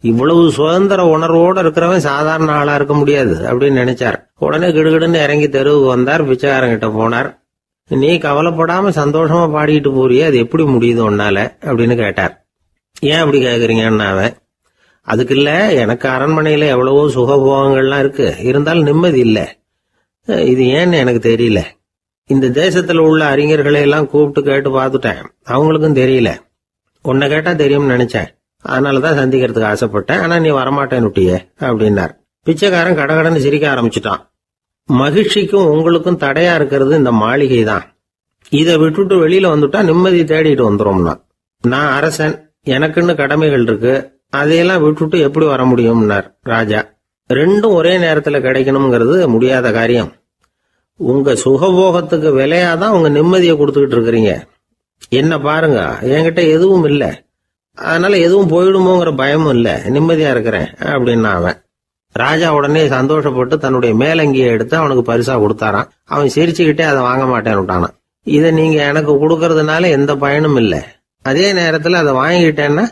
இவ்வளவு சுதந்திர உணர்வோடு இருக்கிறவன் சாதாரண ஆளா இருக்க முடியாது அப்படின்னு நினைச்சார். உடனே கிடுகிடுன்னு இறங்கி தெருவுக்கு வந்தார். பிச்சைக்காரங்கிட்ட போனார். நீ கவலைப்படாம சந்தோஷமா பாடிக்கிட்டு போறியே, அது எப்படி முடியுது உன்னால அப்படின்னு கேட்டார். ஏன் அப்படி கேக்குறீங்கன்னா அவன், அதுக்கு இல்ல, எனக்கு அரண்மனையில எவ்வளவோ சுகபோகங்கள்லாம் இருக்கு, இருந்தாலும் நிம்மதி இல்ல. இது ஏன்னு எனக்கு தெரியல. இந்த தேசத்துல உள்ள அறிஞர்களை எல்லாம் கூப்பிட்டு கேட்டு பார்த்துட்டேன், அவங்களுக்கும் தெரியல. உன்னை கேட்டா தெரியும்னு நினைச்சேன், அதனாலதான் சந்திக்கிறதுக்கு ஆசைப்பட்டேன். ஆனா நீ வரமாட்டேன்னுட்டியே அப்படின்னார். பிச்சைக்காரன் கடகடன்னு சிரிக்க ஆரம்பிச்சுட்டான். மகிழ்ச்சிக்கும் உங்களுக்கும் தடையா இருக்கிறது இந்த மாளிகை தான். இதை விட்டுட்டு வெளியில வந்துட்டா நிம்மதி தேடிட்டு வந்துரும்னா. நான் அரசன், எனக்குன்னு கடமைகள் இருக்கு, அதையெல்லாம் விட்டுட்டு எப்படி வர முடியும்னார் ராஜா. ரெண்டும் ஒரே நேரத்துல கிடைக்கணுங்கிறது முடியாத காரியம். உங்க சுகபோகத்துக்கு விலையாதான் உங்க நிம்மதியை கொடுத்துக்கிட்டு இருக்கிறீங்க. என்ன பாருங்க, என்கிட்ட எதுவும் இல்லை, அதனால எதுவும் போயிடுமோங்கிற பயமும் இல்ல, நிம்மதியா இருக்கிறேன் அப்படின்னா அவன். ராஜா உடனே சந்தோஷப்பட்டு தன்னுடைய மேலங்கியை எடுத்து அவனுக்கு பரிசா கொடுத்தாராம். அவன் சிரிச்சுக்கிட்டே அதை வாங்க மாட்டேன்னு விட்டானான். இதை நீங்க எனக்கு கொடுக்கறதுனால எந்த பயனும் இல்லை, அதே நேரத்துல அதை வாங்கிட்டேன்னா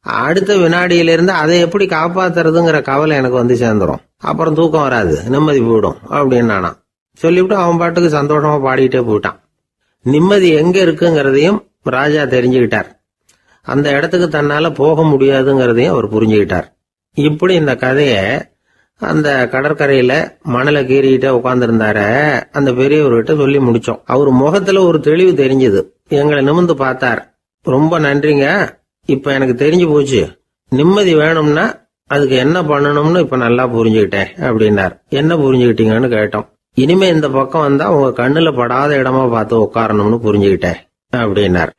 அடுத்த வினாடியிலிருந்து அதை எப்படி காப்பாத்துறதுங்கிற கவலை எனக்கு சேர்ந்துரும். அப்புறம் தூக்கம் வராது, நிம்மதி போயிடும் அப்படின்னானா. சொல்லிவிட்டு அவன் பாட்டுக்கு சந்தோஷமா பாடிக்கிட்டே போயிட்டான். நிம்மதி எங்க இருக்குங்கிறதையும் ராஜா தெரிஞ்சுக்கிட்டார். அந்த இடத்துக்கு தன்னால போக முடியாதுங்கிறதையும் அவர் புரிஞ்சுக்கிட்டார். இப்படி இந்த கதைய அந்த கடற்கரையில மணலை கீறிக்கிட்டே உட்கார்ந்துருந்தார அந்த பெரியவர்கிட்ட சொல்லி முடிச்சோம். அவர் முகத்துல ஒரு தெளிவு தெரிஞ்சது. எங்களை நிமிர்ந்து பார்த்தார். ரொம்ப நன்றிங்க, இப்ப எனக்கு தெரிஞ்சு போச்சு, நிம்மதி வேணும்னா அதுக்கு என்ன பண்ணணும்னு இப்ப நல்லா புரிஞ்சுக்கிட்டேன் அப்படின்னார். என்ன புரிஞ்சுக்கிட்டீங்கன்னு கேட்டோம். இனிமே இந்த பக்கம் வந்தா உங்க கண்ணுல படாத இடமா பார்த்து உட்காரணும்னு புரிஞ்சுக்கிட்டேன் அப்படின்னார்.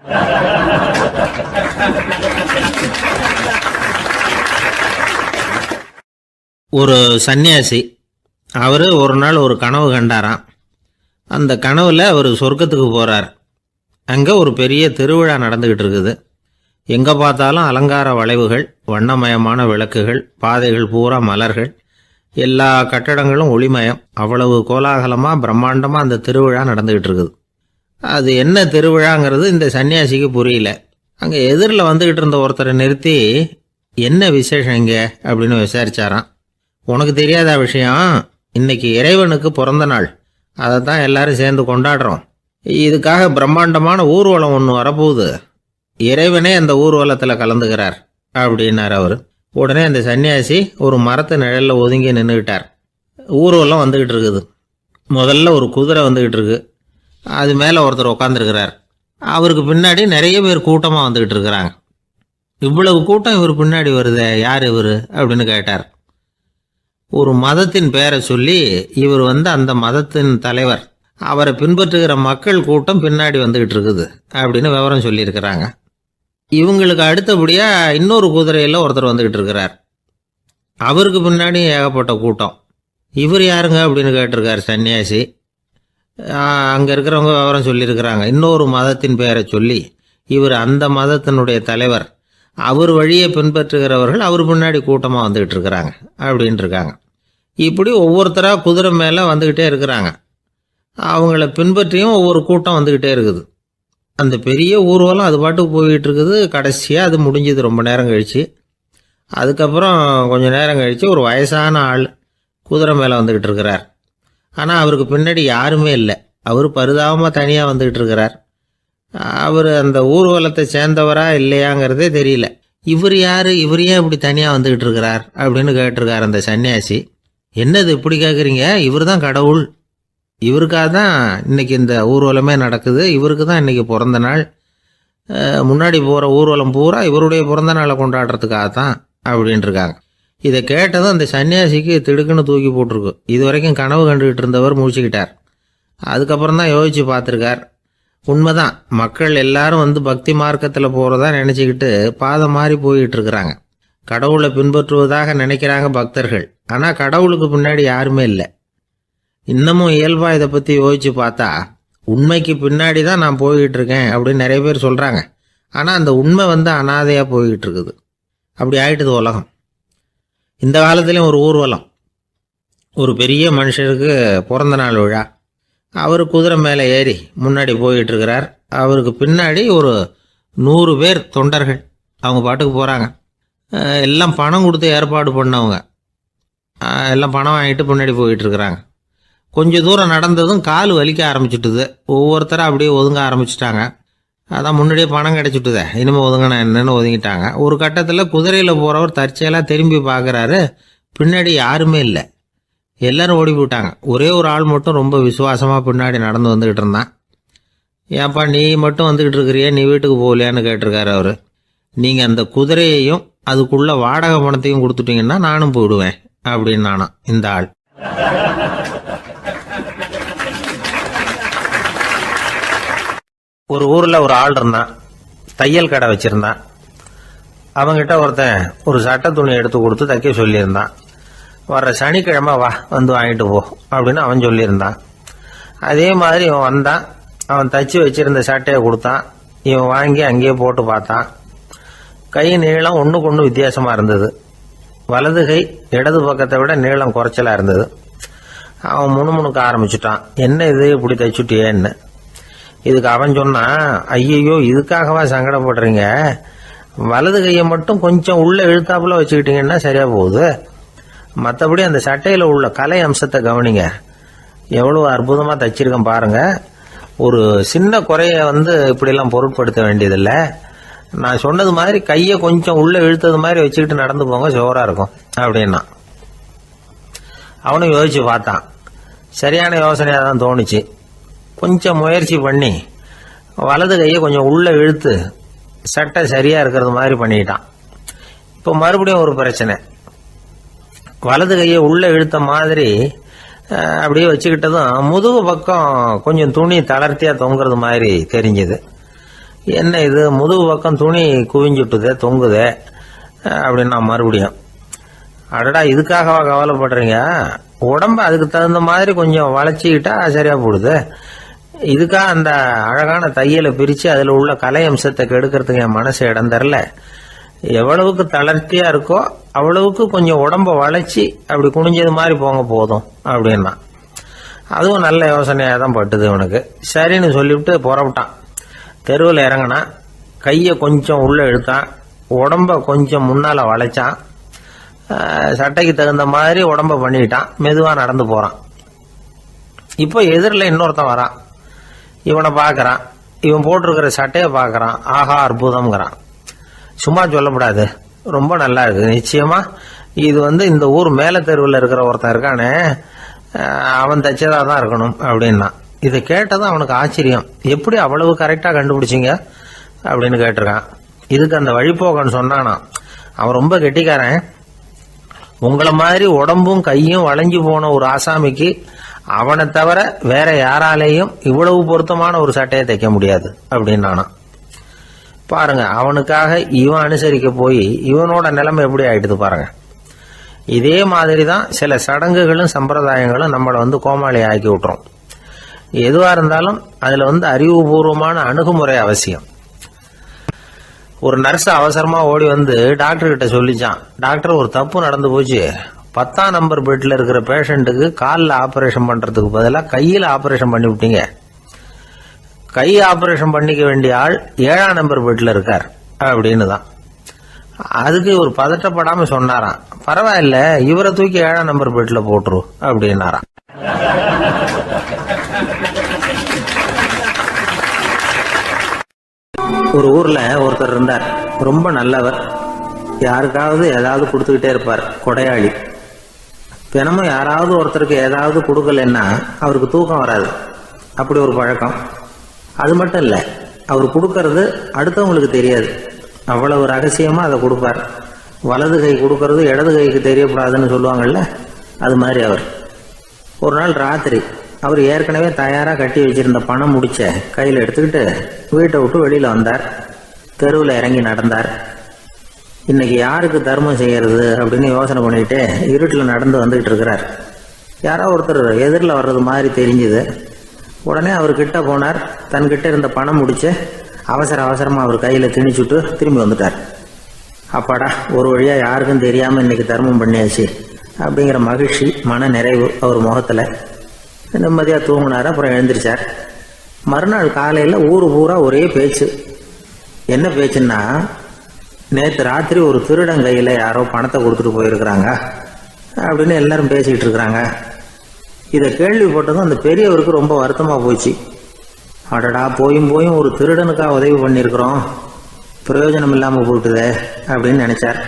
ஒரு சன்னியாசி, அவரு ஒரு நாள் ஒரு கனவு கண்டாராம். அந்த கனவுல அவர் சொர்க்கத்துக்கு போறார். அங்க ஒரு பெரிய திருவிழா நடந்துகிட்டு இருக்குது. எங்க பார்த்தாலும் அலங்கார வளைவுகள், வண்ணமயமான விளக்குகள், பாதைகள் பூரா மலர்கள், எல்லா கட்டடங்களும் ஒளிமயம். அவ்வளவு கோலாகலமா பிரம்மாண்டமா அந்த திருவிழா நடந்துகிட்டு இருக்குது. அது என்ன திருவிழாங்கிறது இந்த சன்னியாசிக்கு புரியல. அங்க எதிரில் வந்துகிட்டு இருந்த ஒருத்தரை நிறுத்தி, என்ன விசேஷம் இங்க அப்படின்னு விசாரிச்சாராம். உனக்கு தெரியாத விஷயம், இன்னைக்கு இறைவனுக்கு பிறந்த நாள், அதை தான் எல்லாரும் சேர்ந்து கொண்டாடுறோம். இதுக்காக பிரம்மாண்டமான ஊர்வலம் ஒன்று வரப்போகுது, இறைவனே அந்த ஊர்வலத்தில் கலந்துக்கிறார் அப்படின்னார் அவர். உடனே அந்த சன்னியாசி ஒரு மரத்து நிழல்ல ஒதுங்கி நின்றுக்கிட்டார். ஊர்வலம் வந்துகிட்டு இருக்குது. முதல்ல ஒரு குதிரை வந்துகிட்டு இருக்கு, அது மேலே ஒருத்தர் உட்காந்துருக்கிறார். அவருக்கு பின்னாடி நிறைய பேர் கூட்டமாக வந்துகிட்டு இருக்கிறாங்க. இவ்வளவு கூட்டம் இவர் பின்னாடி வருதே, யார் இவர் அப்படின்னு கேட்டார். ஒரு மதத்தின் பெயரை சொல்லி, இவர் அந்த மதத்தின் தலைவர், அவரை பின்பற்றுகிற மக்கள் கூட்டம் பின்னாடி வந்துகிட்டு இருக்குது அப்படின்னு விவரம் சொல்லியிருக்கிறாங்க. இவங்களுக்கு அடுத்தபடியா இன்னொரு குதிரையில் ஒருத்தர் வந்துகிட்டு இருக்கிறார். அவருக்கு பின்னாடி ஏகப்பட்ட கூட்டம். இவர் யாருங்க அப்படின்னு கேட்டிருக்கார் சன்னியாசி. அங்கே இருக்கிறவங்க விவரம் சொல்லியிருக்கிறாங்க. இன்னொரு மதத்தின் பெயரை சொல்லி, இவர் அந்த மதத்தினுடைய தலைவர், அவர் வழியை பின்பற்றுகிறவர்கள் அவர் பின்னாடி கூட்டமாக வந்துகிட்டு இருக்கிறாங்க அப்படின்ட்டு இருக்காங்க. இப்படி ஒவ்வொருத்தராக குதிரை மேலே வந்துக்கிட்டே இருக்கிறாங்க. அவங்கள பின்பற்றியும் ஒவ்வொரு கூட்டம் வந்துக்கிட்டே இருக்குது. அந்த பெரிய ஊர்வலம் அது பாட்டுக்கு போய்கிட்டு இருக்குது. கடைசியாக அது முடிஞ்சது ரொம்ப நேரம் கழித்து. அதுக்கப்புறம் கொஞ்சம் நேரம் கழித்து ஒரு வயசான ஆள் குதிரை மேலே வந்துக்கிட்டு இருக்கிறார். ஆனால் அவருக்கு பின்னாடி யாருமே இல்லை. அவர் பரிதாபமாக தனியாக வந்துக்கிட்டு இருக்கிறார். அவர் அந்த ஊர்வலத்தை சேர்ந்தவரா இல்லையாங்கிறதே தெரியல. இவர் யார், இவர் ஏன் இப்படி தனியாக வந்துக்கிட்டு இருக்கிறார் அப்படின்னு கேட்டிருக்கார் அந்த சன்னியாசி. என்னது இப்படி கேட்குறீங்க, இவர் தான் கடவுள், இவருக்காக தான் இன்னைக்கு இந்த ஊர்வலமே நடக்குது, இவருக்கு தான் இன்னைக்கு பிறந்த நாள், முன்னாடி போகிற ஊர்வலம் பூரா இவருடைய பிறந்த நாளை கொண்டாடுறதுக்காக தான் அப்படின்ட்டு இருக்காங்க. இதை கேட்டதும் அந்த சன்னியாசிக்கு திடுக்குன்னு தூக்கி போட்டிருக்கு. இது வரைக்கும் கனவு கண்டுகிட்டு இருந்தவர் முடிச்சுக்கிட்டார். அதுக்கப்புறம் தான் யோசிச்சு பார்த்துருக்கார். உண்மைதான், மக்கள் எல்லாரும் பக்தி மார்க்கத்தில் போகிறதா நினச்சிக்கிட்டு பாதை மாறி போயிட்டு இருக்கிறாங்க. கடவுளை பின்பற்றுவதாக நினைக்கிறாங்க பக்தர்கள். ஆனால் கடவுளுக்கு பின்னாடி யாருமே இல்லை. இன்னமும் இயல்பா இதை பற்றி யோசிச்சு பார்த்தா, உண்மைக்கு பின்னாடி தான் நான் போய்கிட்டு இருக்கேன் அப்படின்னு நிறைய பேர் சொல்கிறாங்க. ஆனால் அந்த உண்மை அனாதையாக போய்கிட்டு இருக்குது. அப்படி ஆயிட்டுது உலகம். இந்த காலத்துலேயும் ஒரு ஊர்வலம், ஒரு பெரிய மனுஷருக்கு பிறந்த நாள் விழா. அவர் குதிரை மேலே ஏறி முன்னாடி போயிட்டுருக்கிறார். அவருக்கு பின்னாடி ஒரு 100 பேர் தொண்டர்கள். அவங்க பாட்டுக்கு போகிறாங்க. எல்லாம் பணம் கொடுத்து ஏற்பாடு பண்ணவங்க. எல்லாம் பணம் வாங்கிட்டு முன்னாடி போயிட்டுருக்குறாங்க. கொஞ்சம் தூரம் நடந்ததும் கால் வலிக்க ஆரம்பிச்சுட்டுது. ஒவ்வொருத்தரும் அப்படியே ஒதுங்க ஆரம்பிச்சிட்டாங்க. அதான் முன்னாடியே பணம் கிடச்சிட்டுதே, இனிமேல் ஒதுங்கினா என்னன்னு ஒதுங்கிட்டாங்க. ஒரு கட்டத்தில் குதிரையில் போகிறவர் தற்செயலாக திரும்பி பார்க்குறாரு. பின்னாடி யாருமே இல்லை. எல்லோரும் ஓடி போயிட்டாங்க. ஒரே ஒரு ஆள் மட்டும் ரொம்ப விசுவாசமாக பின்னாடி நடந்து வந்துக்கிட்டு இருந்தான். ஏன்ப்பா நீ மட்டும் வந்துக்கிட்டு இருக்கிறியே, நீ வீட்டுக்கு போகலையான்னு கேட்டிருக்காரு அவர். நீங்கள் அந்த குதிரையையும் அதுக்குள்ள வாடகை பணத்தையும் கொடுத்துட்டீங்கன்னா நானும் போயிடுவேன் அப்படின்னு நானும் இந்த ஆள். ஒரு ஊரில் ஒரு ஆள் இருந்தான். தையல் கடை வச்சுருந்தான். அவங்கிட்ட ஒருத்தன் ஒரு சட்டை துணி எடுத்து கொடுத்து தைக்க சொல்லியிருந்தான். வர்ற சனிக்கிழமை வா, வந்து வாங்கிட்டு போ அப்படின்னு அவன் சொல்லியிருந்தான். அதே மாதிரி இவன் வந்தான். அவன் தச்சு வச்சிருந்த சட்டையை கொடுத்தான். இவன் வாங்கி அங்கேயே போட்டு பார்த்தான். கை நீளம் ஒன்றுக்கு ஒன்று வித்தியாசமாக இருந்தது. வலது கை இடது பக்கத்தை விட நீளம் குறைச்சலாக இருந்தது. அவன் முணுமுணுக்க ஆரம்பிச்சுட்டான். என்ன இது இப்படி தைச்சுட்டியேன்னு. இதுக்கு அவன் சொன்னான், ஐயையோ இதுக்காகவா சங்கடப்படுறீங்க, வலது கையை மட்டும் கொஞ்சம் உள்ள இழுத்தாப்புல வச்சுக்கிட்டீங்கன்னா சரியா போகுது. மற்றபடி அந்த சட்டையில் உள்ள கலை அம்சத்தை கவனிங்க, எவ்வளோ அற்புதமாக தைச்சிருக்கேன் பாருங்க. ஒரு சின்ன குறைய இப்படிலாம் பொருட்படுத்த வேண்டியதில்லை. நான் சொன்னது மாதிரி கையை கொஞ்சம் உள்ள இழுத்தது மாதிரி வச்சுக்கிட்டு நடந்து போங்க, ஜோராக இருக்கும் அப்படின்னா. அவனும் யோசிச்சு பார்த்தான். சரியான யோசனையாக தான் தோணுச்சு. கொஞ்சம் முயற்சி பண்ணி வலது கையை கொஞ்சம் உள்ள இழுத்து சட்டை சரியாக இருக்கிறது மாதிரி பண்ணிட்டான். இப்போ மறுபடியும் ஒரு பிரச்சனை. வலது கையை உள்ள இழுத்த மாதிரி அப்படியே வச்சுக்கிட்டதும் முதுகு பக்கம் கொஞ்சம் துணி தளர்த்தியாக தொங்குறது மாதிரி தெரிஞ்சுது. என்ன இது, முதுகு பக்கம் துணி குவிஞ்சுட்டுதே, தொங்குதே அப்படின்னா மறுபடியும், அடடா இதுக்காகவா கவலைப்படுறீங்க, உடம்பு அதுக்கு தகுந்த மாதிரி கொஞ்சம் வளைச்சிக்கிட்டா சரியா போடுது. இதுக்காக அந்த அழகான தையலை பிரித்து அதில் உள்ள கலை அம்சத்தை கெடுக்கிறதுக்கு என் மனசு இடம் தரல. எவ்வளவுக்கு தளர்த்தியா இருக்கோ அவ்வளவுக்கு கொஞ்சம் உடம்ப வளைச்சி அப்படி குனிஞ்சது மாதிரி போங்க போதும் அப்படின்னா. அதுவும் நல்ல யோசனையாக தான் பட்டுது இவனுக்கு. சரின்னு சொல்லிவிட்டு புறப்பட்டான். தெருவில் இறங்கினான். கையை கொஞ்சம் உள்ள இழுத்தான். உடம்ப கொஞ்சம் முன்னால் வளைச்சான். சட்டைக்கு தகுந்த மாதிரி உடம்ப பண்ணிக்கிட்டான். மெதுவாக நடந்து போகிறான். இப்போ எதிரில் இன்னொருத்தன் வரான். இவனை பார்க்குறான். இவன் போட்டிருக்கிற சட்டையை பார்க்குறான். ஆஹா அற்புதம்ங்கிறான். சும்மா சொல்லக்கூடாது, ரொம்ப நல்லா இருக்குது நிச்சயமா. இது இந்த ஊர் மேல தெருவில் இருக்கிற ஒருத்தன் இருக்கானே, அவன் தைச்சதா தான் இருக்கணும் அப்படின்னா. இதை கேட்டதும் அவனுக்கு ஆச்சரியம். எப்படி அவ்வளவு கரெக்டாக கண்டுபிடிச்சிங்க அப்படின்னு கேட்டிருக்கான். இதுக்கு அந்த வழிபோக்கன்னு சொன்னானா, அவன் ரொம்ப கெட்டிக்காரன். உங்களை மாதிரி உடம்பும் கையும் வளைஞ்சு போன ஒரு ஆசாமிக்கு அவனை தவிர வேற யாராலேயும் இவ்வளவு பொருத்தமான ஒரு சட்டையை தைக்க முடியாது அப்படின்னானா. பாருங்க, அவனுக்காக இவன் அனுசரிக்க போய் இவனோட நிலைமை எப்படி ஆயிடுது பாருங்க. இதே மாதிரி தான் சில சடங்குகளும் சம்பிரதாயங்களும் நம்மளை கோமாளி ஆக்கி விட்டுரும். எதுவா இருந்தாலும் அதுல அறிவுபூர்வமான அணுகுமுறை அவசியம். ஒரு நர்ஸ் அவசரமா ஓடி டாக்டர் கிட்ட சொல்லிச்சான், டாக்டர் ஒரு தப்பு நடந்து போச்சு, 10ஆம் நம்பர் பெட்ல இருக்கிற பேஷண்ட்டுக்கு காலில் ஆபரேஷன் பண்றதுக்கு பதிலாக கையில் ஆபரேஷன் பண்ணி விட்டீங்க. கை ஆபரேஷன் பண்ணிக்க வேண்டிய ஆள் 7ஆம் நம்பர் பெட்ல இருக்கார் அப்படின்னு தான். அதுக்கு ஒரு பதட்டப்படாம சொன்னாராம், பரவாயில்ல இவரை தூக்கி 7ஆம் நம்பர் பெட்ல போட்டுரு அப்படின்னாராம். ஒரு ஊர்ல ஒருத்தர் இருந்தார். ரொம்ப நல்லவர். யாருக்காவது ஏதாவது கொடுத்துக்கிட்டே இருப்பார். கொடையாளி. தினமும் யாராவது ஒருத்தருக்கு ஏதாவது கொடுக்கலன்னா அவருக்கு தூக்கம் வராது. அப்படி ஒரு பழக்கம். அது மட்டும் இல்லை, அவர் கொடுக்கறது அடுத்தவங்களுக்கு தெரியாது. அவ்வளவு ரகசியமா அதை கொடுப்பார். வலது கை கொடுக்கறது இடது கைக்கு தெரியக்கூடாதுன்னு சொல்லுவாங்கல்ல, அது மாதிரி அவர். ஒரு நாள் ராத்திரி அவர் ஏற்கனவே தயாராக கட்டி வச்சிருந்த பணம் முடிச்ச கையில் எடுத்துக்கிட்டு வீட்டை விட்டு வெளியில் வந்தார். தெருவில் இறங்கி நடந்தார். இன்னைக்கு யாருக்கு தர்மம் செய்யறது அப்படின்னு யோசனை பண்ணிட்டு இருட்டில் நடந்து வந்துகிட்டு இருக்கிறார். யாரோ ஒருத்தர் எதிரில் வர்றது மாதிரி தெரிஞ்சுது. உடனே அவர் கிட்ட போனார். தன்கிட்ட இருந்த பணம் முடிச்சு அவசரமா அவர் கையில் திணிச்சுட்டு திரும்பி வந்துட்டார். அப்பாடா, ஒரு வழியா யாருக்கும் தெரியாம இன்னைக்கு தர்மம் பண்ணியாச்சு அப்படிங்கிற மகிழ்ச்சி, மன நிறைவு அவர் முகத்தில். நிம்மதியாக தூங்கினார். அப்புறம் எழுந்திரிச்சார். மறுநாள் காலையில் ஊர் பூரா ஒரே பேச்சு. என்ன பேச்சுன்னா, நேற்று ராத்திரி ஒரு திருடன் கையில் யாரோ பணத்தை கொடுத்துட்டு போயிருக்கிறாங்க அப்படின்னு எல்லாரும் பேசிக்கிட்டு இருக்கிறாங்க. இதை கேள்விப்பட்டதும் அந்த பெரியவருக்கு ரொம்ப வருத்தமாக போச்சு. அடடா, போயும் ஒரு திருடனுக்காக உதவி பண்ணியிருக்கிறோம், பிரயோஜனம் இல்லாமல் போட்டுதே அப்படின்னு நினைச்சார்.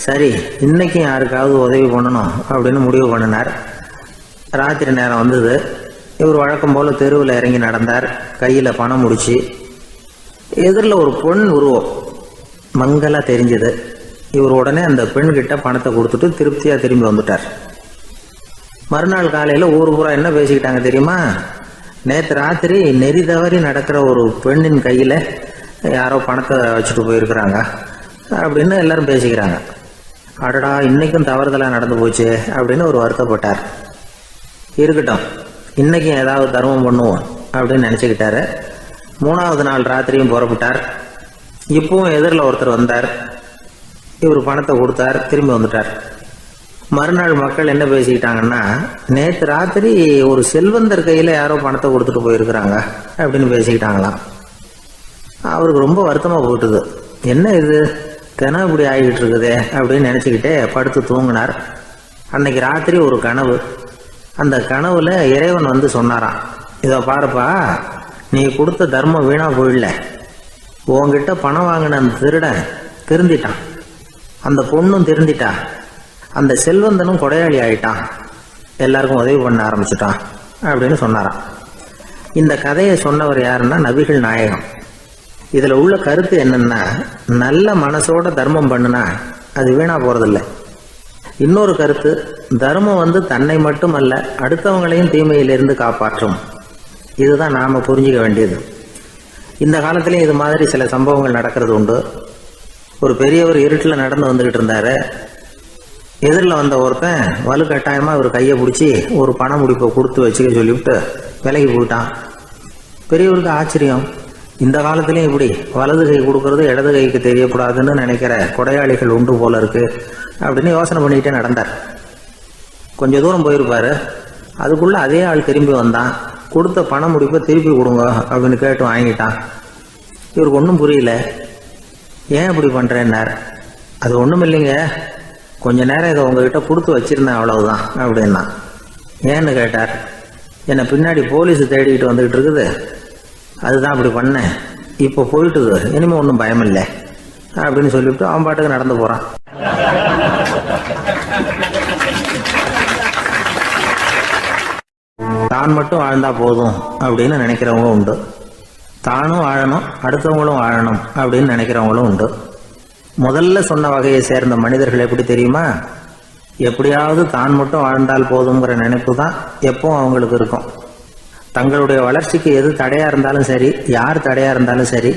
சரி, இன்னைக்கும் யாருக்காவது உதவி பண்ணணும் அப்படின்னு முடிவு பண்ணினார். ராத்திரி நேரம் வந்தது. இவர் வழக்கம் போல தெருவில் இறங்கி நடந்தார். கையில் பணம் முடிச்சு. எதிரில் ஒரு பெண் உருவம் மங்கலா தெரிஞ்சது. இவர் உடனே அந்த பெண்கிட்ட பணத்தை கொடுத்துட்டு திருப்தியாக திரும்பி வந்துட்டார். மறுநாள் காலையில் ஊர் பூரா என்ன பேசிக்கிட்டாங்க தெரியுமா? நேற்று ராத்திரி நெறி தவறி நடக்கிற ஒரு பெண்ணின் கையில் யாரோ பணத்தை வச்சுட்டு போயிருக்கிறாங்க அப்படின்னு எல்லாரும் பேசிக்கிறாங்க. அடடா, இன்னைக்கும் தவறுதலாக நடந்து போச்சு அப்படின்னு ஒரு வருத்தப்பட்டார். இருக்கட்டும், இன்னைக்கும் ஏதாவது தர்மம் பண்ணுவோம் அப்படின்னு நினச்சிக்கிட்டாரு. 3வது நாள் ராத்திரியும் புறப்பட்டார். இப்பவும் எதிரில் ஒருத்தர் வந்தார். இவர் பணத்தை கொடுத்தார், திரும்பி வந்துட்டார். மறுநாள் மக்கள் என்ன பேசிக்கிட்டாங்கன்னா, நேற்று ராத்திரி ஒரு செல்வந்தர் கையில் யாரோ பணத்தை கொடுத்துட்டு போயிருக்கிறாங்க அப்படின்னு பேசிக்கிட்டாங்களாம். அவருக்கு ரொம்ப வருத்தமாக போட்டுது. என்ன இது, தினம் இப்படி ஆகிக்கிட்டு இருக்குதே அப்படின்னு நினச்சிக்கிட்டே படுத்து தூங்கினார். அன்னைக்கு ராத்திரி ஒரு கனவு. அந்த கனவுல இறைவன் வந்து சொன்னாராம், இதை பாருப்பா, நீ கொடுத்த தர்மம் வீணா போயிடல. உன்கிட்ட பணம் வாங்கின அந்த திருடன் திருந்திட்டான், அந்த பொண்ணும் திருந்திட்டா, அந்த செல்வந்தனும் கொடையாளி ஆயிட்டான், எல்லாருக்கும் உதவி பண்ண ஆரம்பிச்சுட்டான் அப்படின்னு சொன்னாராம். இந்த கதையை சொன்னவர் யாருன்னா நபிகள் நாயகம். இதுல உள்ள கருத்து என்னன்னா, நல்ல மனசோட தர்மம் பண்ணுனா அது வீணா போறதில்லை. இன்னொரு கருத்து, தர்மம் வந்து தன்னை மட்டுமல்ல அடுத்தவங்களையும் தீமையிலிருந்து காப்பாற்றும். இதுதான் நாம புரிஞ்சுக்க வேண்டியது. இந்த காலத்திலையும் இது மாதிரி சில சம்பவங்கள் நடக்கிறது உண்டு. ஒரு பெரியவர் இருட்டில் நடந்து வந்துகிட்டு இருந்தாரு. எதிரில் வந்த ஒருத்தன் வலுக்கட்டாயமா இவர் கையை பிடிச்சி ஒரு பண முடிப்பை கொடுத்து வச்சுக்க சொல்லிவிட்டு விலகி போயிட்டான். பெரியவருக்கு ஆச்சரியம், இந்த காலத்திலையும் இப்படி வலது கை கொடுக்கறது இடது கைக்கு தெரியக்கூடாதுன்னு நினைக்கிற கொடையாளிகள் உண்டு போல இருக்கு அப்படின்னு யோசனை பண்ணிக்கிட்டே நடந்தார். கொஞ்சம் தூரம் போயிருப்பாரு. அதுக்குள்ள அதே ஆள் திரும்பி வந்தான். கொடுத்த பண முடிப்பை திருப்பி கொடுங்க அப்படின்னு கேட்டு வாங்கிட்டான். இவருக்கு ஒன்றும் புரியல. ஏன் இப்படி பண்றேன்னார். அது ஒன்றும் இல்லைங்க, கொஞ்ச நேரம் இதை உங்ககிட்ட கொடுத்து வச்சிருந்தேன், அவ்வளவுதான் அப்படின்னா. ஏன்னு கேட்டார். என்னை பின்னாடி போலீஸ் தேடிக்கிட்டு வந்துகிட்டு இருக்குது, அதுதான் அப்படி பண்ணேன், இப்போ போயிட்டுது, இனிமே ஒன்றும் பயம் இல்லை அப்படின்னு சொல்லிவிட்டு அவன் பாட்டுக்கு நடந்து போறான். தான் மட்டும் வாழ்ந்தா போதும் அப்படின்னு நினைக்கிறவங்களும் உண்டு. தானும் வாழணும், அடுத்தவங்களும் வாழணும் அப்படின்னு நினைக்கிறவங்களும் உண்டு. முதல்ல சொன்ன வகையை சேர்ந்த மனிதர்கள் எப்படி தெரியுமா? எப்படியாவது தான் மட்டும் வாழ்ந்தால் போதுங்கிற நினைப்பு தான் எப்பவும் அவங்களுக்கு இருக்கும். தங்களுடைய வளர்ச்சிக்கு எது தடையா இருந்தாலும் சரி, யார் தடையா இருந்தாலும் சரி,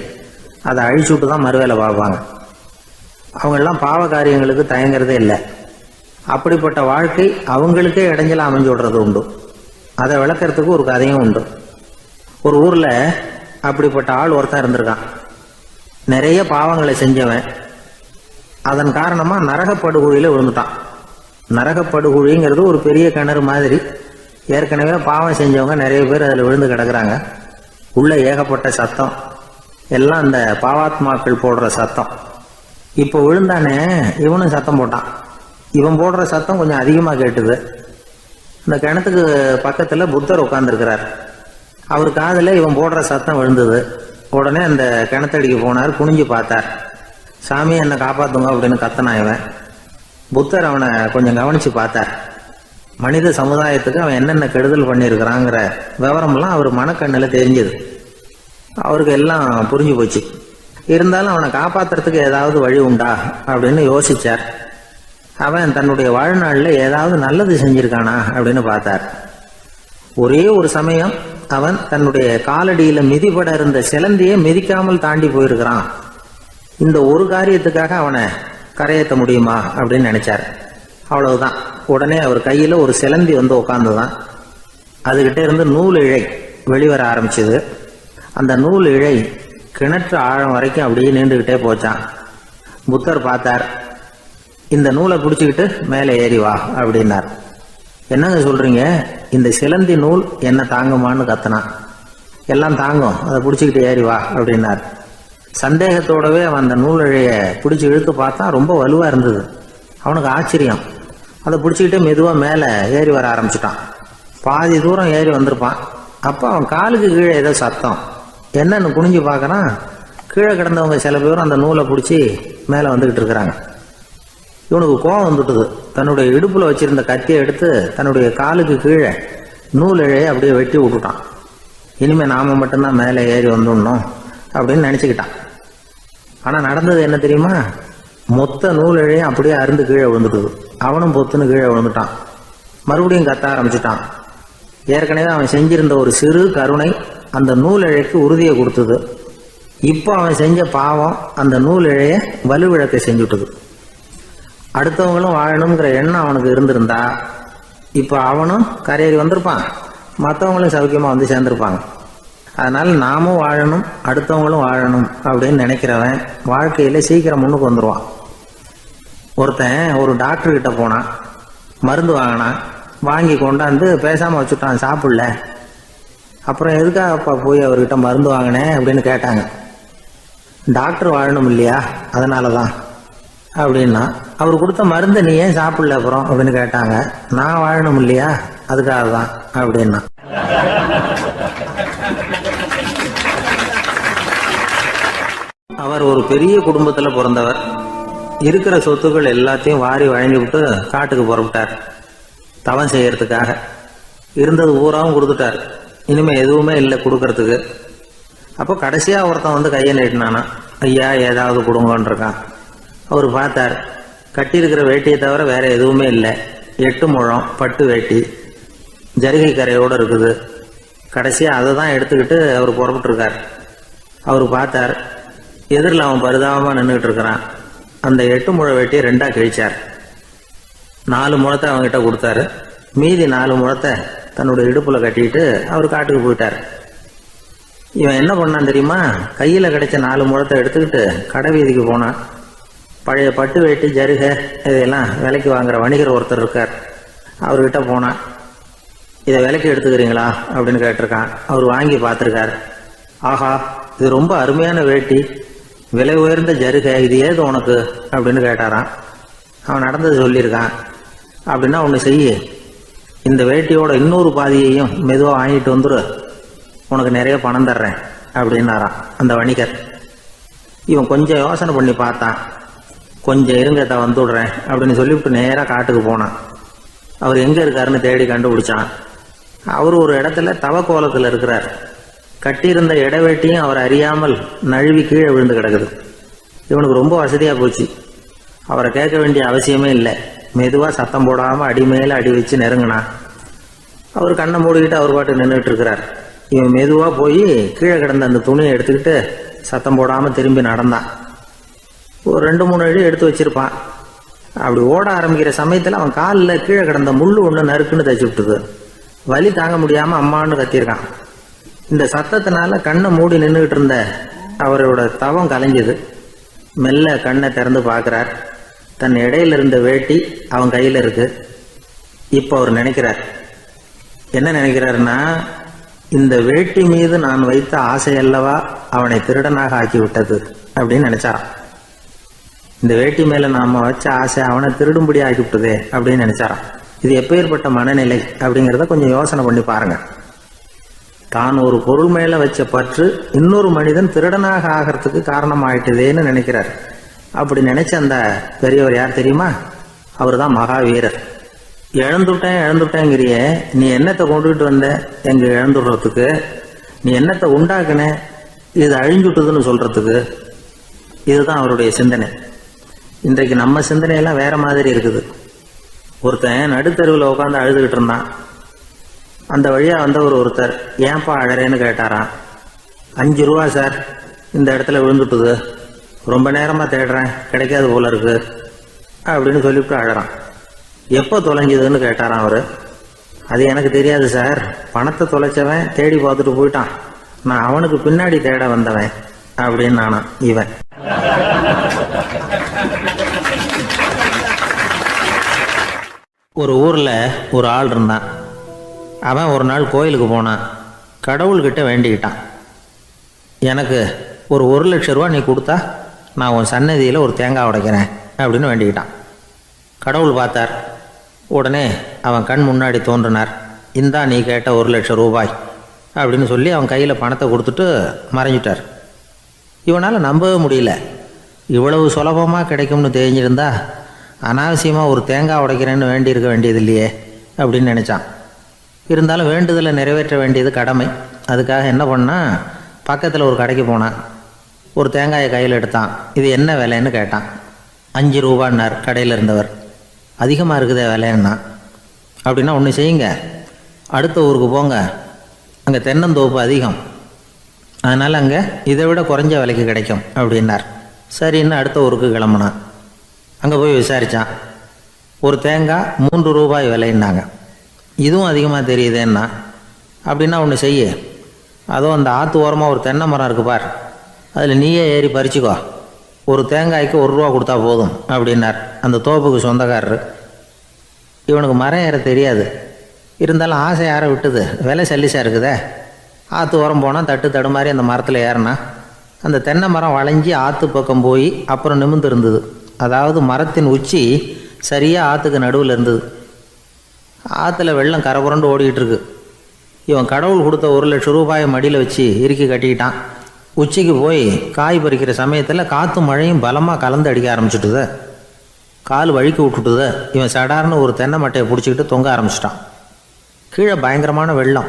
அதை அழிச்சுட்டு தான் மறுவேலை பார்ப்பாங்க. அவங்கெல்லாம் பாவ காரியங்களுக்கு தயங்குறதே இல்லை. அப்படிப்பட்ட வாழ்க்கை அவங்களுக்கே இடைஞ்சல அமைஞ்சு விடுறது உண்டு. அதை விளக்கறதுக்கு ஒரு கதையும் உண்டு. ஒரு ஊர்ல அப்படிப்பட்ட ஆள் ஒருத்தன் இருந்திருக்கான். நிறைய பாவங்களை செஞ்சவன். அதன் காரணமா நரகப்படுகொழியில விழுந்துட்டான். நரகப்படுகொழிங்கிறது ஒரு பெரிய கிணறு மாதிரி. ஏற்கனவே பாவம் செஞ்சவங்க நிறைய பேர் அதில் விழுந்து கிடக்குறாங்க. உள்ள ஏகப்பட்ட சத்தம், எல்லாம் அந்த பாவாத்மாக்கள் போடுற சத்தம். இப்போ விழுந்தானே, இவனும் சத்தம் போட்டான். இவன் போடுற சத்தம் கொஞ்சம் அதிகமாக கேட்டுது. இந்த கிணத்துக்கு பக்கத்துல புத்தர் உட்கார்ந்துருக்கிறார். அவர் காதுல இவன் போடுற சத்தம் விழுந்தது. உடனே அந்த கிணத்தடிக்கு போனார். குனிஞ்சு பார்த்தார். சாமி, என்னை காப்பாத்துங்க அப்படின்னு கத்தனா இவன். புத்தர் அவனை கொஞ்சம் கவனிச்சு பார்த்தார். மனித சமுதாயத்துக்கு அவன் என்னென்ன கெடுதல் பண்ணியிருக்கிறாங்கிற விவரம்லாம் அவர் மனக்கண்ணில் தெரிஞ்சது. அவருக்கு எல்லாம் புரிஞ்சு போச்சு. இருந்தாலும் அவனை காப்பாத்துறதுக்கு ஏதாவது வழி உண்டா அப்படின்னு யோசிச்சார். அவன் தன்னுடைய வாழ்நாளில் ஏதாவது நல்லது செஞ்சிருக்கானா அப்படின்னு பார்த்தார். ஒரே ஒரு சமயம் அவன் தன்னுடைய காலடியில மிதிபட இருந்த சிலந்தியை மிதிக்காமல் தாண்டி போயிருக்கிறான். இந்த ஒரு காரியத்துக்காக அவனை கரையேற்ற முடியுமா அப்படின்னு நினைச்சார். அவ்வளவுதான். உடனே அவர் கையில ஒரு சிலந்தி வந்து உட்கார்ந்துதான். அதுகிட்ட இருந்து நூல் இழை வெளிவர ஆரம்பிச்சது. அந்த நூல் இழை கிணற்று ஆழம் வரைக்கும் அப்படியே நீண்டுகிட்டே போச்சான். புத்தர் பார்த்தார். இந்த நூலை பிடிச்சிக்கிட்டு மேலே ஏறி வா அப்படின்னார். என்னங்க சொல்றீங்க, இந்த சிலந்தி நூல் என்ன தாங்குமான்னு கத்தினான். எல்லாம் தாங்கும், அதை பிடிச்சிக்கிட்டு ஏறி வா அப்படின்னார். சந்தேகத்தோடவே அவன் அந்த நூலிழைய பிடிச்சி இழுத்து பார்த்தான். ரொம்ப வலுவா இருந்தது. அவனுக்கு ஆச்சரியம். அதை பிடிச்சிக்கிட்டே மெதுவா மேலே ஏறி வர ஆரம்பிச்சுட்டான். பாதி தூரம் ஏறி வந்திருப்பான். அப்போ அவன் காலுக்கு கீழே ஏதோ சத்தம். என்னன்னு குனிஞ்சு பார்க்கறான். கீழே கிடந்தவங்க சில பேரும் அந்த நூலை பிடிச்சி மேலே வந்துகிட்டு இருக்கிறாங்க. இவனுக்கு கோபம் வந்துட்டுது. தன்னுடைய இடுப்புல வச்சிருந்த கத்தியை எடுத்து தன்னுடைய காலுக்கு கீழே நூல் இழையை அப்படியே வெட்டி விட்டுட்டான். இனிமே நாம மட்டும்தான் மேலே ஏறி வந்துடணும் அப்படின்னு நினைச்சுக்கிட்டான். ஆனா நடந்தது என்ன தெரியுமா? மொத்த நூல் இழையும் அப்படியே அருந்து கீழே விழுந்துட்டுது. அவனும் பொத்துன்னு கீழே விழுந்துட்டான். மறுபடியும் கத்த ஆரம்பிச்சுட்டான். ஏற்கனவே அவன் செஞ்சிருந்த ஒரு சிறு கருணை அந்த நூல் இழைக்கு உறுதியை கொடுத்தது. இப்போ அவன் செஞ்ச பாவம் அந்த நூல் இழைய வலுவிழக்க செஞ்சுட்டுது. அடுத்தவங்களும் வாழணுங்கிற எண்ணம் அவனுக்கு இருந்திருந்தா இப்போ அவனும் கரையேறி வந்திருப்பான், மற்றவங்களும் சௌக்கியமா வந்து சேர்ந்திருப்பாங்க. அதனால நாமும் வாழணும், அடுத்தவங்களும் வாழணும் அப்படின்னு நினைக்கிறவன் வாழ்க்கையில சீக்கிரம் முன்னுக்கு வந்துடுவான். ஒருத்தன் ஒரு டாக்டர் கிட்ட போனான், மருந்து வாங்கினான். வாங்கி கொண்டாந்து பேசாம வச்சுட்டான், சாப்பிடல. அப்புறம் எதுக்காகப்பா போய் அவர்கிட்ட மருந்து வாங்கினேன் அப்படின்னு கேட்டாங்க. டாக்டர் வாழணும் இல்லையா, அதனாலதான் அப்படின்னா. அவர் கொடுத்த மருந்து நீ ஏன் சாப்பிடல அப்புறம் அப்படின்னு கேட்டாங்க. நான் வாழணும் இல்லையா, அதுக்காக தான் அப்படின்னா. அவர் ஒரு பெரிய குடும்பத்துல பிறந்தவர். இருக்கிற சொத்துக்கள் எல்லாத்தையும் வாரி வழங்கி விட்டு காட்டுக்கு புறப்பட்டார் தவம் செய்யறதுக்காக. இருந்தது ஊராவும் கொடுத்துட்டார். இனிமே எதுவுமே இல்லை கொடுக்கறதுக்கு. அப்போ கடைசியா ஒருத்தன் வந்து கையை நீட்டினானா, ஐயா ஏதாவது கொடுங்கன்னு இருக்கான். அவர் பார்த்தார். கட்டியிருக்கிற வேட்டியை தவிர வேற எதுவுமே இல்லை. 8 முழம் பட்டு வேட்டி, ஜரிகை கரையோடு இருக்குது. கடைசியா அதை தான் எடுத்துக்கிட்டு அவர் புறப்பட்டு இருக்கார். அவர் பார்த்தார், எதிரில் அவன் பரிதாபமா நின்றுகிட்டு இருக்கிறான். அந்த 8 முழ வேட்டியை 2ஆ கிழிச்சார். 4 முழத்தை அவங்ககிட்ட கொடுத்தாரு. மீதி 4 முழத்தை தன்னுடைய இடுப்புல கட்டிட்டு அவர் காட்டுக்கு போயிட்டார். இவன் என்ன பண்ணான் தெரியுமா? கையில கிடைச்ச 4 முழத்தை எடுத்துக்கிட்டு கடை வீதிக்கு போனான். பழைய பட்டு வேட்டி ஜருகை இதெல்லாம் விலைக்கு வாங்குற வணிகர் ஒருத்தர் இருக்கார். அவர்கிட்ட போனான். இதை விலைக்கு எடுத்துக்கிறீங்களா அப்படின்னு கேட்டிருக்கான். அவர் வாங்கி பார்த்துருக்கார். ஆஹா, இது ரொம்ப அருமையான வேட்டி, விலை உயர்ந்த ஜருகை, இது ஏது உனக்கு அப்படின்னு கேட்டாரான். அவன் நடந்தது சொல்லியிருக்கான். அப்படின்னா ஒன்று செய்ய, இந்த வேட்டியோட இன்னொரு பாதியையும் மெதுவாக வாங்கிட்டு வந்துரு, உனக்கு நிறைய பணம் தர்றேன் அப்படின்னாரான் அந்த வணிகர். இவன் கொஞ்சம் யோசனை பண்ணி பார்த்தான். கொஞ்சம் இருங்க, வந்துடுறேன் அப்படின்னு சொல்லிவிட்டு நேராக காட்டுக்கு போனான். அவர் எங்கே இருக்காருன்னு தேடி கண்டுபிடிச்சான். அவர் ஒரு இடத்துல தவக்கோலத்தில் இருக்கிறார். கட்டியிருந்த இடவேட்டியும் அவர் அறியாமல் நழுவி கீழே விழுந்து கிடக்குது. இவனுக்கு ரொம்ப வசதியாக போச்சு. அவரை கேட்க வேண்டிய அவசியமே இல்லை. மெதுவாக சத்தம் போடாமல் அடி மேலே அடி வச்சு நெருங்கினான். அவர் கண்ணை மூடிக்கிட்டு அவர் பாட்டு நின்றுட்டு இருக்கிறார். இவன் மெதுவாக போய் கீழே கிடந்த அந்த துணியை எடுத்துக்கிட்டு சத்தம் போடாமல் திரும்பி நடந்தான். ஒரு 2-3 அடி எடுத்து வச்சிருப்பான். அப்படி ஓட ஆரம்பிக்கிற சமயத்தில் அவன் காலில் கீழே கிடந்த முள்ளு ஒன்று நறுக்குன்னு தச்சு விட்டுது. வலி தாங்க முடியாமல் அம்மான்னு கத்திருக்கான். இந்த சத்தத்தினால கண்ணை மூடி நின்றுகிட்டு இருந்த அவரோட தவம் கலைஞ்சது. மெல்ல கண்ணை திறந்து பார்க்கிறார். தன் இடையில இருந்த வேட்டி அவன் கையில இருக்கு. இப்போ அவர் நினைக்கிறார். என்ன நினைக்கிறாருன்னா, இந்த வேட்டி மீது நான் வைத்த ஆசை அல்லவா அவனை திருடனாக ஆக்கி விட்டது அப்படின்னு நினைச்சாராம். இந்த வேட்டி மேல நாம வச்ச ஆசை அவனை திருடும்படி ஆக்கி விட்டதே அப்படின்னு நினைச்சாராம். இது எப்பேற்பட்ட மனநிலை அப்படிங்கிறத கொஞ்சம் யோசனை பண்ணி பாருங்க. தான் ஒரு பொருள் மேல வச்ச பற்று இன்னொரு மனிதன் திருடனாக ஆகிறதுக்கு காரணம் ஆயிட்டுதேன்னு நினைக்கிறார். அப்படி நினைச்ச அந்த பெரியவர் யார் தெரியுமா? அவர் தான் மகாவீரர். இழந்துட்டேங்கிறிய, நீ என்னத்தை கொண்டுகிட்டு வந்த எங்க இழந்துடுறதுக்கு? நீ என்னத்தை உண்டாக்குன இது அழிஞ்சுட்டுதுன்னு சொல்றதுக்கு? இதுதான் அவருடைய சிந்தனை. இன்றைக்கு நம்ம சிந்தனையெல்லாம் வேற மாதிரி இருக்குது. ஒருத்தன் நடுத்தருவில் உட்காந்து அழுதுகிட்டு இருந்தான். அந்த வழியா வந்தவர் ஒருத்தர், ஏன்பா அழறேன்னு கேட்டாராம். 5 ரூபா சார், இந்த இடத்துல விழுந்துட்டுது, ரொம்ப நேரமா தேடுறேன், கிடைக்காது போல இருக்கு அப்படின்னு சொல்லிவிட்டு அழறான். எப்போ தொலைஞ்சதுன்னு கேட்டாராம் அவரு. அது எனக்கு தெரியாது சார், பணத்தை தொலைச்சவன் தேடி பார்த்துட்டு போயிட்டான், நான் அவனுக்கு பின்னாடி தேட வந்தவன் அப்படின்னு நானா இவன். ஒரு ஊரில் ஒரு ஆள் இருந்தான். அவன் ஒரு நாள் கோயிலுக்கு போனான். கடவுள்கிட்ட வேண்டிக்கிட்டான், எனக்கு ஒரு 1,00,000 ரூபா நீ கொடுத்தா நான் உன் சன்னதியில் ஒரு தேங்காய் உடைக்கிறேன் அப்படின்னு வேண்டிக்கிட்டான். கடவுள் பார்த்தார். உடனே அவன் கண் முன்னாடி தோன்றினார். இந்தா நீ கேட்ட 1,00,000 ரூபாய் அப்படின்னு சொல்லி அவன் கையில் பணத்தை கொடுத்துட்டு மறைஞ்சிட்டார். இவனால் நம்பவே முடியல. இவ்வளவு சுலபமாக கிடைக்கும்னு தெரிஞ்சிருந்தா அனாவசியமாக ஒரு தேங்காய் உடைக்கிறேன்னு வேண்டியிருக்க வேண்டியது இல்லையே அப்படின்னு நினச்சான். இருந்தாலும் வேண்டுதலை நிறைவேற்ற வேண்டியது கடமை. அதுக்காக என்ன பண்ணால், பக்கத்தில் ஒரு கடைக்கு போனான். ஒரு தேங்காயை கையில் எடுத்தான். இது என்ன விலைன்னு கேட்டான். 5 ரூபான்னார் கடையில் இருந்தவர். அதிகமாக இருக்குதே விலைன்னா. அப்படின்னா ஒன்று செய்யுங்க, அடுத்த ஊருக்கு போங்க, அங்கே தென்னந்தோப்பு அதிகம், அதனால் அங்கே இதை விட குறைஞ்ச விலைக்கு கிடைக்கும் அப்படின்னார். சரின்னு அடுத்த ஊருக்கு கிளம்புனான். அங்கே போய் விசாரித்தான். ஒரு தேங்காய் 3 ரூபாய் விலைன்னாங்க. இதுவும் அதிகமாக தெரியுதேன்னா. அப்படின்னா ஒன்று செய்ய, அதுவும் அந்த ஆற்று ஓரமாக ஒரு தென்னை மரம் இருக்குது பார், அதில் நீயே ஏறி பறிச்சுக்கோ, ஒரு தேங்காய்க்கு 1 ரூபா கொடுத்தா போதும் அப்படின்னார் அந்த தோப்புக்கு சொந்தக்காரரு. இவனுக்கு மரம் ஏற தெரியாது. இருந்தாலும் ஆசை யாரை விட்டுது, விலை சல்லிசாக இருக்குதே. ஆற்று ஓரம் போனால் தட்டு தடுமாறி அந்த மரத்தில் ஏறினா அந்த தென்னை மரம் வளைஞ்சி ஆற்று பக்கம் போய் அப்புறம் நிமிர்ந்து இருந்தது. அதாவது மரத்தின் உச்சி சரியாக ஆற்றுக்கு நடுவில் இருந்தது. ஆற்றுல வெள்ளம் கரைபுரண்டு ஓடிக்கிட்டு இருக்கு. இவன் கடவுள் கொடுத்த 1,00,000 ரூபாயை மடியில் வச்சு இறுக்கி கட்டிக்கிட்டான். உச்சிக்கு போய் காய் பறிக்கிற சமயத்தில் காற்றும் மழையும் பலமாக கலந்து அடிக்க ஆரம்பிச்சுட்டுது. கால் வழுக்கி விட்டுட்டுது. இவன் சடார்னு ஒரு தென்னை மட்டையை பிடிச்சிக்கிட்டு தொங்க ஆரம்பிச்சிட்டான். கீழே பயங்கரமான வெள்ளம்,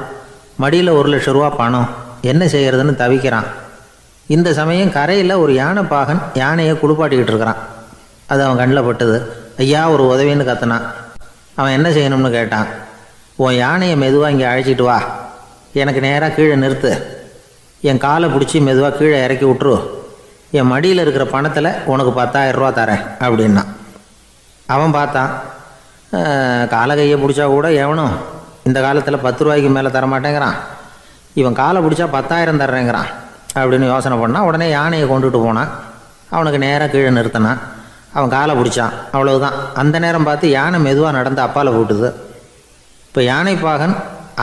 மடியில் 1,00,000 ரூபா பணம், என்ன செய்கிறதுன்னு தவிக்கிறான். இந்த சமயம் கரையில் ஒரு யானை பாகன் யானையை குளிப்பாட்டிக்கிட்டு இருக்கிறான். அது அவன் கண்ணில் பட்டது. ஐயா ஒரு உதவின்னு கத்துனான். அவன் என்ன செய்யணும்னு கேட்டான். உன் யானையை மெதுவாக இங்கே அழைச்சிட்டு வா, எனக்கு நேராக கீழே நிறுத்து, என் காலை பிடிச்சி மெதுவாக கீழே இறக்கி விட்டுரு, என் மடியில் இருக்கிற பணத்தில் உனக்கு 10,000 ரூபா தரேன் அப்படின்னா. அவன் பார்த்தான். காலை கையை பிடிச்சா கூட எவனும் இந்த காலத்தில் 10 ரூபாய்க்கு மேலே தரமாட்டேங்கிறான். இவன் காலை பிடிச்சா 10,000 தர்றேங்கிறான் அப்படின்னு யோசனை பண்ணான். உடனே யானையை கொண்டுட்டு போனான். அவனுக்கு நேராக கீழே நிறுத்தினான். அவன் காலை பிடிச்சான். அவ்வளவுதான். அந்த நேரம் பார்த்து யானை மெதுவாக நடந்து அப்பால் போட்டுது. இப்போ யானை பாகன்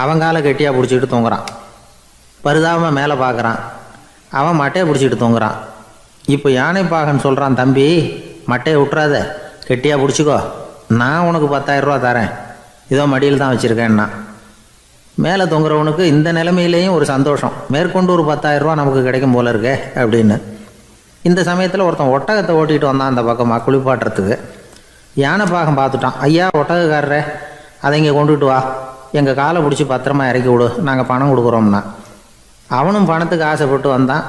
அவன் காலை கெட்டியாக பிடிச்சிக்கிட்டு தொங்குறான். பரிதாபமாக மேலே பார்க்குறான். அவன் மட்டையை பிடிச்சிக்கிட்டு தொங்குறான். இப்போ யானை பாகன் சொல்கிறான், தம்பி மட்டையை விட்டுறாத, கெட்டியாக பிடிச்சிக்கோ, நான் உனக்கு 10,000 ரூபா தரேன், இதோ மடியில் தான் வச்சுருக்கேன்னா. மேலே தொங்குறவனுக்கு இந்த நிலைமையிலேயும் ஒரு சந்தோஷம், மேற்கொண்டு ஒரு 10,000 ரூபா நமக்கு கிடைக்கும் போல இருக்கே அப்படின்னு. இந்த சமயத்தில் ஒருத்தன் ஒட்டகத்தை ஓட்டிகிட்டு வந்தான் அந்த பக்கமாக குளிப்பாட்டுறதுக்கு. யானை பாகம் பார்த்துட்டான். ஐயா ஒட்டகக்காரரே, அதை இங்கே கொண்டுகிட்டு வா, எங்கள் காலை பிடிச்சி பத்திரமா இறக்கி விடு, நாங்கள் பணம் கொடுக்குறோம்னா. அவனும் பணத்துக்கு ஆசைப்பட்டு வந்தான்.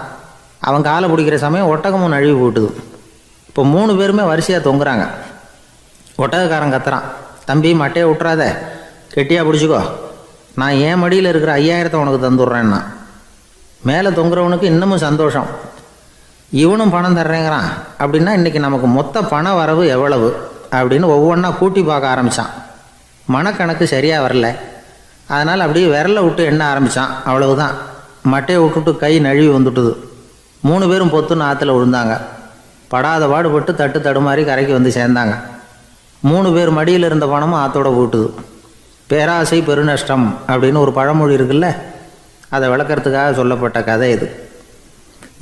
அவன் காலை பிடிக்கிற சமயம் ஒட்டகமும் நழுவி போட்டுது. இப்போ 3 பேருமே வரிசையாக தொங்குறாங்க. ஒட்டகக்காரன் கத்துறான், தம்பி மட்டையை விட்டுறாத, கெட்டியாக பிடிச்சிக்கோ, நான் என் மடியில் இருக்கிற 5,000 உனக்கு தந்துடுறேன்னா. மேலே தொங்குறவனுக்கு இன்னமும் சந்தோஷம், இவனும் பணம் தர்றேங்கிறான் அப்படின்னா இன்றைக்கி நமக்கு மொத்த பண வரவு எவ்வளவு அப்படின்னு ஒவ்வொன்றா கூட்டி பார்க்க ஆரம்பித்தான். மனக்கணக்கு சரியாக வரல. அதனால் அப்படியே விரலை விட்டு எண்ண ஆரம்பித்தான். அவ்வளவுதான். மட்டையை விட்டுட்டு கை நழுவி வந்துட்டுது. 3 பேரும் பொத்துன்னு ஆற்றுல விழுந்தாங்க. படாத பாடுபட்டு தட்டு தடுமாறி கரைக்கு வந்து சேர்ந்தாங்க. 3 பேர் மடியில் இருந்த பணமும் ஆற்றோட போட்டுது. பேராசை பெருநஷ்டம் அப்படின்னு ஒரு பழமொழி இருக்குல்ல, அதை விளக்கறதுக்காக சொல்லப்பட்ட கதை இது.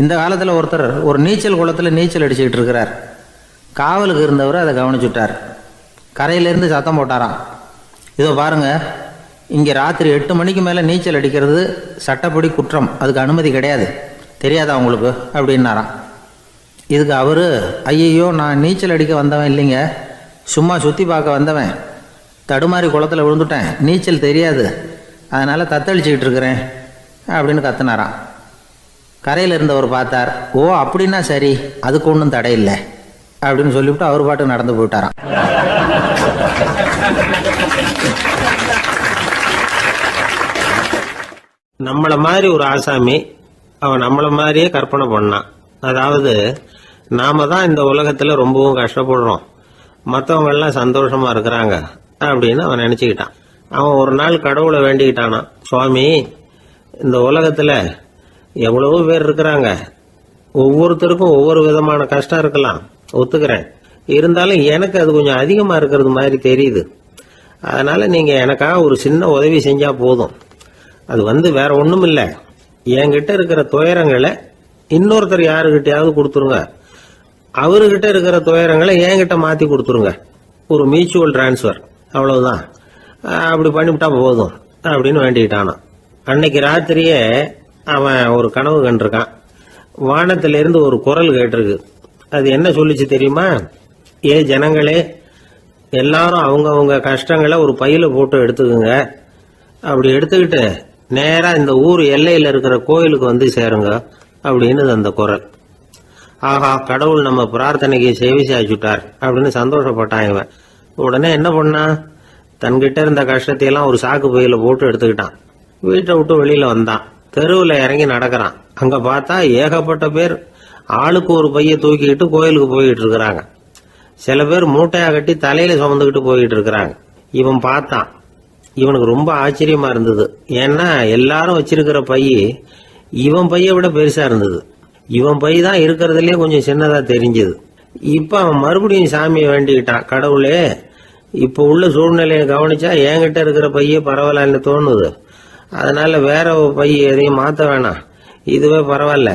இந்த காலத்தில் ஒருத்தர் ஒரு நீச்சல் குளத்தில் நீச்சல் அடிச்சுக்கிட்டு இருக்கிறார். காவலுக்கு இருந்தவர் அதை கவனிச்சுட்டார். கரையிலேருந்து சத்தம் போட்டாராம், இதோ பாருங்கள், இங்கே ராத்திரி 8 மணிக்கு மேலே நீச்சல் அடிக்கிறது சட்டப்படி குற்றம், அதுக்கு அனுமதி கிடையாது, தெரியாதா உங்களுக்கு அப்படின்னாராம். இதுக்கு அவர், ஐயையோ நான் நீச்சல் அடிக்க வந்தவன் இல்லைங்க, சும்மா சுற்றி பார்க்க வந்தவன், தடுமாறி குளத்தில் விழுந்துட்டேன், நீச்சல் தெரியாது, அதனால் தத்தளிச்சுக்கிட்டு இருக்கிறேன் அப்படின்னு கத்துனாராம். கரையில் இருந்தவர் பார்த்தார். ஓ அப்படின்னா சரி, அதுக்கு ஒன்றும் தடை இல்லை அப்படின்னு சொல்லிவிட்டு அவர் பாட்டுக்கு நடந்து போயிட்டாராம். நம்மளை மாதிரி ஒரு ஆசாமி அவன் நம்மளை மாதிரியே கற்பனை பண்ணான். அதாவது நாம தான் இந்த உலகத்தில் ரொம்பவும் கஷ்டப்படுறோம், மற்றவங்க எல்லாம் சந்தோஷமா இருக்கிறாங்க அப்படின்னு அவன் நினச்சிக்கிட்டான். அவன் ஒரு நாள் கடவுளை வேண்டிக்கிட்டானா, சுவாமி இந்த உலகத்தில் எவ்வளவோ பேர் இருக்கிறாங்க, ஒவ்வொருத்தருக்கும் ஒவ்வொரு விதமான கஷ்டம் இருக்கலாம், ஒத்துக்கிறேன், இருந்தாலும் எனக்கு அது கொஞ்சம் அதிகமாக இருக்கிறது மாதிரி தெரியுது, அதனால நீங்க எனக்காக ஒரு சின்ன உதவி செஞ்சா போதும். அது வேற ஒண்ணும் இல்ல, என்கிட்ட இருக்கிற துயரங்களை இன்னொருத்தர் யாருகிட்டயாவது கொடுத்துருங்க, அவர்கிட்ட இருக்கிற துயரங்களை என்கிட்ட மாத்தி கொடுத்துருங்க. ஒரு மியூச்சுவல் டிரான்ஸ்பர், அவ்வளவுதான். அப்படி பண்ணிவிட்டா போதும் அப்படின்னு வேண்டிக்கிட்டானா. அன்னைக்கு ராத்திரியே அவன் ஒரு கனவு கண்டிருக்கான். வானத்திலிருந்து ஒரு குரல் கேட்டிருக்கு. அது என்ன சொல்லிச்சு தெரியுமா? ஏ ஜனங்களே, எல்லாரும் அவங்கவுங்க கஷ்டங்களை ஒரு பையில போட்டு எடுத்துக்குங்க. அப்படி எடுத்துக்கிட்டு நேரா இந்த ஊர் எல்லையில இருக்கிற கோயிலுக்கு வந்து சேருங்க அப்படின்னு அந்த குரல். ஆஹா, கடவுள் நம்ம பிரார்த்தனைக்கு செவி சாய்ச்சுட்டார் அப்படின்னு சந்தோஷப்பட்டான் இவன். உடனே என்ன பண்ணா, தன்கிட்ட இருந்த கஷ்டத்தையெல்லாம் ஒரு சாக்கு பையில போட்டு எடுத்துக்கிட்டான். வீட்டை விட்டு வெளியில வந்தான். தெருவில் இறங்கி நடக்கிறான். அங்க பார்த்தா ஏகப்பட்ட பேர் ஆளுக்கு ஒரு பைய தூக்கிக்கிட்டு கோயிலுக்கு போயிட்டு இருக்கிறாங்க. சில பேர் மூட்டையா கட்டி தலையில சுமந்துக்கிட்டு போயிட்டு இருக்கிறாங்க. இவன் பார்த்தான். இவனுக்கு ரொம்ப ஆச்சரியமா இருந்தது. ஏன்னா எல்லாரும் வச்சிருக்கிற பைய இவன் பைய விட பெருசா இருந்தது. இவன் பை தான் இருக்கிறதுலயே கொஞ்சம் சின்னதா தெரிஞ்சது. இப்ப அவன் மறுபடியும் சாமியை வேண்டிக்கிட்டான். கடவுளே, இப்ப உள்ள சூழ்நிலையை கவனிச்சா என்கிட்ட இருக்கிற பைய பரவாயில்லன்னு தோணுது. அதனால வேற பை எதையும் மாத்த வேணாம், இதுவே பரவாயில்ல,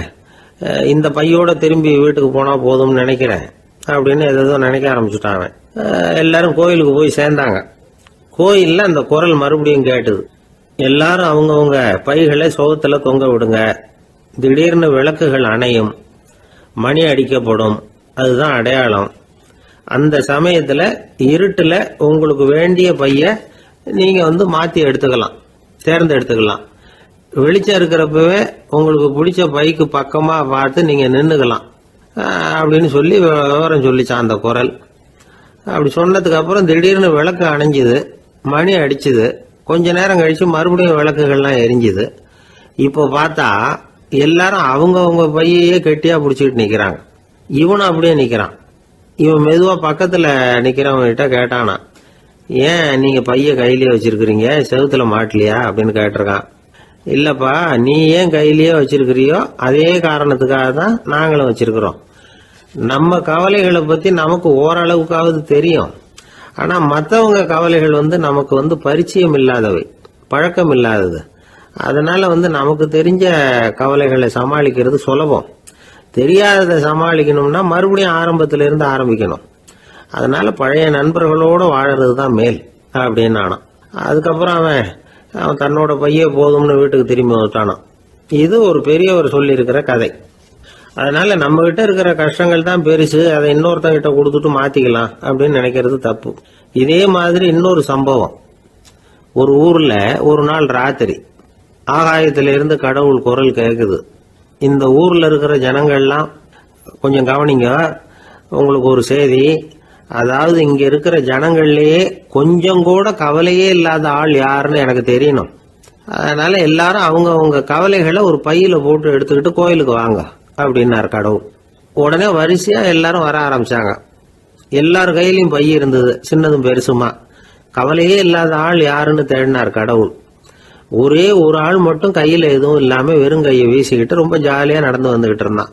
இந்த பையோட திரும்பி வீட்டுக்கு போனா போதும்னு நினைக்கிறேன் அப்படின்னு ஏதோ நினைக்க ஆரம்பிச்சுட்டான் அவன். எல்லாரும் கோயிலுக்கு போய் சேர்ந்தாங்க. கோயில்ல அந்த குரல் மறுபடியும் கேட்டுது. எல்லாரும் அவங்கவுங்க பைகளை சோகத்துல தொங்க விடுங்க. திடீர்னு விளக்குகள் அணையும், மணி அடிக்கப்படும், அதுதான் அடையாளம். அந்த சமயத்துல இருட்டுல உங்களுக்கு வேண்டிய பைய நீங்க மாத்தி எடுத்துக்கலாம், சேர்ந்து எடுத்துக்கலாம். வெளிச்சம் இருக்கிறப்பவே உங்களுக்கு பிடிச்ச பைக்கு பக்கமா பார்த்து நீங்க நின்னுக்கலாம் அப்படின்னு சொல்லி விவரம் சொல்லிச்சான் அந்த குரல். அப்படி சொன்னதுக்கு அப்புறம் திடீர்னு விளக்கு அணைஞ்சுது, மணி அடிச்சுது. கொஞ்ச நேரம் கழிச்சு மறுபடியும் விளக்குகள்லாம் எரிஞ்சுது. இப்போ பார்த்தா எல்லாரும் அவங்கவுங்க பையையே கெட்டியா பிடிச்சிட்டு நிக்கிறாங்க. இவனும் அப்படியே நிக்கிறான். இவன் மெதுவா பக்கத்துல நிக்கிறவங்கிட்ட கேட்டானா, ஏன் நீங்க பைய கையிலேயே வச்சிருக்கிறீங்க, செவுத்துல மாட்டலையா அப்படின்னு கேட்டிருக்கான். இல்லப்பா, நீ ஏன் கையிலேயே வச்சிருக்கிறியோ அதே காரணத்துக்காக தான் நாங்களும் வச்சிருக்கிறோம். நம்ம கவலைகளை பத்தி நமக்கு ஓரளவுக்காவது தெரியும். ஆனா மற்றவங்க கவலைகள் நமக்கு பரிச்சயம் இல்லாதவை, பழக்கம் இல்லாதது. அதனால நமக்கு தெரிஞ்ச கவலைகளை சமாளிக்கிறது சுலபம். தெரியாததை சமாளிக்கணும்னா மறுபடியும் ஆரம்பத்தில இருந்து ஆரம்பிக்கணும். அதனால பழைய நண்பர்களோட வாழறது தான் மேல் அப்படின்னு நானான். அதுக்கப்புறம் அவன் தன்னோட பைய போதும்னு வீட்டுக்கு திரும்பி வந்துட்டானான். இது ஒரு பெரியவர் சொல்லி இருக்கிற கதை. அதனால நம்ம கிட்ட இருக்கிற கஷ்டங்கள் தான் பெருசு, அதை இன்னொருத்தங்கிட்ட கொடுத்துட்டு மாத்திக்கலாம் அப்படின்னு நினைக்கிறது தப்பு. இதே மாதிரி இன்னொரு சம்பவம். ஒரு ஊர்ல ஒரு நாள் ராத்திரி ஆகாயத்தில இருந்து கடவுள் குரல் கேக்குது. இந்த ஊர்ல இருக்கிற ஜனங்கள்லாம் கொஞ்சம் கவனிங்க, உங்களுக்கு ஒரு செய்தி. அதாவது இங்க இருக்கிற ஜனங்கள்லயே கொஞ்சம் கூட கவலையே இல்லாத ஆள் யாருன்னு எனக்கு தெரியணும். அதனால எல்லாரும் அவங்க கவலைகளை ஒரு பையில போட்டு எடுத்துக்கிட்டு கோயிலுக்கு வாங்க அப்படின்னாரு கடவுள். உடனே வரிசையா எல்லாரும் வர ஆரம்பிச்சாங்க. எல்லார் கையிலயும் பை இருந்தது, சின்னதும் பெருசுமா. கவலையே இல்லாத ஆள் யாருன்னு தேடினார் கடவுள். ஒரே ஒரு ஆள் மட்டும் கையில எதுவும் இல்லாம வெறும் கையை வீசிக்கிட்டு ரொம்ப ஜாலியா நடந்து வந்துகிட்டு இருந்தான்.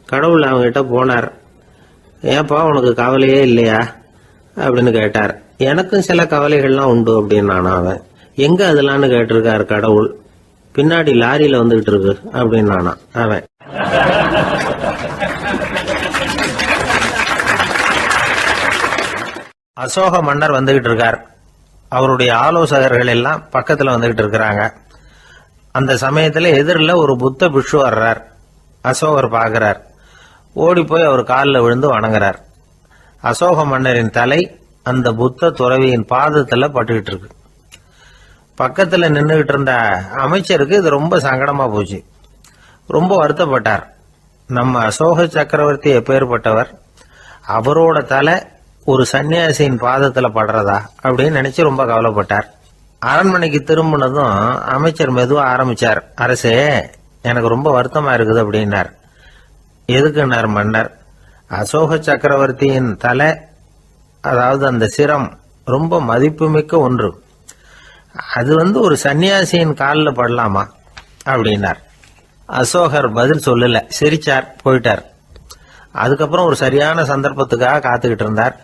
கடவுள் அவங்ககிட்ட போனார். ஏப்பா, உனக்கு கவலையே இல்லையா அப்படின்னு கேட்டார். எனக்கும் சில கவலைகள்லாம் உண்டு அப்படின்னு அவன். எங்க அதெல்லாம்னு கேட்டிருக்காரு கடவுள். பின்னாடி லாரியில வந்துகிட்டு இருக்கு அப்படின்னு அவன். அசோக மன்னர் வந்துகிட்டு இருக்கார். அவருடைய ஆலோசகர்கள் எல்லாம் பக்கத்துல வந்துகிட்டு இருக்கிறாங்க. அந்த சமயத்துல எதிரில் ஒரு புத்த பிக்ஷு வர்றார். அசோகர் பாக்குறார். ஓடி போய் அவர் காலில் விழுந்து வணங்குறார். அசோக மன்னரின் தலை அந்த புத்த துறவியின் பாதத்துல பட்டுக்கிட்டு இருக்கு. பக்கத்துல நின்றுகிட்டு இருந்த அமைச்சருக்கு இது ரொம்ப சங்கடமா போச்சு. ரொம்ப வருத்தப்பட்டார். நம்ம அசோக சக்கரவர்த்தி எப்பேற்பட்டவர், அவரோட தலை ஒரு சன்னியாசியின் பாதத்துல படுறதா அப்படின்னு நினைச்சு ரொம்ப கவலைப்பட்டார். அரண்மனைக்கு திரும்பினதும் அமைச்சர் மெதுவா ஆரம்பிச்சார். அரசே, எனக்கு ரொம்ப வருத்தமா இருக்குது அப்படின்னார். எதுக்குன்னார் மன்னர். அசோக சக்கரவர்த்தியின் தலை, அதாவது அந்த சிரம் ரொம்ப மதிப்புமிக்க ஒன்று. அது ஒரு சன்னியாசியின் காலில் படலாமா அப்படின்னார். அசோகர் பதில் சொல்லல, சிரிச்சார், போயிட்டார். அதுக்கப்புறம் ஒரு சரியான சந்தர்ப்பத்துக்காக காத்துக்கிட்டு இருந்தார்.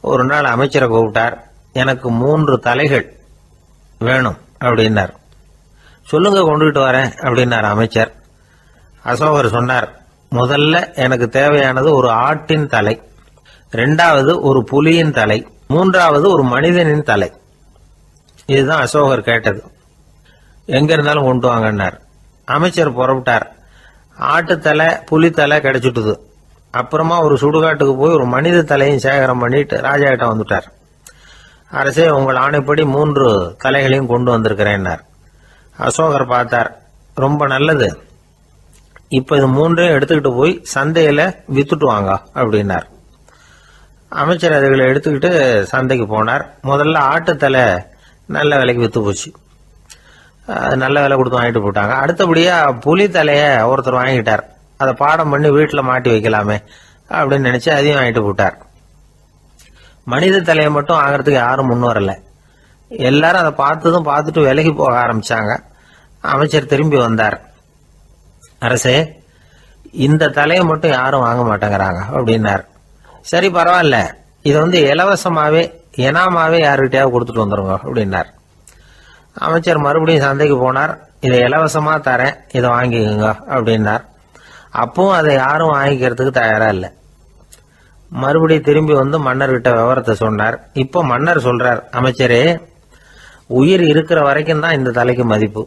ஒரு நாள் அமைச்சரை கூப்பிட்டார். எனக்கு 3 தலைகள் வேணும் அப்படின்னார். சொல்லுங்க, கொண்டுகிட்டு வரேன் அப்படின்னார் அமைச்சர். அசோகர் சொன்னார், முதல்ல எனக்கு தேவையானது ஒரு ஆட்டின் தலை, 2வது ஒரு புலியின் தலை, 3வது ஒரு மனிதனின் தலை. இதுதான் அசோகர் கேட்டது. எங்க இருந்தாலும் கொண்டு வாங்கன்னார். அமைச்சர் புறப்பட்டார். ஆட்டுத்தலை புலித்தலை கிடைச்சிட்டுது. அப்புறமா ஒரு சுடுகாட்டுக்கு போய் ஒரு மனித தலையும் சேகரம் பண்ணிட்டு ராஜா கிட்ட வந்துட்டார். அரசே, உங்கள் ஆணைப்படி 3 தலைகளையும் கொண்டு வந்திருக்கிறேன்னார். அசோகர் பார்த்தார், ரொம்ப நல்லது, இப்ப இது 3ஐயும் எடுத்துக்கிட்டு போய் சந்தையில வித்துட்டு வாங்க அப்படின்னார். அமைச்சர் அதுகளை எடுத்துக்கிட்டு சந்தைக்கு போனார். முதல்ல ஆட்டுத்தலை நல்ல விலைக்கு வித்து போச்சு. நல்ல விலை கொடுத்து வாங்கிட்டு போட்டாங்க. அடுத்தபடியா புலி தலைய ஒருத்தர் வாங்கிட்டார். அதை பாடம் பண்ணி வீட்டில் மாட்டி வைக்கலாமே அப்படின்னு நினைச்சு அதையும் வாங்கிட்டு போட்டார். மனித தலையை மட்டும் வாங்கறதுக்கு யாரும் முன் வரல. எல்லாரும் அதை பார்த்துட்டு விலகி போக ஆரம்பிச்சாங்க. அமைச்சர் திரும்பி வந்தார். அரசே, இந்த தலையை மட்டும் யாரும் வாங்க மாட்டேங்கிறாங்க அப்படின்னார். சரி, பரவாயில்ல, இதை இலவசமாவே எனாமாவே யாருக்கிட்டையாவது கொடுத்துட்டு வந்துருங்க அப்படின்னார். அமைச்சர் மறுபடியும் சந்தைக்கு போனார். இதை இலவசமா தரேன், இதை வாங்கிக்கோங்க அப்படின்னார். அப்பவும் அதை யாரும் வாங்கிக்கிறதுக்கு தயாரா இல்லை. மறுபடியும் திரும்பி வந்து மன்னர்கிட்ட விவரத்தை சொன்னார். இப்போ மன்னர் சொல்றார், அமைச்சரே, உயிர் இருக்கிற வரைக்கும் தான் இந்த தலைக்கு மதிப்பு.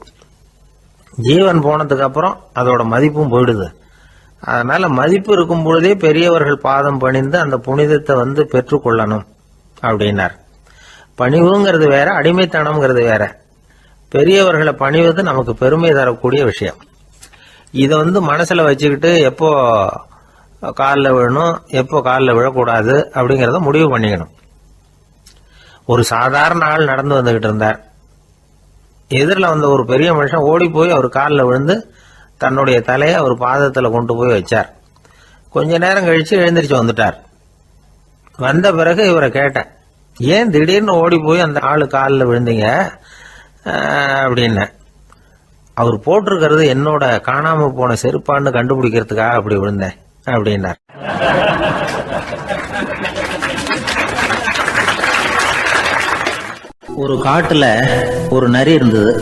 ஜீவன் போனதுக்கு அப்புறம் அதோட மதிப்பும் போயிடுது. அதனால மதிப்பு இருக்கும் பொழுதே பெரியவர்கள் பாதம் பணிந்து அந்த புனிதத்தை பெற்றுக்கொள்ளணும் அப்படின்னார். பணிவுங்கிறது வேற, அடிமைத்தனம்ங்கிறது வேற. பெரியவர்களை பணிவது நமக்கு பெருமை தரக்கூடிய விஷயம். இதை மனசுல வச்சுக்கிட்டு எப்போ காலில் விழணும், எப்போ காலில் விழக்கூடாது அப்படிங்கிறத முடிவு பண்ணிக்கணும். ஒரு சாதாரண ஆள் நடந்து வந்துகிட்டு இருந்தார். எதிரில் வந்த ஒரு பெரிய மனுஷன் ஓடி போய் அவர் காலில் விழுந்து தன்னுடைய தலையை அவர் பாதத்தில் கொண்டு போய் வச்சார். கொஞ்ச நேரம் கழிச்சு எழுந்திரிச்சு வந்துட்டார். வந்த பிறகு இவரை கேட்டேன், ஏன் திடீர்னு ஓடி போய் அந்த ஆளு காலில் விழுந்தீங்க அப்படின்னு. அவர் போட்டிருக்கிறது என்னோட காணாம போன செருப்பான்னு கண்டுபிடிக்கிறதுக்காக அப்படி விழுந்தேன் அப்படின்னார். ஒரு காட்டுல ஒரு நரி இருந்தது.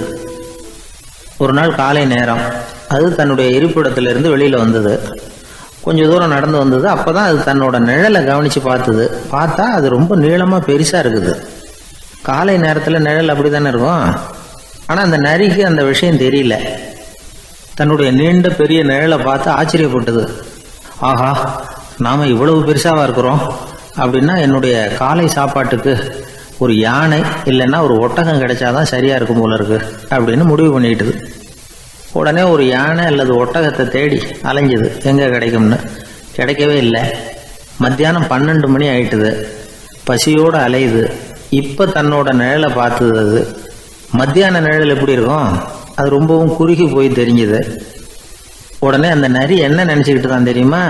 ஒரு நாள் காலை நேரம் அது தன்னுடைய இருப்பிடத்திலிருந்து வெளியில வந்தது. கொஞ்ச தூரம் நடந்து வந்தது. அப்பதான் அது தன்னோட நிழலை கவனிச்சு பார்த்தது. பார்த்தா அது ரொம்ப நீளமா பெருசா இருக்குது. காலை நேரத்துல நிழல் அப்படித்தானே இருக்கும். ஆனா அந்த நரிக்கு அந்த விஷயம் தெரியல. தன்னுடைய நீண்ட பெரிய நிழலை பார்த்து ஆச்சரியப்பட்டது. ஆஹா, நாம இவ்வளவு பெருசாவா இருக்கிறோம் அப்படின்னா என்னுடைய காலை சாப்பாட்டுக்கு ஒரு யானை இல்லைன்னா ஒரு ஒட்டகம் கிடைச்சாதான் சரியா இருக்கும் போல இருக்கு அப்படின்னு முடிவு பண்ணிட்டுது. உடனே ஒரு யானை அல்லது ஒட்டகத்தை தேடி அலைஞ்சது, எங்க கிடைக்கும்னு. கிடைக்கவே இல்லை. மத்தியானம் 12 மணி ஆயிட்டுது. பசியோடு அலையுது. இப்ப தன்னோட நிழலை பார்த்தது. அது மத்தியான நிழல் எப்படி இருக்கும், அது ரொம்பவும் குறுகி போய் தெரிஞ்சது. உடனே அந்த நரி என்ன நினைச்சுக்கிட்டு தான் தெரியுமா,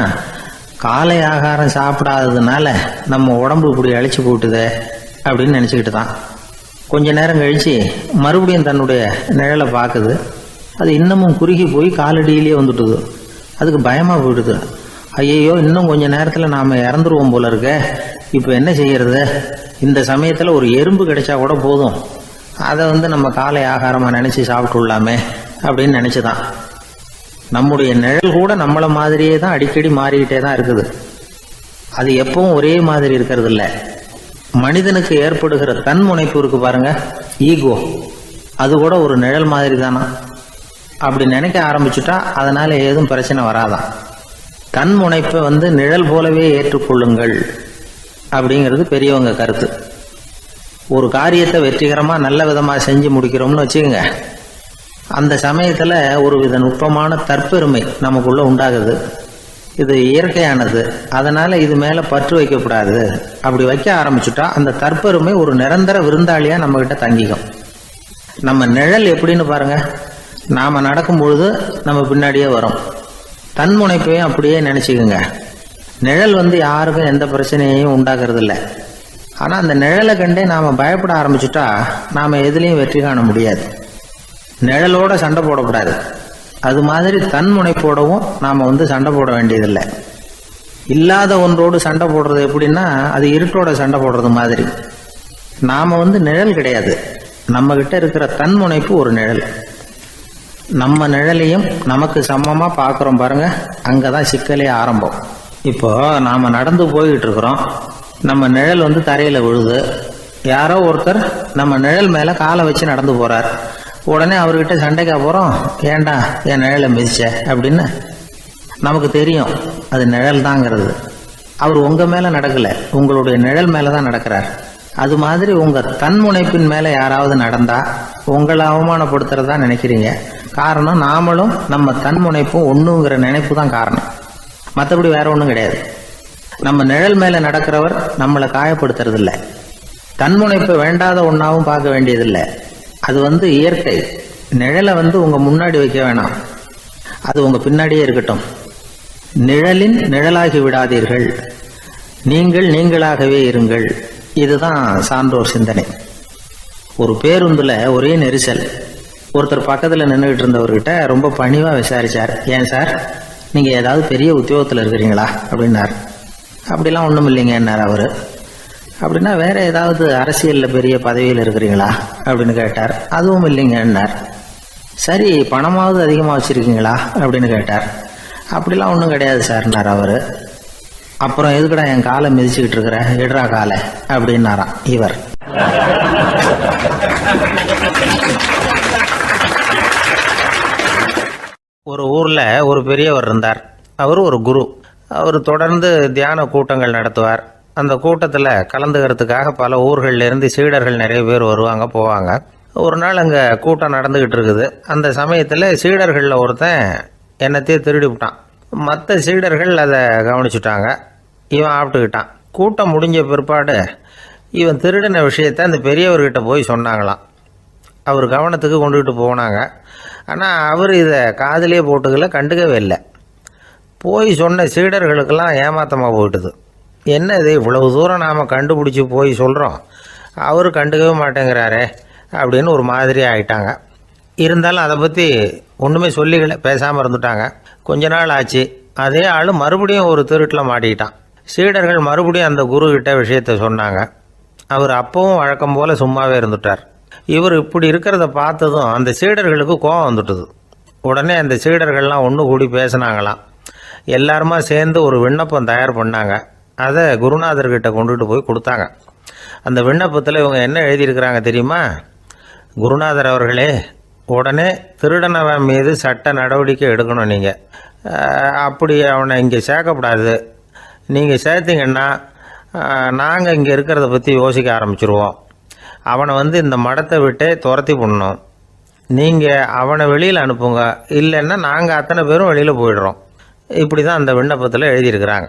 காலை ஆகாரம் சாப்பிடாததுனால நம்ம உடம்பு இப்படி அழிச்சு போட்டுதே அப்படின்னு நினைச்சுக்கிட்டு தான். கொஞ்ச நேரம் கழிச்சு மறுபடியும் தன்னுடைய நிழலை பார்க்குது. அது இன்னமும் குறுகி போய் காலடியிலேயே வந்துட்டுது. அதுக்கு பயமா போயிடுது. ஐயோ, இன்னும் கொஞ்ச நேரத்துல நாம இறந்துருவோம் போல இருக்க. இப்ப என்ன செய்யறது? இந்த சமயத்துல ஒரு எறும்பு கிடைச்சா கூட போதும், அதை நம்ம காலை ஆகாரமா நினைச்சு சாப்பிட்டுள்ளாமே அப்படின்னு நினைச்சுதான். நம்முடைய நிழல் கூட நம்மள மாதிரியே தான் அடிக்கடி மாறிக்கிட்டே தான் இருக்குது. அது எப்பவும் ஒரே மாதிரி இருக்கிறது இல்ல. மனிதனுக்கு ஏற்படுகிற தன்முனைப்பு இருக்கு பாருங்க, ஈகோ, அது கூட ஒரு நிழல் மாதிரி தானா. அப்படி நினைக்க ஆரம்பிச்சுட்டா அதனால ஏதும் பிரச்சனை வராதான். தன்முனைப்பை நிழல் போலவே ஏற்றுக்கொள்ளுங்கள் அப்படிங்கிறது பெரியவங்க கருத்து. ஒரு காரியத்தை வெற்றிகரமா நல்ல விதமா செஞ்சு முடிக்கிறோம்னு வச்சுக்கோங்க. அந்த சமயத்துல ஒரு வித நுட்பமான தற்பெருமை நமக்குள்ள உண்டாகுது. இது இயற்கையானது. அதனால இது மேல பற்று வைக்கக்கூடாது. அப்படி வைக்க ஆரம்பிச்சுட்டா அந்த தற்பெருமை ஒரு நிரந்தர விருந்தாளியா நம்ம கிட்ட தங்கிக்கும். நம்ம நிழல் எப்படின்னு பாருங்க, நாம நடக்கும் பொழுது நம்ம பின்னாடியே வரும். தன்முனைப்பையும் அப்படியே நினைச்சுக்குங்க. நிழல் யாருக்கும் எந்த பிரச்சனையையும் உண்டாக்குறது இல்லை. ஆனா அந்த நிழலை கண்டே நாம பயப்பட ஆரம்பிச்சுட்டா நாம எதுலையும் வெற்றி காண முடியாது. நிழலோட சண்டை போடக்கூடாது. அது மாதிரி தன்முனைப்போடவும் நாம சண்டை போட வேண்டியதில்லை. இல்லாத ஒன்றோடு சண்டை போடுறது எப்படின்னா அது இருட்டோட சண்டை போடுறது மாதிரி. நாம் நிழல் கிடையாது, நம்மகிட்ட இருக்கிற தன்முனைப்பு ஒரு நிழல். நம்ம நிழலையும் நமக்கு சமமாக பார்க்குறோம் பாருங்க, அங்கே தான் சிக்கலே ஆரம்பம். இப்போ நாம் நடந்து போய்கிட்டு இருக்கிறோம், நம்ம நிழல் தரையில் விழுது. யாரோ ஒருத்தர் நம்ம நிழல் மேலே காலை வச்சு நடந்து போகிறார். உடனே அவர்கிட்ட சண்டைக்கா போகிறோம், ஏண்டா என் நிழலை மிதிச்ச அப்படின்னு. நமக்கு தெரியும் அது நிழல் தாங்கிறது. அவர் உங்கள் மேலே நடக்கலை, உங்களுடைய நிழல் மேலே தான் நடக்கிறார். அது மாதிரி உங்கள் தன்முனைப்பின் மேலே யாராவது நடந்தா உங்களை அவமானப்படுத்துறதா நினைக்கிறீங்க. காரணம், நாமளும் நம்ம தன்முனைப்பும் ஒன்றுங்கிற நினைப்பு தான் காரணம், மற்றபடி வேற ஒன்றும் கிடையாது. நம்ம நிழல் மேலே நடக்கிறவர் நம்மளை காயப்படுத்துறதில்லை. தன்முனைப்பை வேண்டாத ஒன்றாவும் பார்க்க வேண்டியதில்லை. அது இயற்கை. நிழலை உங்கள் முன்னாடி வைக்க வேணாம், அது உங்கள் பின்னாடியே இருக்கட்டும். நிழலின் நிழலாகி விடாதீர்கள், நீங்கள் நீங்களாகவே இருங்கள். இதுதான் சான்றோர் சிந்தனை. ஒரு பேருந்துல ஒரே நெரிசல். ஒருத்தர் பக்கத்தில் நின்றுகிட்டு இருந்தவர்கிட்ட ரொம்ப பணிவாக விசாரிச்சார், ஏன் சார் நீங்கள் ஏதாவது பெரிய உத்தியோகத்தில் இருக்கிறீங்களா அப்படின்னார். அப்படிலாம் ஒன்றும் இல்லைங்கன்னார் அவர். அப்படின்னா வேற ஏதாவது அரசியலில் பெரிய பதவியில் இருக்கிறீங்களா அப்படின்னு கேட்டார். அதுவும் இல்லைங்கன்னார். சரி, பணமாவது அதிகமாக வச்சுருக்கீங்களா அப்படின்னு கேட்டார். அப்படிலாம் ஒன்றும் கிடையாது சார்னார் அவர். அப்புறம் எதுக்குடா என் காலை மிதிச்சுக்கிட்டு இருக்கிற, எடுறா காலை அப்படின்னாராம் இவர். ஒரு ஊர்ல ஒரு பெரியவர் இருந்தார். அவர் ஒரு குரு. அவர் தொடர்ந்து தியான கூட்டங்கள் நடத்துவார். அந்த கூட்டத்தில் கலந்துக்கிறதுக்காக பல ஊர்களில் இருந்து சீடர்கள் நிறைய பேர் வருவாங்க போவாங்க. ஒரு நாள் அங்கே கூட்டம் நடந்துக்கிட்டு இருக்குது. அந்த சமயத்தில் சீடர்களில் ஒருத்தன் என்னத்தையே திருடி விட்டான். மற்ற சீடர்கள் அதை கவனிச்சுட்டாங்க. இவன் ஆப்பிட்டுக்கிட்டான். கூட்டம் முடிஞ்ச பிற்பாடு இவன் திருடின விஷயத்தை அந்த பெரியவர்கிட்ட போய் சொன்னாங்களாம். அவர் கவனத்துக்கு கொண்டுகிட்டு போனாங்க. ஆனால் அவர் இதை காதிலே போட்டுக்கல, கண்டுக்கவே இல்லை. போய் சொன்ன சீடர்களுக்கெல்லாம் ஏமாத்தமாக போயிட்டுது. என்ன இது, இவ்வளவு தூரம் நாம் கண்டுபிடிச்சி போய் சொல்கிறோம், அவர் கண்டுக்கவே மாட்டேங்கிறாரே அப்படின்னு ஒரு மாதிரி ஆகிட்டாங்க. இருந்தாலும் அதை பற்றி ஒன்றுமே சொல்லிக்கல, பேசாமல் இருந்துட்டாங்க. கொஞ்ச நாள் ஆச்சு. அதே ஆள் மறுபடியும் ஒரு திருட்டில் மாட்டிக்கிட்டான். சீடர்கள் மறுபடியும் அந்த குருக்கிட்ட விஷயத்தை சொன்னாங்க. அவர் அப்பவும் வழக்கம் போல் சும்மாவே இருந்துட்டார். இவர் இப்படி இருக்கிறத பார்த்ததும் அந்த சீடர்களுக்கு கோபம் வந்துட்டுது. உடனே அந்த சீடர்கள்லாம் ஒன்று கூடி பேசினாங்களாம். எல்லாருமா சேர்ந்து ஒரு விண்ணப்பம் தயார் பண்ணாங்க. அதை குருநாதர்கிட்ட கொண்டுட்டு போய் கொடுத்தாங்க. அந்த விண்ணப்பத்தில் இவங்க என்ன எழுதியிருக்கிறாங்க தெரியுமா? குருநாதர் அவர்களே, உடனே திருடனவன் மீது சட்ட நடவடிக்கை எடுக்கணும். நீங்கள் அப்படி அவனை இங்கே சேர்க்கக்கூடாது. நீங்கள் சேர்த்திங்கன்னா நாங்கள் இங்கே இருக்கிறத பற்றி யோசிக்க ஆரம்பிச்சிருவோம். அவனை இந்த மடத்தை விட்டே துரத்தி பண்ணணும். நீங்கள் அவனை வெளியில் அனுப்புங்க, இல்லைன்னா நாங்கள் அத்தனை பேரும் வெளியில் போயிடுறோம். இப்படி தான் அந்த விண்ணப்பத்தில் எழுதியிருக்கிறாங்க.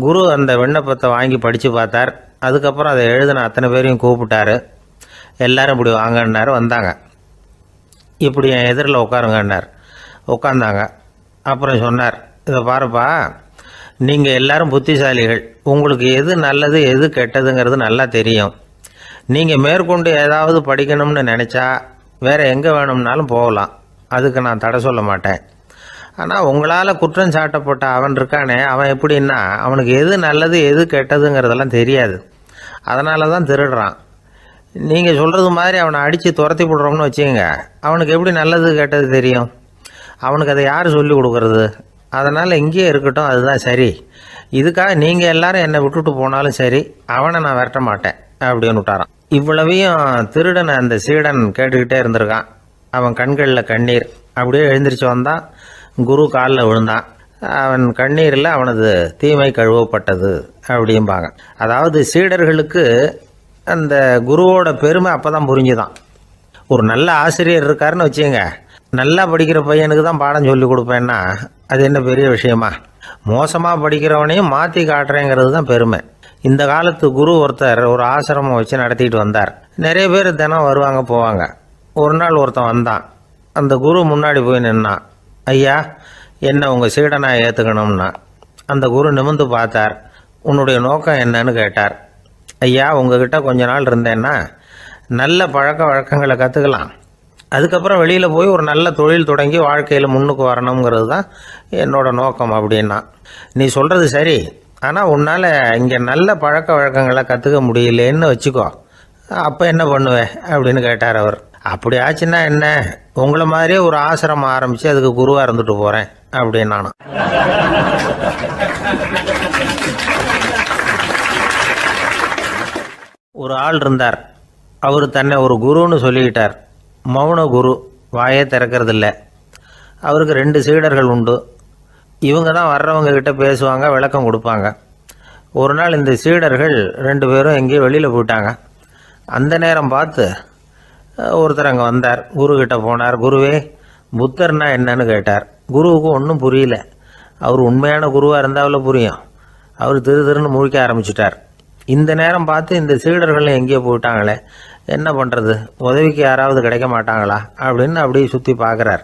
குரு அந்த விண்ணப்பத்தை வாங்கி படித்து பார்த்தார். அதுக்கப்புறம் அதை எழுதின அத்தனை பேரையும் கூப்பிட்டாரு. எல்லாரும் இப்படி வாங்கன்னாரு. வந்தாங்க. இப்படி என் எதிரில் உட்காருங்கன்னார். உட்காந்தாங்க. அப்புறம் சொன்னார், இதை பாருப்பா, நீங்கள் எல்லாரும் புத்திசாலிகள். உங்களுக்கு எது நல்லது எது கெட்டதுங்கிறது நல்லா தெரியும். நீங்கள் மேற்கொண்டு ஏதாவது படிக்கணும்னு நினச்சா வேறு எங்கே வேணும்னாலும் போகலாம், அதுக்கு நான் தடை சொல்ல மாட்டேன். ஆனால் உங்களால் குற்றம் சாட்டப்பட்ட அவன் இருக்கானே, அவன் எப்படின்னா அவனுக்கு எது நல்லது எது கெட்டதுங்கிறதெல்லாம் தெரியாது. அதனால தான் திருடுறான். நீங்கள் சொல்கிறது மாதிரி அவனை அடித்து துரத்தி விடுறோம்னு வச்சுக்கோங்க, அவனுக்கு எப்படி நல்லது கெட்டது தெரியும்? அவனுக்கு அதை யார் சொல்லி கொடுக்கறது? அதனால் இங்கேயே இருக்கட்டும், அதுதான் சரி. இதுக்காக நீங்கள் எல்லாரும் என்னை விட்டுட்டு போனாலும் சரி, அவனை நான் விரட்ட மாட்டேன் அப்படின்னு விட்டாரான். இவ்வளவையும் திருடனை அந்த சீடன் கேட்டுக்கிட்டே இருந்திருக்கான். அவன் கண்களில் கண்ணீர். அப்படியே எழுந்திரிச்சு வந்தான். குரு காலில் விழுந்தான். அவன் கண்ணீரில் அவனது தீமை கழுவப்பட்டது அப்படிம்பாங்க. அதாவது சீடர்களுக்கு அந்த குருவோட பெருமை அப்போ தான் புரிஞ்சுதான். ஒரு நல்ல ஆசிரியர் இருக்காருன்னு வச்சுங்க, நல்லா படிக்கிற பையனுக்கு தான் பாடம் சொல்லி கொடுப்பேன்னா அது என்ன பெரிய விஷயமா? மோசமாக படிக்கிறவனையும் மாற்றி காட்டுறேங்கிறது தான் பெருமை. இந்த காலத்து குரு ஒருத்தர் ஒரு ஆசிரமம் வச்சு நடத்திட்டு வந்தார். நிறைய பேர் தினம் வருவாங்க போவாங்க. ஒரு நாள் ஒருத்தன் வந்தான். அந்த குரு முன்னாடி போய் நின்னான். ஐயா, என்ன உங்கள் சீடனாக ஏற்றுக்கணும்னா. அந்த குரு நிமிர்ந்து பார்த்தார். உன்னுடைய நோக்கம் என்னன்னு கேட்டார். ஐயா, உங்ககிட்ட கொஞ்ச நாள் இருந்தேன்னா நல்ல பழக்க வழக்கங்களை கற்றுக்கலாம், அதுக்கப்புறம் வெளியில் போய் ஒரு நல்ல தொழில் தொடங்கி வாழ்க்கையில் முன்னுக்கு வரணுங்கிறது தான் என்னோட நோக்கம் அப்படின்னா. நீ சொல்கிறது சரி, ஆனால் உன்னால் இங்கே நல்ல பழக்க வழக்கங்களை கற்றுக்க முடியலேன்னு வச்சுக்கோ அப்போ என்ன பண்ணுவேன் அப்படின்னு கேட்டார் அவர். அப்படி ஆச்சுன்னா என்ன, உங்களை மாதிரியே ஒரு ஆசிரமம் ஆரம்பித்து அதுக்கு குருவாக இருந்துட்டு போகிறேன் அப்படின்னு நானும். ஒரு ஆள் இருந்தார். அவர் தன்னை ஒரு குருன்னு சொல்லிக்கிட்டார். மௌன குரு, வாயே திறக்கிறதில்ல. அவருக்கு 2 சீடர்கள் உண்டு. இவங்க தான் வர்றவங்க கிட்ட பேசுவாங்க, விளக்கம் கொடுப்பாங்க. ஒரு நாள் இந்த சீடர்கள் 2 பேரும் எங்கேயோ வெளியில் போயிட்டாங்க. அந்த நேரம் பார்த்து ஒருத்தர் அங்கே வந்தார். குருக்கிட்ட போனார். குருவே, புத்தர்னா என்னன்னு கேட்டார். குருவுக்கு ஒன்றும் புரியல. அவர் உண்மையான குருவாக இருந்தாவில் புரியும். அவர் திருன்னு முழிக்க ஆரம்பிச்சிட்டார். இந்த நேரம் பார்த்து இந்த சீடர்களும் எங்கேயோ போயிட்டாங்களே, என்ன பண்ணுறது, உதவிக்கு யாராவது கிடைக்க மாட்டாங்களா அப்படின்னு அப்படியே சுற்றி பார்க்குறார்.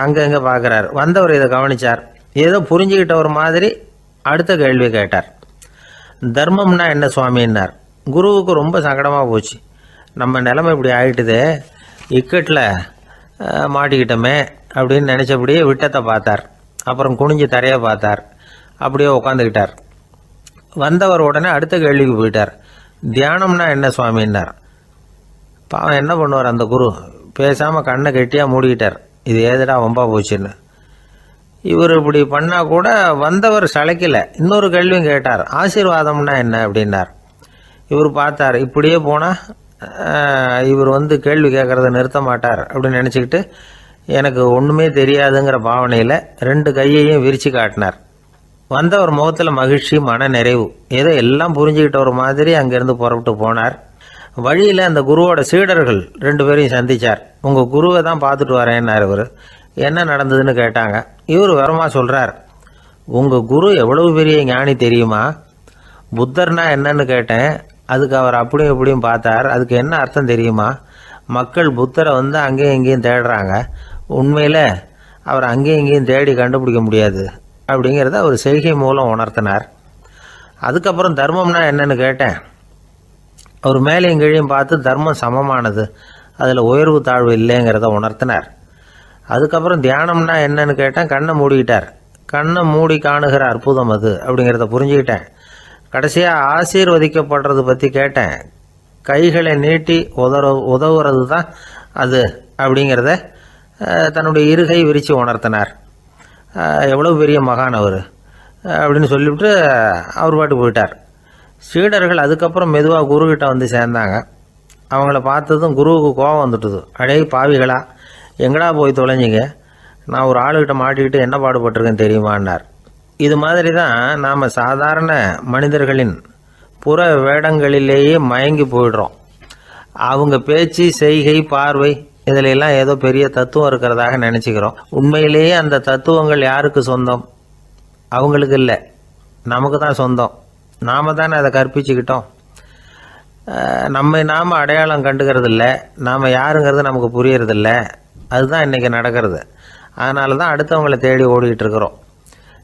அங்கங்கே பார்க்குறார். வந்தவர் இதை கவனித்தார். ஏதோ புரிஞ்சுக்கிட்ட ஒரு மாதிரி அடுத்த கேள்வி கேட்டார். தர்மம்னா என்ன சுவாமின்னார். குருவுக்கு ரொம்ப சங்கடமாக போச்சு. நம்ம நிலைமை இப்படி ஆகிட்டுதே, இக்கட்டில் மாட்டிக்கிட்டோமே அப்படின்னு நினச்சபடியே விட்டத்தை பார்த்தார். அப்புறம் குனிஞ்சு தரையை பார்த்தார். அப்படியே உட்காந்துக்கிட்டார். வந்தவர் உடனே அடுத்த கேள்விக்கு போயிட்டார். தியானம்னா என்ன சுவாமின்னார். பாவம் என்ன பண்ணுவார் அந்த குரு, பேசாமல் கண்ணை கெட்டியாக மூடிக்கிட்டார். இது ஏதடா வம்பா போச்சுன்னு. இவர் இப்படி பண்ணால் கூட வந்தவர் சளைக்கலை. இன்னொரு கேள்வியும் கேட்டார். ஆசீர்வாதம்னா என்ன அப்படின்னார். இவர் பார்த்தார். இப்படியே போனால் இவர் கேள்வி கேட்குறத நிறுத்த மாட்டார் அப்படின்னு நினச்சிக்கிட்டு எனக்கு ஒன்றுமே தெரியாதுங்கிற பாவனையில் 2 கையையும் விரித்து காட்டினார். வந்தவர் முகத்தில் மகிழ்ச்சி, மன நிறைவு, ஏதோ எல்லாம் புரிஞ்சுக்கிட்ட ஒரு மாதிரி அங்கேருந்து புறப்பட்டு போனார். வழியில் அந்த குருவோட சீடர்கள் 2 பேரையும் சந்தித்தார். உங்கள் குருவை தான் பார்த்துட்டு வரேன்னார் இவர். என்ன நடந்ததுன்னு கேட்டாங்க. இவர் விவரமாக சொல்கிறார். உங்கள் குரு எவ்வளவு பெரிய ஞானி தெரியுமா? புத்தர்னா என்னன்னு கேட்டேன். அதுக்கு அவர் அப்படியும் இப்படியும் பார்த்தார். அதுக்கு என்ன அர்த்தம் தெரியுமா? மக்கள் புத்தரை அங்கேயும் இங்கேயும் தேடுறாங்க. உண்மையில் அவர் அங்கேயும் இங்கேயும் தேடி கண்டுபிடிக்க முடியாது அப்படிங்கிறத அவர் செய்கை மூலம் உணர்த்தினார். அதுக்கப்புறம் தர்மம்னா என்னன்னு கேட்டேன். அவர் மேலேயும் கீழையும் பார்த்து தர்மம் சமமானது, அதில் உயர்வு தாழ்வு இல்லைங்கிறத உணர்த்தினார். அதுக்கப்புறம் தியானம்னா என்னன்னு கேட்டேன். கண்ணை மூடிக்கிட்டார். கண்ணை மூடி காணுகிற அற்புதம் அது அப்படிங்கிறத புரிஞ்சுக்கிட்டேன். கடைசியாக ஆசீர்வதிக்கப்படுறது பற்றி கேட்டேன். கைகளை நீட்டி உதவுறது தான் அது அப்படிங்கிறத தன்னுடைய இருகை விரித்து உணர்த்தினார். எவ்வளோ பெரிய மகான் அவர் அப்படின்னு சொல்லிவிட்டு அவர் பாட்டுக்கு போயிட்டார். சீடர்கள் அதுக்கப்புறம் மெதுவாக குருக்கிட்ட சேர்ந்தாங்க. அவங்கள பார்த்ததும் குருவுக்கு கோபம் வந்துட்டுது. அடே பாவிகளா, எங்கடா போய் தொலைஞ்சிங்க, நான் ஒரு ஆளுகிட்ட மாட்டிக்கிட்டு என்ன பாடுபட்டிருக்கேன் தெரியுமான்னார். இது மாதிரி தான் நாம் சாதாரண மனிதர்களின் புற வேடங்களிலேயே மயங்கி போயிடுறோம். அவங்க பேச்சு, செய்கை, பார்வை இதிலெல்லாம் ஏதோ பெரிய தத்துவம் இருக்கிறதாக நினச்சிக்கிறோம். உண்மையிலேயே அந்த தத்துவங்கள் யாருக்கு சொந்தம்? அவங்களுக்கு இல்லை, நமக்கு தான் சொந்தம். நாம் தானே அதை கற்பிச்சுக்கிட்டோம். நாம் அடையாளம் கண்டுக்கிறதில்ல, நாம் யாருங்கிறது நமக்கு புரியறதில்ல. அதுதான் இன்றைக்கி நடக்கிறது. அதனால தான் அடுத்தவங்களை தேடி ஓடிக்கிட்டு இருக்கிறோம்.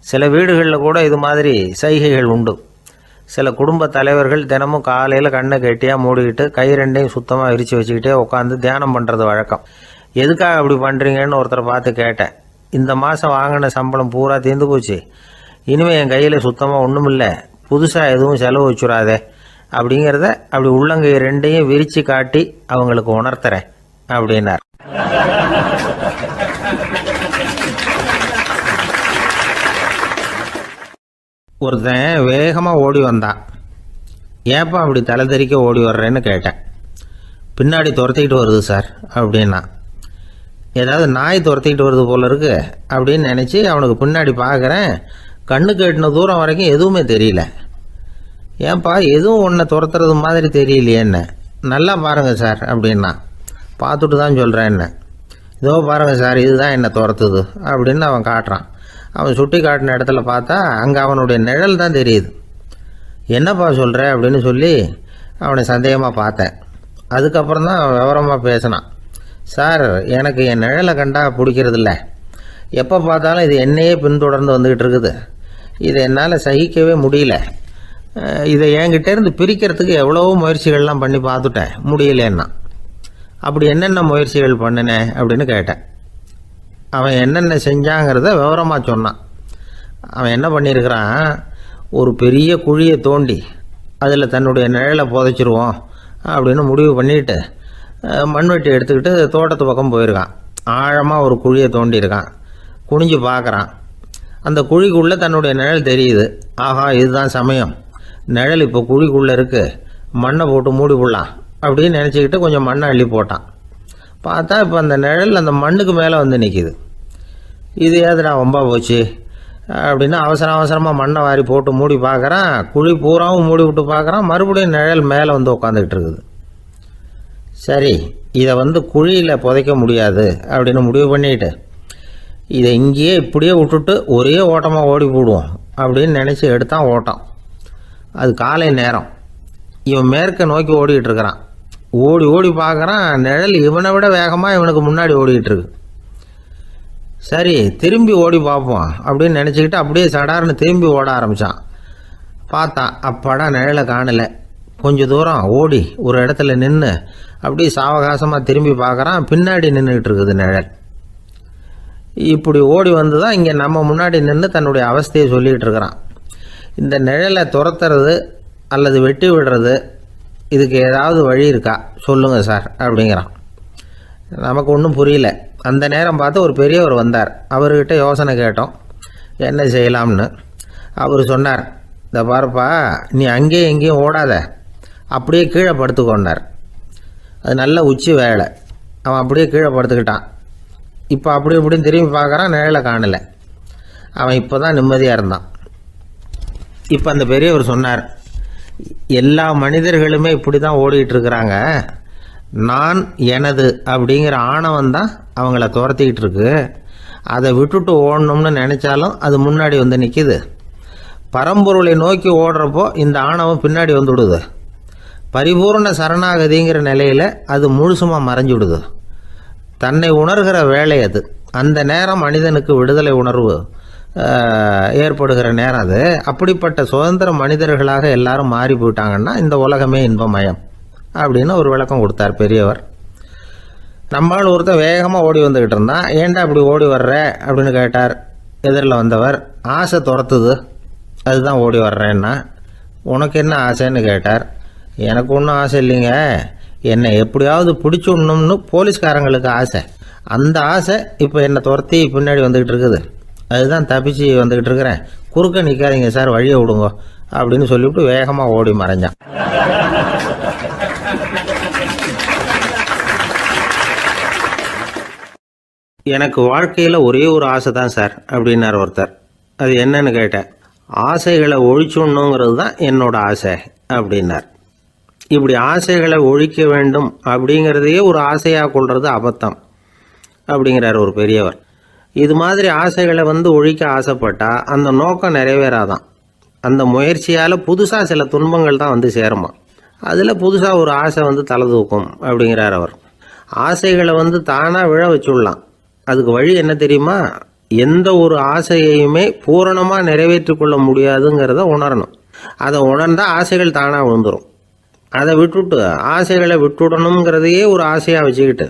சில வீடுகளில் கூட இது மாதிரி சைகைகள் உண்டு. சில குடும்ப தலைவர்கள் தினமும் காலையில் கண்ணை கெட்டியாக மூடிக்கிட்டு கை 2ஐயும் சுத்தமாக விரித்து வச்சுக்கிட்டே உட்காந்து தியானம் பண்ணுறது வழக்கம். எதுக்காக அப்படி பண்ணுறீங்கன்னு ஒருத்தரை பார்த்து கேட்டேன். இந்த மாதம் வாங்கின சம்பளம் பூரா தீர்ந்து போச்சு, இனிமேல் என் கையில் சுத்தமாக ஒன்றும் இல்லை, புதுசாக எதுவும் செலவு வச்சுடாதே அப்படிங்கிறத அப்படி உள்ளங்கை 2ஐயும் விரித்து காட்டி அவங்களுக்கு உணர்த்துறேன் அப்படின்னார். ஒருத்தன் வேகமாக ஓடி வந்தான். ஏப்பா அப்படி தலை தெறிக்க ஓடி வர்றேன்னு கேட்டேன். பின்னாடி துரத்திக்கிட்டு வருது சார் அப்படின்னா. ஏதாவது நாய் துரத்திக்கிட்டு வருது போல இருக்கு அப்படின்னு நினச்சி அவனுக்கு பின்னாடி பார்க்குறேன். கண்ணு கேட்டின தூரம் வரைக்கும் எதுவுமே தெரியல. ஏன்பா எதுவும் ஒன்றை துரத்துறது மாதிரி தெரியலையேன்னு. நல்லா பாருங்கள் சார் அப்படின்னா. பார்த்துட்டு தான் சொல்கிறேன் என்ன. இதோ பாருங்கள் சார், இதுதான் என்னை துரத்துது அப்படின்னு அவன் காட்டுறான். அவன் சுட்டி காட்டின இடத்துல பார்த்தா அங்கே அவனுடைய நிழல் தான் தெரியுது. என்னப்பா சொல்கிற அப்படின்னு சொல்லி அவனை சந்தேகமாக பார்த்தேன். அதுக்கப்புறம் தான் விவரமாக பேசினான். சார், எனக்கு என் நிழலை கண்டா பிடிக்கிறதில்ல. எப்போ பார்த்தாலும் இது என்னையே பின்தொடர்ந்து வந்துக்கிட்டு இருக்குது. இதை என்னால் சகிக்கவே முடியல. இதை என்கிட்டேருந்து பிரிக்கிறதுக்கு எவ்வளவோ முயற்சிகள்லாம் பண்ணி பார்த்துட்டேன், முடியலன்னா. அப்படி என்னென்ன முயற்சிகள் பண்ணினேன் அப்படின்னு கேட்டேன். அவன் என்னென்ன செஞ்சாங்கிறத விவரமாக சொன்னான். அவன் என்ன பண்ணியிருக்கிறான், ஒரு பெரிய குழியை தோண்டி அதில் தன்னுடைய நிழலை புதைச்சிருவோம் அப்படின்னு முடிவு பண்ணிட்டு மண்வெட்டி எடுத்துக்கிட்டு தோட்டத்து பக்கம் போயிருக்கான். ஆழமாக ஒரு குழியை தோண்டியிருக்கான். குனிஞ்சு பார்க்குறான். அந்த குழிக்குள்ளே தன்னுடைய நிழல் தெரியுது. ஆஹா, இதுதான் சமயம், நிழல் இப்போ குழிக்குள்ளே இருக்குது, மண்ணை போட்டு மூடி போடலாம் அப்படின்னு நினச்சிக்கிட்டு கொஞ்சம் மண்ணை அள்ளி போட்டான். பார்த்தா இப்போ அந்த நிழல் அந்த மண்ணுக்கு மேலே வந்து நிற்கிது. இது ஏதுடா வம்பா போச்சு அப்படின்னு அவசரமாக மண்ணை வாரி போட்டு மூடி பார்க்குறான். குழி பூராவும் மூடி விட்டு பார்க்குறான். மறுபடியும் நிழல் மேலே வந்து உட்காந்துக்கிட்டு இருக்குது. சரி, இதை குழியில் புதைக்க முடியாது அப்படின்னு முடிவு பண்ணிட்டு இதை இங்கேயே இப்படியே விட்டுட்டு ஒரே ஓட்டமாக ஓடி போடுவோம் அப்படின்னு நினச்சி எடுத்தான் ஓட்டம். அது காலை நேரம். இவன் மேற்க நோக்கி ஓடிக்கிட்டு இருக்கிறான். ஓடி ஓடி பார்க்குறான், நிழல் இவனை விட வேகமாக இவனுக்கு முன்னாடி ஓடிக்கிட்டு இருக்கு. சரி, திரும்பி ஓடி பார்ப்போம் அப்படின்னு நினச்சிக்கிட்டு அப்படியே சடார்னு திரும்பி ஓட ஆரம்பித்தான். பார்த்தான், அப்பாடா நிழலை காணலை. கொஞ்சம் தூரம் ஓடி ஒரு இடத்துல நின்று அப்படியே சாவகாசமாக திரும்பி பார்க்குறான். பின்னாடி நின்றுக்கிட்டு இருக்குது நிழல். இப்படி ஓடி வந்து தான் இங்கே நம்ம முன்னாடி நின்று தன்னுடைய அவஸ்தையை சொல்லிகிட்டு இருக்கிறான். இந்த நிழலை துரத்துறது அல்லது வெட்டி விடுறது, இதுக்கு ஏதாவது வழி இருக்கா சொல்லுங்கள் சார் அப்படிங்கிறான். நமக்கு ஒன்றும் புரியல. அந்த நேரம் பார்த்து ஒரு பெரியவர் வந்தார். அவர்கிட்ட யோசனை கேட்டோம், என்ன செய்யலாம்னு. அவர் சொன்னார், இந்த பாருப்பா, நீ அங்கேயும் எங்கேயும் ஓடாத, அப்படியே கீழே படுத்துக்கொண்டார். அது நல்ல உச்சி வேலை. அவன் அப்படியே கீழே படுத்துக்கிட்டான். இப்போ அப்படி இப்படின்னு திரும்பி பார்க்குறான், நிழலை காணலை. அவன் இப்போ தான் நிம்மதியாக இருந்தான். இப்போ அந்த பெரியவர் சொன்னார், எல்லா மனிதர்களுமே இப்படி தான் ஓடிக்கிட்டு இருக்கிறாங்க. நான் எனது அப்படிங்கிற ஆணவம் தான் அவங்கள துரத்திக்கிட்டு இருக்கு. அதை விட்டுட்டு ஓடணும்னு நினச்சாலும் அது முன்னாடி வந்து நிற்கிது. பரம்பொருளை நோக்கி ஓடுறப்போ இந்த ஆணவம் பின்னாடி வந்துவிடுது. பரிபூர்ண சரணாகதிங்கிற நிலையில் அது முழுசுமாக மறைஞ்சுடுது. தன்னை உணர்கிற வேலை அது. அந்த நேரம் மனிதனுக்கு விடுதலை உணர்வு ஏற்படுகிற நேரம் அது. அப்படிப்பட்ட சுதந்திர மனிதர்களாக எல்லாரும் மாறி போயிட்டாங்கன்னா இந்த உலகமே இன்பமயம் அப்படின்னு ஒரு விளக்கம் கொடுத்தார் பெரியவர். நம்மளால் ஒருத்தர் வேகமாக ஓடி வந்துக்கிட்டு இருந்தான். ஏன்டா அப்படி ஓடி வர்ற அப்படின்னு கேட்டார் எதிரில் வந்தவர். ஆசை துரத்துது, அதுதான் ஓடி வர்றேன்னா. உனக்கு என்ன ஆசைன்னு கேட்டார். எனக்கு ஒன்றும் ஆசை இல்லைங்க, என்னை எப்படியாவது பிடிச்சுடணும்னு போலீஸ்காரங்களுக்கு ஆசை. அந்த ஆசை இப்போ என்னை துரத்தி பின்னாடி வந்துக்கிட்டு இருக்குது. அதுதான் தப்பிச்சு வந்துக்கிட்டு இருக்கிறேன். குறுக்க நிற்காதீங்க சார், வழியை விடுங்க அப்படின்னு சொல்லிவிட்டு வேகமாக ஓடி மறைஞ்சான். எனக்கு வாழ்க்கையில் ஒரே ஒரு ஆசை தான் சார் அப்படின்னார் ஒருத்தர். அது என்னன்னு கேட்டேன். ஆசைகளை ஒழிச்சுடணுங்கிறது தான் என்னோட ஆசை அப்படின்னார். இப்படி ஆசைகளை ஒழிக்க வேண்டும் அப்படிங்கிறதையே ஒரு ஆசையாக கொள்வது அபத்தம் அப்படிங்கிறார் ஒரு பெரியவர். இது மாதிரி ஆசைகளை ஒழிக்க ஆசைப்பட்டால் அந்த நோக்கம் நிறைவேறாதான். அந்த முயற்சியால் புதுசாக சில துன்பங்கள் தான் சேருமா. அதில் புதுசாக ஒரு ஆசை தலை தூக்கும் அப்படிங்கிறார் அவர். ஆசைகளை தானாக விழ வச்சுடலாம். அதுக்கு வழி என்ன தெரியுமா? எந்த ஒரு ஆசையையுமே பூரணமாக நிறைவேற்றி கொள்ள முடியாதுங்கிறத உணரணும். அதை உணர்ந்தால் ஆசைகள் தானாக விழுந்துடும். அதை விட்டுட்டு ஆசைகளை விட்டுடணுங்கிறதையே ஒரு ஆசையாக வச்சுக்கிட்டு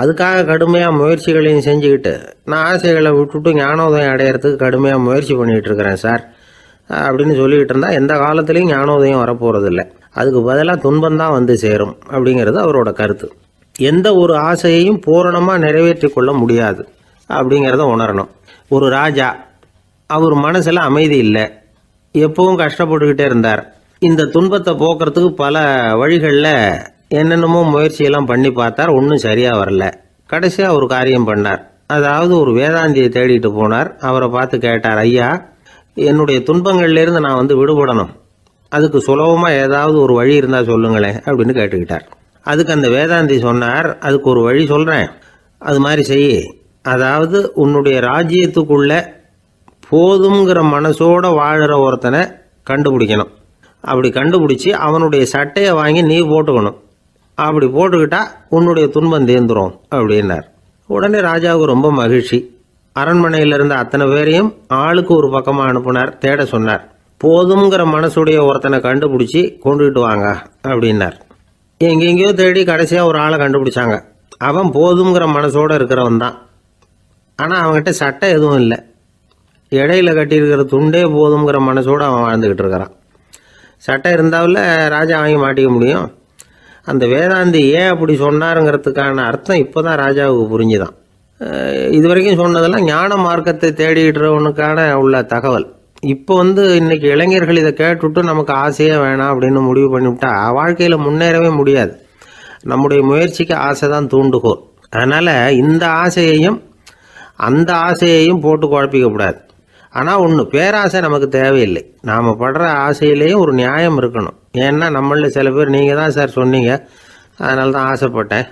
அதுக்காக கடுமையாக முயற்சிகளையும் செஞ்சுக்கிட்டு நான் ஆசைகளை விட்டுட்டு ஞானோதயம் அடையிறதுக்கு கடுமையாக முயற்சி பண்ணிகிட்டு இருக்கிறேன் சார் அப்படின்னு சொல்லிக்கிட்டு இருந்தால் எந்த காலத்துலேயும் ஞானோதயம் வரப்போகிறதில்லை. அதுக்கு பதிலாக துன்பந்தான் சேரும் அப்படிங்கிறது அவரோட கருத்து. எந்த ஒரு ஆசையையும் பூரணமாக நிறைவேற்றி கொள்ள முடியாது அப்படிங்கிறத உணரணும். ஒரு ராஜா, அவர் மனசில் அமைதி இல்லை, எப்பவும் கஷ்டப்பட்டுக்கிட்டே இருந்தார். இந்த துன்பத்தை போக்குறதுக்கு பல வழிகளில் என்னென்னமோ முயற்சியெல்லாம் பண்ணி பார்த்தார். ஒன்றும் சரியாக வரல. கடைசியாக ஒரு காரியம் பண்ணார். அதாவது ஒரு வேதாந்தியை தேடிட்டு போனார். அவரை பார்த்து கேட்டார், ஐயா, என்னுடைய துன்பங்கள்லேருந்து நான் விடுபடணும், அதுக்கு சுலபமாக ஏதாவது ஒரு வழி இருந்தால் சொல்லுங்களேன் அப்படின்னு கேட்டுக்கிட்டார். அதுக்கு அந்த வேதாந்தி சொன்னார், அதுக்கு ஒரு வழி சொல்கிறேன், அது மாதிரி செய். அதாவது உன்னுடைய ராஜ்யத்துக்குள்ளே போதுங்கிற மனசோட வாழ்கிற ஒருத்தனை கண்டுபிடிக்கணும். அப்படி கண்டுபிடிச்சி அவனுடைய சட்டையை வாங்கி நீ போட்டுக்கணும். அப்படி போட்டுக்கிட்டா உன்னுடைய துன்பம் தேர்ந்துடும் அப்படின்னார். உடனே ராஜாவுக்கு ரொம்ப மகிழ்ச்சி. அரண்மனையில் இருந்த அத்தனை பேரையும் ஆளுக்கு ஒரு பக்கமாக அனுப்புனார், தேட சொன்னார். போதுங்கிற மனசுடைய ஒருத்தனை கண்டுபிடிச்சி கொண்டுகிட்டு வாங்க அப்படின்னார். எங்கெங்கேயோ தேடி கடைசியாக ஒரு ஆளை கண்டுபிடிச்சாங்க. அவன் போதுங்கிற மனசோடு இருக்கிறவன் தான். ஆனால் அவன்கிட்ட சட்டை எதுவும் இல்லை. இடையில கட்டியிருக்கிற துண்டே போதுங்கிற மனசோடு அவன் வாழ்ந்துக்கிட்டு இருக்கிறான். சட்டை இருந்தாவில் ராஜா வாங்கி மாட்டிக்க முடியும். அந்த வேதாந்தி ஏன் அப்படி சொன்னாருங்கிறதுக்கான அர்த்தம் இப்போ தான் ராஜாவுக்கு புரிஞ்சுதான். இது வரைக்கும் சொன்னதெல்லாம் ஞான மார்க்கத்தை தேடிடுறவனுக்கான உள்ள தகவல். இப்போ இன்னைக்கு இளைஞர்கள் இதை கேட்டுவிட்டு நமக்கு ஆசையே வேணாம் அப்படின்னு முடிவு பண்ணிவிட்டா வாழ்க்கையில் முன்னேறவே முடியாது. நம்முடைய முயற்சிக்கு ஆசை தான் தூண்டுகோல். அதனால் இந்த ஆசையையும் அந்த ஆசையையும் போட்டு குழப்பிக்கக்கூடாது. ஆனால் ஒன்று, பேராசை நமக்கு தேவையில்லை. நாம் படுற ஆசையிலேயும் ஒரு நியாயம் இருக்கணும். ஏன்னா நம்மளில் சில பேர் நீங்கள் தான் சார் சொன்னீங்க, அதனால தான் ஆசைப்பட்டேன்,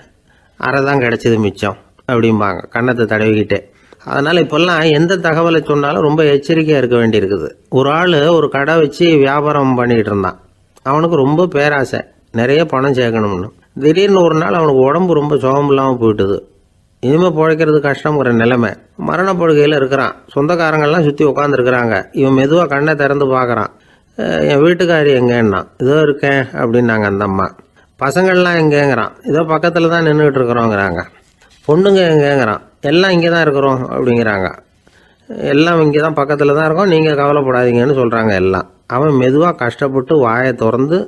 அரை தான் கிடச்சிது மிச்சம் அப்படிம்பாங்க கன்னத்தை தடவிக்கிட்டே. அதனால் இப்போல்லாம் எந்த தகவலை சொன்னாலும் ரொம்ப எச்சரிக்கையாக இருக்க வேண்டியிருக்குது. ஒரு ஆள் ஒரு கடை வச்சு வியாபாரம் பண்ணிக்கிட்டு இருந்தான். அவனுக்கு ரொம்ப பேராசை, நிறைய பணம் சேர்க்கணும்னு. திடீர்னு ஒரு நாள் அவனுக்கு உடம்பு ரொம்ப சுகம் இல்லாமல் போயிட்டுது. இனிமேல் பிழைக்கிறது கஷ்டங்கிற நிலைமை. மரணப்படுகையில் இருக்கிறான். சொந்தக்காரங்கள்லாம் சுற்றி உட்காந்துருக்குறாங்க. இவன் மெதுவாக கண்ணை திறந்து பார்க்குறான். என் வீட்டுக்காரி எங்கேன்னா, இதோ இருக்கேன் அப்படின்னாங்க அந்த அம்மா. பசங்கள்லாம் எங்கேங்கிறான். இதோ பக்கத்தில் தான் நின்றுக்கிட்டு இருக்கிறோங்கிறாங்க. பொண்ணுங்க எங்கேங்கிறான். எல்லாம் இங்கே தான் இருக்கிறோம் அப்படிங்கிறாங்க. எல்லாம் இங்கே தான் பக்கத்தில் தான் இருக்கோம், நீங்கள் கவலைப்படாதீங்கன்னு சொல்கிறாங்க எல்லாம். அவன் மெதுவாக கஷ்டப்பட்டு வாயை திறந்து,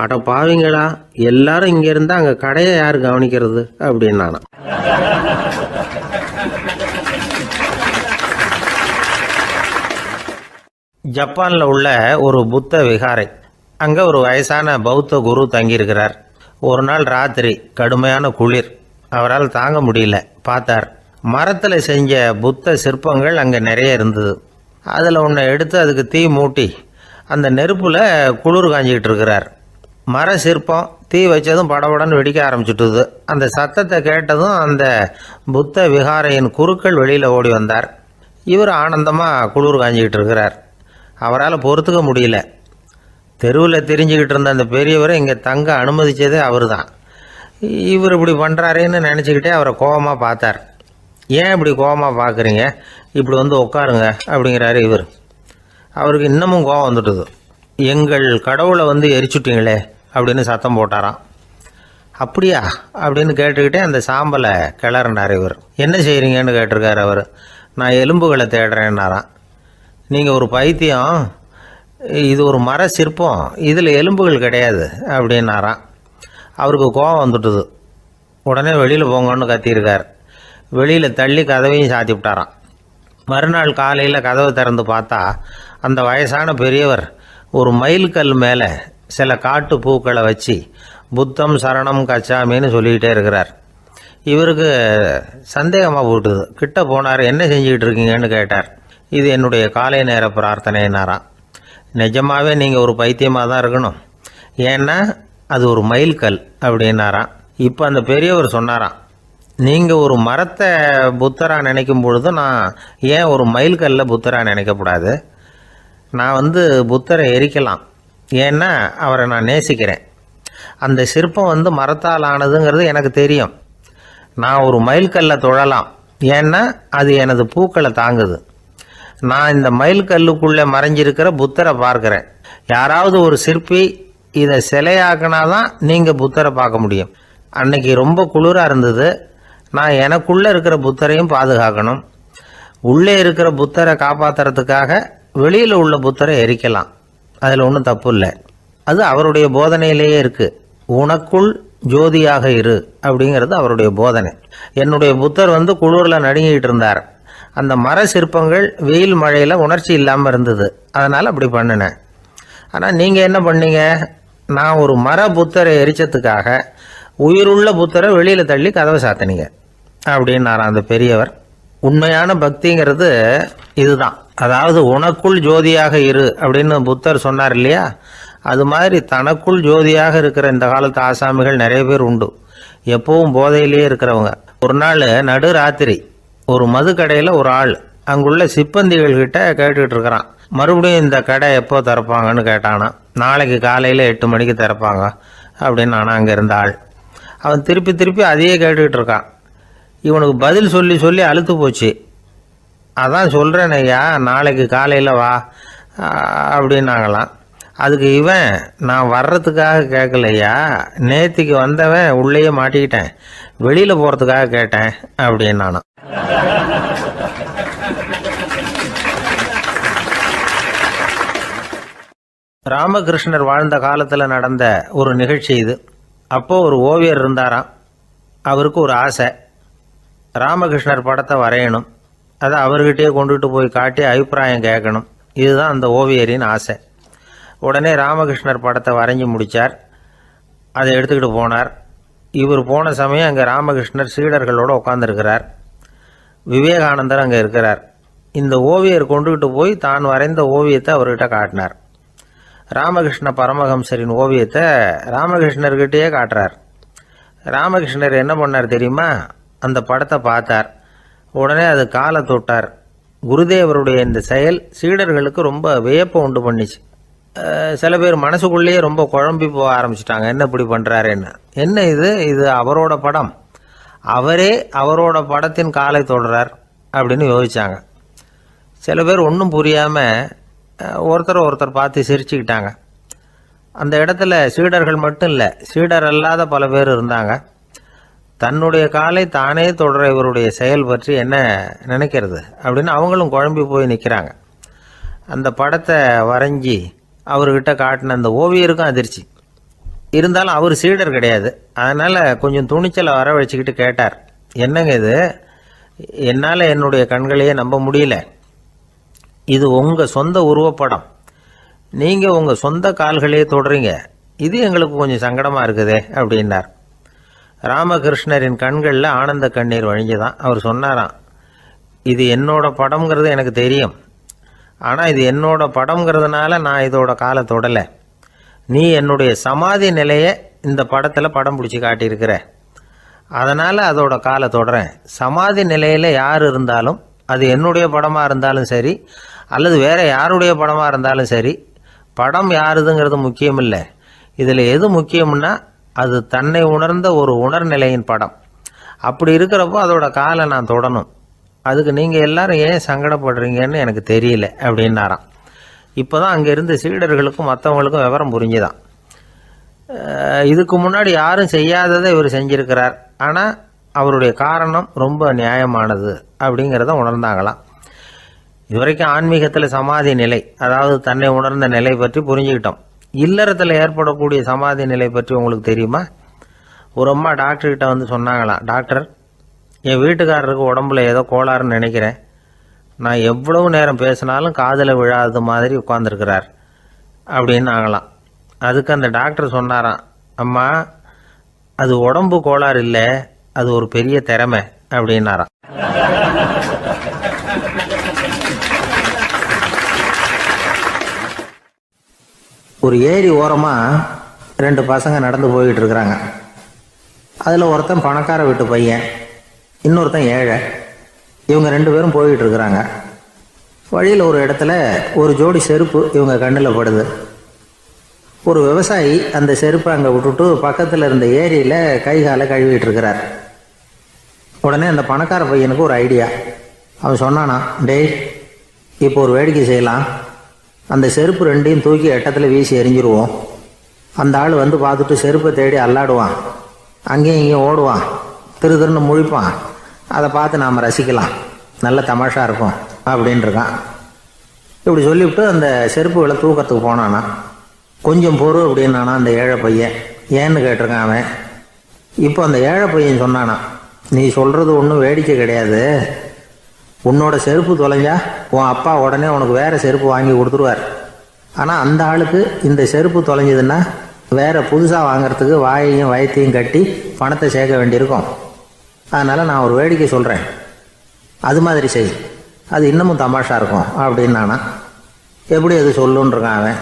அட பாவிங்களா, எல்லாரும் இங்கே இருந்தால் அங்கே கடையை யார் கவனிக்கிறது அப்படின்னானா. ஜப்பானில் உள்ள ஒரு புத்த விகாரை. அங்கே ஒரு வயசான பௌத்த குரு தங்கியிருக்கிறார். ஒரு நாள் ராத்திரி கடுமையான குளிர். அவரால் தாங்க முடியல. பார்த்தார், மரத்தில் செஞ்ச புத்த சிற்பங்கள் அங்கே நிறைய இருந்தது. அதில் ஒன்றை எடுத்து அதுக்கு தீ மூட்டி அந்த நெருப்பில் குளிர் காஞ்சிக்கிட்டு இருக்கிறார். மர சிற்பம் தீ வச்சதும் படபடன்னு வெடிக்க ஆரம்பிச்சுட்டுது. அந்த சத்தத்தை கேட்டதும் அந்த புத்த விகாரையின் குருக்கள் வெளியில் ஓடி வந்தார். இவர் ஆனந்தமாக குளிர் காஞ்சிக்கிட்டு இருக்கிறார். அவரால் பொறுத்துக்க முடியல. தெருவில் தெரிஞ்சுக்கிட்டு இருந்த அந்த பெரியவரை இங்கே தங்க அனுமதித்ததே அவர் தான். இவர் இப்படி பண்ணுறாருன்னு நினச்சிக்கிட்டே அவரை கோபமாக பார்த்தார். ஏன் இப்படி கோபமாக பார்க்குறீங்க, இப்படி உட்காருங்க அப்படிங்கிறாரு இவர். அவருக்கு இன்னமும் கோபம் வந்துட்டுது. எங்கள் கடவுளை எரிச்சுட்டீங்களே அப்படின்னு சத்தம் போட்டாராம். அப்படியா அப்படின்னு கேட்டுக்கிட்டே அந்த சாம்பலை கிளறினார் இவர். என்ன செய்கிறீங்கன்னு கேட்டிருக்காரு அவர். நான் எலும்புகளை தேடுறேன்னாராம். நீங்கள் ஒரு பைத்தியம், இது ஒரு மர சிற்பம், இதில் எலும்புகள் கிடையாது அப்படின்னாராம். அவருக்கு கோபம் வந்துட்டுது. உடனே வெளியில் போங்கன்னு கத்தியிருக்கார். வெளியில் தள்ளி கதவையும் சாத்தி விட்டாராம். மறுநாள் காலையில் கதவை திறந்து பார்த்தா அந்த வயசான பெரியவர் ஒரு மயில்கல் மேலே சில காட்டு பூக்களை வச்சு புத்தம் சரணம் கச்சாமின்னு சொல்லிக்கிட்டே இருக்கிறார். இவருக்கு சந்தேகமாக போட்டுது. கிட்ட போனார். என்ன செஞ்சுக்கிட்டு இருக்கீங்கன்னு கேட்டார். இது என்னுடைய காலை நேர பிரார்த்தனைனாராம். நிஜமாகவே நீங்கள் ஒரு பைத்தியமாக தான் இருக்கணும், ஏன்னா அது ஒரு மயில்கல் அப்படின்னாராம். இப்போ அந்த பெரியவர் சொன்னாராம், நீங்கள் ஒரு மரத்தை புத்தராக நினைக்கும் பொழுது நான் ஏன் ஒரு மயில்கல்ல புத்தராக நினைக்கக்கூடாது? நான் புத்தரை எரிக்கலாம், ஏன்னா அவரை நான் நேசிக்கிறேன். அந்த சிற்பம் மரத்தால் ஆனதுங்கிறது எனக்கு தெரியும். நான் ஒரு மயில்கல்லை தொழலாம், ஏன்னா அது எனது பூக்களை தாங்குது. நான் இந்த மயில்கல்லுக்குள்ளே மறைஞ்சிருக்கிற புத்தரை பார்க்குறேன். யாராவது ஒரு சிற்பி இதை சிலையாக்கினாதான் நீங்கள் புத்தரை பார்க்க முடியும். அன்னைக்கு ரொம்ப குளிராக இருந்தது. நான் எனக்குள்ளே இருக்கிற புத்தரையும் பாதுகாக்கணும். உள்ளே இருக்கிற புத்தரை காப்பாற்றுறதுக்காக வெளியில் உள்ள புத்தரை எரிக்கலாம், அதில் ஒன்றும் தப்பு இல்லை. அது அவருடைய போதனையிலேயே இருக்குது. உனக்குள் ஜோதியாக இரு அப்படிங்கிறது அவருடைய போதனை. என்னுடைய புத்தர் குளிரில் நடுங்கிட்டு இருந்தார். அந்த மர சிற்பங்கள் வெயில் மழையில் உணர்ச்சி இல்லாமல் இருந்தது, அதனால் அப்படி பண்ணினேன். ஆனால் நீங்கள் என்ன பண்ணீங்க? நான் ஒரு மர புத்தரை எரிச்சதுக்காக உயிருள்ள புத்தரை வெளியில் தள்ளி கதவை சாத்தினீங்க அப்படின்னாராம் அந்த பெரியவர். உண்மையான பக்திங்கிறது இதுதான். அதாவது உனக்குள் ஜோதியாக இரு அப்படின்னு புத்தர் சொன்னார் இல்லையா, அது மாதிரி தனக்குள் ஜோதியாக இருக்கிற இந்த காலத்து ஆசாமிகள் நிறைய பேர் உண்டு. எப்பவும் போதையிலேயே இருக்கிறவங்க. ஒரு நாள் நடு ராத்திரி ஒரு மது கடையில் ஒரு ஆள் அங்குள்ள சிப்பந்திகள் கிட்ட கேட்டுக்கிட்டு இருக்கிறான். மறுபடியும் இந்த கடை எப்போ திறப்பாங்கன்னு கேட்டானா. நாளைக்கு காலையில் 8 மணிக்கு திறப்பாங்க அப்படின்னு நானும் அங்கே இருந்த ஆள். அவன் திருப்பி திருப்பி அதையே கேட்டுக்கிட்டு இருக்கான். இவனுக்கு பதில் சொல்லி சொல்லி அழுத்து போச்சு. அதான் சொல்கிறேன் ஐயா, நாளைக்கு காலையில் வா அப்படின்னாங்களாம். அதுக்கு இவன், நான் வர்றதுக்காக கேட்கலையா, நேத்திக்கு வந்தவன் உள்ளேயே மாட்டிக்கிட்டேன், வெளியில் போகிறதுக்காக கேட்டேன் அப்படின்னானான். ராமகிருஷ்ணர் வாழ்ந்த காலத்தில் நடந்த ஒரு நிகழ்ச்சி இது. அப்போது ஒரு ஓவியர் இருந்தாராம். அவருக்கு ஒரு ஆசை, ராமகிருஷ்ணர் படத்தை வரையணும், அதை அவர்கிட்டயே கொண்டுட்டு போய் காட்டி அபிப்பிராயம் கேட்கணும். இதுதான் அந்த ஓவியரின் ஆசை. உடனே ராமகிருஷ்ணர் படத்தை வரைஞ்சி முடித்தார். அதை எடுத்துக்கிட்டு போனார். இவர் போன சமயம் அங்கே ராமகிருஷ்ணர் சீடர்களோடு உட்காந்துருக்கிறார். விவேகானந்தர் அங்கே இருக்கிறார். இந்த ஓவியர் கொண்டுகிட்டு போய் தான் வரைந்த ஓவியத்தை அவர்கிட்ட காட்டினார். ராமகிருஷ்ண பரமஹம்சரின் ஓவியத்தை ராமகிருஷ்ணர்கிட்டயே காட்டுறார். ராமகிருஷ்ணர் என்ன பண்ணார் தெரியுமா? அந்த படத்தை பார்த்தார். உடனே அது காலை தொட்டார். குருதேவருடைய இந்த செயல் சீடர்களுக்கு ரொம்ப வியப்பை உண்டு பண்ணிச்சு. சில பேர் மனசுக்குள்ளேயே ரொம்ப குழம்பி போக ஆரம்பிச்சிட்டாங்க, என்ன இப்படி பண்ணுறாருன்னு. என்ன இது அவரோட படம், அவரே அவரோட படத்தின் காலை தொடுறார் அப்படின்னு யோசித்தாங்க. சில பேர் ஒன்றும் புரியாமல் ஒருத்தர் பார்த்து சிரிச்சுக்கிட்டாங்க. அந்த இடத்துல சீடர்கள் மட்டும் இல்லை, சீடர் அல்லாத பல பேர் இருந்தாங்க. தன்னுடைய காலை தானே தொடர இவருடைய செயல் பற்றி என்ன நினைக்கிறது அப்படின்னு அவங்களும் குழம்பி போய் நிற்கிறாங்க. அந்த படத்தை வரைஞ்சி அவர்கிட்ட காட்டின அந்த ஓவியருக்கும் அதிர்ச்சி. இருந்தாலும் அவர் சீடர் கிடையாது. அதனால் கொஞ்சம் துணிச்சலை வரவழைச்சிக்கிட்டு கேட்டார், என்னங்க இது, என்னால் என்னுடைய கண்களையே நம்ப முடியல. இது உங்கள் சொந்த உருவப்படம், நீங்கள் உங்கள் சொந்த கால்களையே தொடுறீங்க, இது எங்களுக்கு கொஞ்சம் சங்கடமாக இருக்குதே அப்படின்னார். ராமகிருஷ்ணரின் கண்களில் ஆனந்த கண்ணீர் வழிஞ்சுதான். அவர் சொன்னாராம், இது என்னோட படம்ங்கிறது எனக்கு தெரியும், ஆனால் இது என்னோட படம்ங்கிறதுனால நான் இதோட காலை தொடலை. நீ என்னுடைய சமாதி நிலையை இந்த படத்தில் படம் பிடிச்சி காட்டியிருக்கிற, அதனால் அதோட காலை தொடறேன். சமாதி நிலையில் யார் இருந்தாலும், அது என்னுடைய படமாக இருந்தாலும் சரி அல்லது வேறு யாருடைய படமாக இருந்தாலும் சரி, படம் யாருதுங்கிறது முக்கியம் இல்லை. இதில் எது முக்கியம்னா அது தன்னை உணர்ந்த ஒரு உணர்நிலையின் படம். அப்படி இருக்கிறப்போ அதோட காலை நான் தொடணும். அதுக்கு நீங்கள் எல்லாரும் ஏன் சங்கடப்படுறீங்கன்னு எனக்கு தெரியல அப்படின்னாராம். இப்போ தான் அங்கே இருந்த சீடர்களுக்கும் மற்றவங்களுக்கும் விவரம் புரிஞ்சுதான். இதுக்கு முன்னாடி யாரும் செய்யாததை இவர் செஞ்சிருக்கிறார், ஆனால் அவருடைய காரணம் ரொம்ப நியாயமானது அப்படிங்கிறத உணர்ந்தாங்களாம். இதுவரைக்கும் ஆன்மீகத்தில் சமாதி நிலை, அதாவது தன்னை உணர்ந்த நிலை பற்றி புரிஞ்சுக்கிட்டோம். இல்லறத்தில் ஏற்படக்கூடிய சமாதி நிலை பற்றி உங்களுக்கு தெரியுமா? ஒரு அம்மா டாக்டர்கிட்ட வந்து சொன்னாங்களாம், டாக்டர், என் வீட்டுக்காரருக்கு உடம்புல ஏதோ கோளாறுன்னு நினைக்கிறேன், நான் எவ்வளவு நேரம் பேசினாலும் காதில் விழாதது மாதிரி உட்காந்துருக்கிறார் அப்படின்னு ஆகலாம். அதுக்கு அந்த டாக்டர் சொன்னாராம், அம்மா, அது உடம்பு கோளாறு இல்லை, அது ஒரு பெரிய திறமை அப்படின்னாராம். ஒரு ஏரி ஓரமாக 2 பசங்க நடந்து போய்கிட்டு இருக்கிறாங்க. அதில் ஒருத்தன் பணக்கார வீட்டு பையன், இன்னொருத்தன் ஏழை. இவங்க 2 பேரும் போய்கிட்டு இருக்கிறாங்க. வழியில் ஒரு இடத்துல ஒரு ஜோடி செருப்பு இவங்க கண்ணில் படுது. ஒரு விவசாயி அந்த செருப்பை அங்கே விட்டுட்டு பக்கத்தில் இருந்த ஏரியில் கை காலை கழுவிட்டு இருக்கிறார். உடனே அந்த பணக்கார பையனுக்கு ஒரு ஐடியா. அவன் சொன்னானா, டேய், இப்போ ஒரு வேடிக்கை செய்யலாம், அந்த செருப்பு 2ஐயும் தூக்கி எட்டத்தில் வீசி எரிஞ்சிருவோம். அந்த ஆள் வந்து பார்த்துட்டு செருப்பை தேடி அல்லாடுவான், அங்கேயும் இங்கேயும் ஓடுவான், திருன்னு முழிப்பான். அதை பார்த்து நாம் ரசிக்கலாம், நல்ல தமாஷா இருக்கும் அப்படின்ட்டுருக்கான். இப்படி சொல்லிவிட்டு அந்த செருப்புகளை தூக்கத்துக்கு போனானா. கொஞ்சம் பொறு அப்படின்னானா அந்த ஏழை பையன். ஏன்னு கேட்டிருக்கான் அவன். இப்போ அந்த ஏழை பையன் சொன்னானா, நீ சொல்கிறது ஒன்றும் வேடிக்கை கிடையாது, உன்னோட செருப்பு தொலைஞ்சா உன் அப்பா உடனே உனக்கு வேறு செருப்பு வாங்கி கொடுத்துருவார். ஆனால் அந்த ஆளுக்கு இந்த செருப்பு தொலைஞ்சதுன்னா வேறு புதுசாக வாங்கிறதுக்கு வாயையும் வயத்தையும் கட்டி பணத்தை சேர்க்க வேண்டியிருக்கும். அதனால் நான் ஒரு வேடிக்கை சொல்கிறேன், அது மாதிரி செய், அது இன்னமும் தமாஷா இருக்கும் அப்படின்னானா. எப்படி அது சொல்லுன்றிருக்கான் அவன்.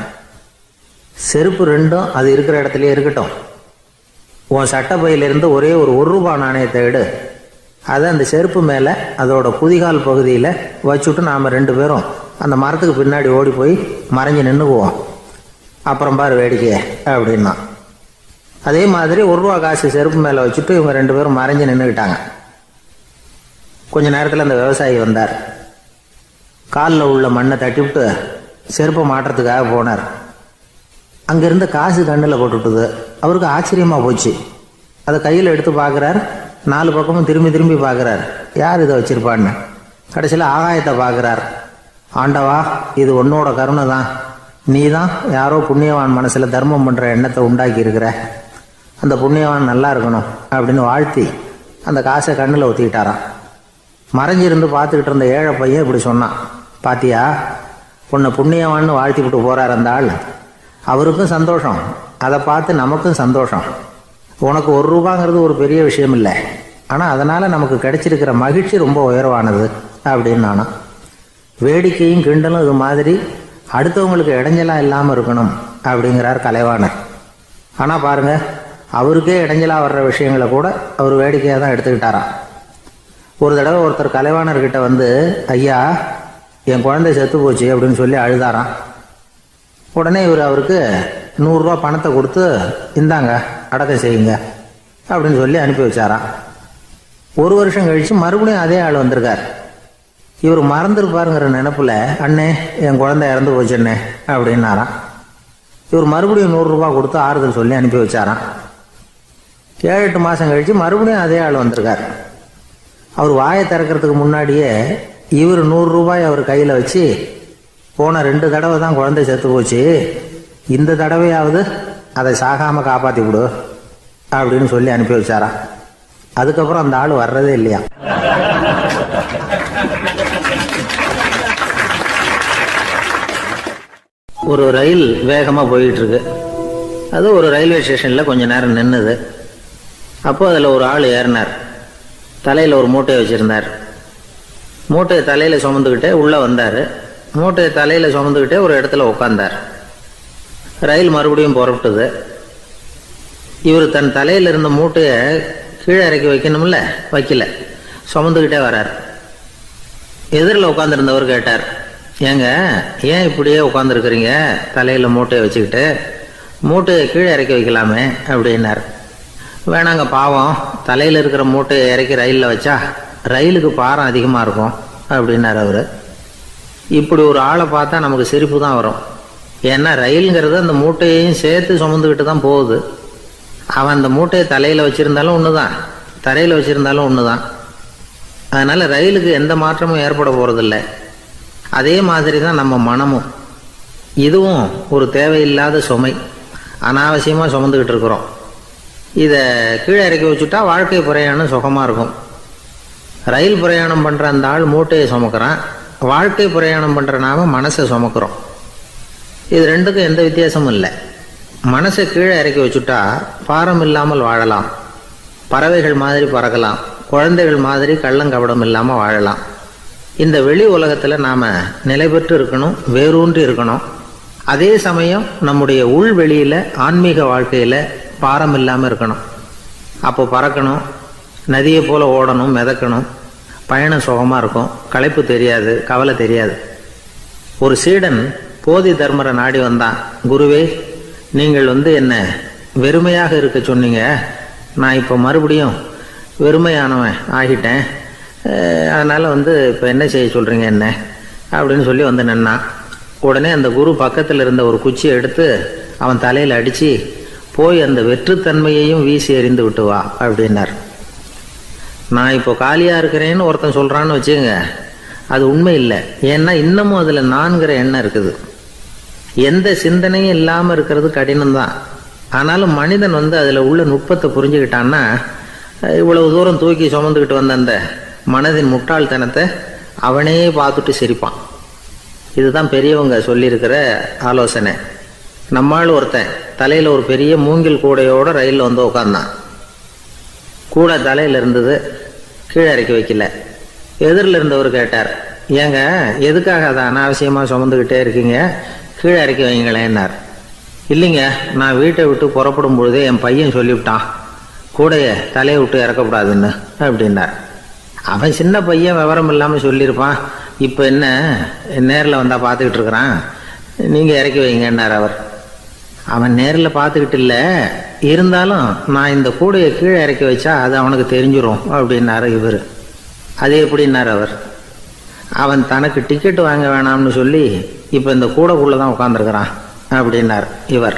செருப்பு 2ம் அது இருக்கிற இடத்துலையே இருக்கட்டும், உன் சட்டை பையிலிருந்து ஒரே ஒரு ரூபா நாணயத்தை எடு, அதை அந்த செருப்பு மேலே அதோட குதிகால் பகுதியில் வச்சுட்டு நாம் 2 பேரும் அந்த மரத்துக்கு பின்னாடி ஓடி போய் மறைஞ்சு நின்றுக்குவோம், அப்புறம் பாரு வேடிக்கை அப்படின்னா. அதே மாதிரி ₹1 காசு செருப்பு மேலே வச்சுட்டு இவங்க 2 பேரும் மறைஞ்சு நின்றுக்கிட்டாங்க. கொஞ்ச நேரத்தில் அந்த விவசாயி வந்தார். காலில் உள்ள மண்ணை தட்டிவிட்டு செருப்பை மாட்டுறதுக்காக போனார். அங்கேருந்து காசு கண்ணில் போட்டுவிட்டுது. அவருக்கு ஆச்சரியமாக போச்சு. அதை கையில் எடுத்து பார்க்குறார். 4 பக்கமும் திரும்பி பார்க்குறார், யார் இதை வச்சுருப்பான்னு. கடைசியில் ஆகாயத்தை பார்க்குறார். ஆண்டவா, இது உன்னோட கருணை தான், நீ தான் யாரோ புண்ணியவான் மனசில் தர்மம் பண்ணுற எண்ணத்தை உண்டாக்கி இருக்கிற அந்த புண்ணியவான் நல்லா இருக்கணும் அப்படின்னு வாழ்த்தி அந்த காசை கண்ணில் ஊற்றிக்கிட்டாராம். மறைஞ்சிருந்து பார்த்துக்கிட்டு இருந்த ஏழை பையன் இப்படி சொன்னான், பாத்தியா உன்னை புண்ணியவான்னு வாழ்த்திக்கிட்டு போகிறார் அந்த ஆள், அவருக்கும் சந்தோஷம், அதை பார்த்து நமக்கும் சந்தோஷம். உனக்கு 1 ரூபாங்கிறது ஒரு பெரிய விஷயம் இல்லை, ஆனால் அதனால் நமக்கு கிடைச்சிருக்கிற மகிழ்ச்சி ரொம்ப உயர்வானது அப்படின்னு நானும். வேடிக்கையும் கிண்டலும் இது மாதிரி அடுத்தவங்களுக்கு இடைஞ்சலாக இல்லாமல் இருக்கணும் அப்படிங்கிறார் கலைவாணர். ஆனால் பாருங்கள், அவருக்கே இடைஞ்சலாக வர்ற விஷயங்களை கூட அவர் வேடிக்கையாக தான் எடுத்துக்கிட்டாராம். ஒரு தடவை ஒருத்தர் கலைவாணர்கிட்ட வந்து, ஐயா என் குழந்தை செத்து போச்சு அப்படின்னு சொல்லி அழுதாராம். உடனே இவர் அவருக்கு 100 ரூபா பணத்தை கொடுத்து, இந்தாங்க அடக்கம் செய்யுங்க அப்படின்னு சொல்லி அனுப்பி வச்சாராம். 1 வருஷம் கழித்து மறுபடியும் அதே ஆள் வந்திருக்கார். இவர் மறந்துருப்பாருங்கிற நினப்பில், அண்ணே என் குழந்தை இறந்து போச்சுண்ணே அப்படின்னாராம். இவர் மறுபடியும் 100 ரூபா கொடுத்து ஆறுதல் சொல்லி அனுப்பி வச்சாராம். 7-8 மாதம் கழித்து மறுபடியும் அதே ஆள் வந்திருக்கார். அவர் வாயை திறக்கிறதுக்கு முன்னாடியே இவர் 100 ரூபாய் அவர் கையில் வச்சு, போன 2 தடவை தான் குழந்தை செத்து போச்சு, இந்த தடவையாவது அதை சாகாமல் காப்பாற்றி விடு அப்படின்னு சொல்லி அனுப்பி வச்சாராம். அதுக்கப்புறம் அந்த ஆள் வர்றதே இல்லையா. ஒரு ரயில் வேகமாக போயிட்டு இருக்கு. அது ஒரு ரயில்வே ஸ்டேஷனில் கொஞ்ச நேரம் நின்றுது. அப்போ அதில் ஒரு ஆள் ஏறினார். தலையில் ஒரு மூட்டையை வச்சுருந்தார். மூட்டையை தலையில் சுமந்துக்கிட்டே உள்ளே வந்தார். மூட்டையை தலையில் சுமந்துக்கிட்டே ஒரு இடத்துல உட்காந்தார். ரயில் மறுபடியும் புறப்பட்டுது. இவர் தன் தலையில் இருந்த மூட்டையை கீழே இறக்கி வைக்கணும்ல, வைக்கல, சுமந்துக்கிட்டே வரார். எதிரில் உட்காந்துருந்தவர் கேட்டார், ஏங்க ஏன் இப்படியே உட்காந்துருக்குறீங்க தலையில் மூட்டையை வச்சுக்கிட்டு, மூட்டையை கீழே இறக்கி வைக்கலாமே அப்படின்னார். வேணாங்க பாவம், தலையில் இருக்கிற மூட்டையை இறக்கி ரயிலில் வச்சா ரயிலுக்கு பாரம் அதிகமாக இருக்கும் அப்படின்னார் அவர். இப்படி ஒரு ஆளை பார்த்தா நமக்கு சிரிப்பு தான் வரும். ஏன்னா ரயிலுங்கிறது அந்த மூட்டையையும் சேர்த்து சுமந்துக்கிட்டு தான் போகுது. அவன் அந்த மூட்டையை தலையில் வச்சுருந்தாலும் ஒன்று தான், தரையில் வச்சுருந்தாலும் ஒன்று தான். அதனால் ரயிலுக்கு எந்த மாற்றமும் ஏற்பட போகிறதில்ல. அதே மாதிரி தான் நம்ம மனமும். இதுவும் ஒரு தேவையில்லாத சுமை, அனாவசியமாக சுமந்துக்கிட்டு இருக்கிறோம். இதை கீழே இறக்கி வச்சுட்டா வாழ்க்கை பிரயாணம் சுகமாக இருக்கும். ரயில் பிரயாணம் பண்ணுற அந்த ஆள் மூட்டையை சுமக்கிறான், வாழ்க்கை பிரயாணம் பண்ணுற நாம மனசை சுமக்கிறோம். இது ரெண்டுக்கும் எந்த வித்தியாசமும் இல்லை. மனசை கீழே இறக்கி வச்சுட்டா பாரம் இல்லாமல் வாழலாம், பறவைகள் மாதிரி பறக்கலாம், குழந்தைகள் மாதிரி கள்ளங்கபடம் இல்லாமல் வாழலாம். இந்த வெளி உலகத்தில் நாம் நிலை பெற்று இருக்கணும், வேரூன்றி இருக்கணும். அதே சமயம் நம்முடைய உள்வெளியில் ஆன்மீக வாழ்க்கையில் பாரம் இல்லாமல் இருக்கணும். அப்போ பறக்கணும், நதியை போல் ஓடணும், மிதக்கணும், பயணம் சுகமாக இருக்கும், களைப்பு தெரியாது, கவலை தெரியாது. ஒரு சீடன் போதி தர்மரை நாடி வந்தான். குருவே, நீங்கள் என்ன வெறுமையாக இருக்க சொன்னீங்க, நான் இப்போ மறுபடியும் வெறுமையானவன் ஆகிட்டேன், அதனால் இப்போ என்ன செய்ய சொல்கிறீங்க என்ன அப்படின்னு சொல்லி நின்னான். உடனே அந்த குரு பக்கத்தில் இருந்த ஒரு குச்சியை எடுத்து அவன் தலையில் அடித்து, போய் அந்த வெற்றுத்தன்மையையும் வீசி எறிந்து விட்டு வா அப்படின்னார். நான் இப்போ காலியாக இருக்கிறேன்னு ஒருத்தன் சொல்கிறான்னு வச்சுங்க, அது உண்மை இல்லை. ஏன்னா இன்னமும் அதில் நான்கிற எண்ணம் இருக்குது. எந்த சிந்தனையும் இல்லாமல் இருக்கிறது கடினம்தான். ஆனாலும் மனிதன் அதில் உள்ள நுட்பத்தை புரிஞ்சுக்கிட்டான்னா, இவ்வளவு தூரம் தூக்கி சுமந்துக்கிட்டு வந்த அந்த மனதின் முட்டாள்தனத்தை அவனே பார்த்துட்டு சிரிப்பான். இதுதான் பெரியவங்க சொல்லியிருக்கிற ஆலோசனை. நம்மால் ஒருத்தன் தலையில் ஒரு பெரிய மூங்கில் கூடையோடு ரயிலில் உட்காந்தான். கூடை தலையில் இருந்தது, கீழே இறக்கி வைக்கல. எதிரில் இருந்தவர் கேட்டார், ஏங்க எதுக்காக அதை அனாவசியமாக சுமந்துக்கிட்டே இருக்கீங்க, கீழே இறக்கி வைங்களேன்னார். இல்லைங்க, நான் வீட்டை விட்டு புறப்படும் பொழுதே என் பையன் சொல்லிவிட்டான், கூடையை தலையை விட்டு இறக்கக்கூடாதுன்னு அப்படின்னார். அவன் சின்ன பையன், விவரம் இல்லாமல் சொல்லியிருப்பான். இப்போ என்ன நேரில் வந்தால் பார்த்துக்கிட்டு இருக்கிறான், நீங்கள் இறக்கி வைங்கன்னார் அவர். அவன் நேரில் பார்த்துக்கிட்டு இல்லை, இருந்தாலும் நான் இந்த கூடையை கீழே இறக்கி வச்சா அது அவனுக்கு தெரிஞ்சிடும் அப்படின்னாரு இவர். அது எப்படின்னார் அவர். அவன் தனக்கு டிக்கெட் வாங்க வேணாம்னு சொல்லி இப்போ இந்த கூடைக்குள்ளே தான் உட்காந்துருக்கிறான் அப்படின்னார் இவர்.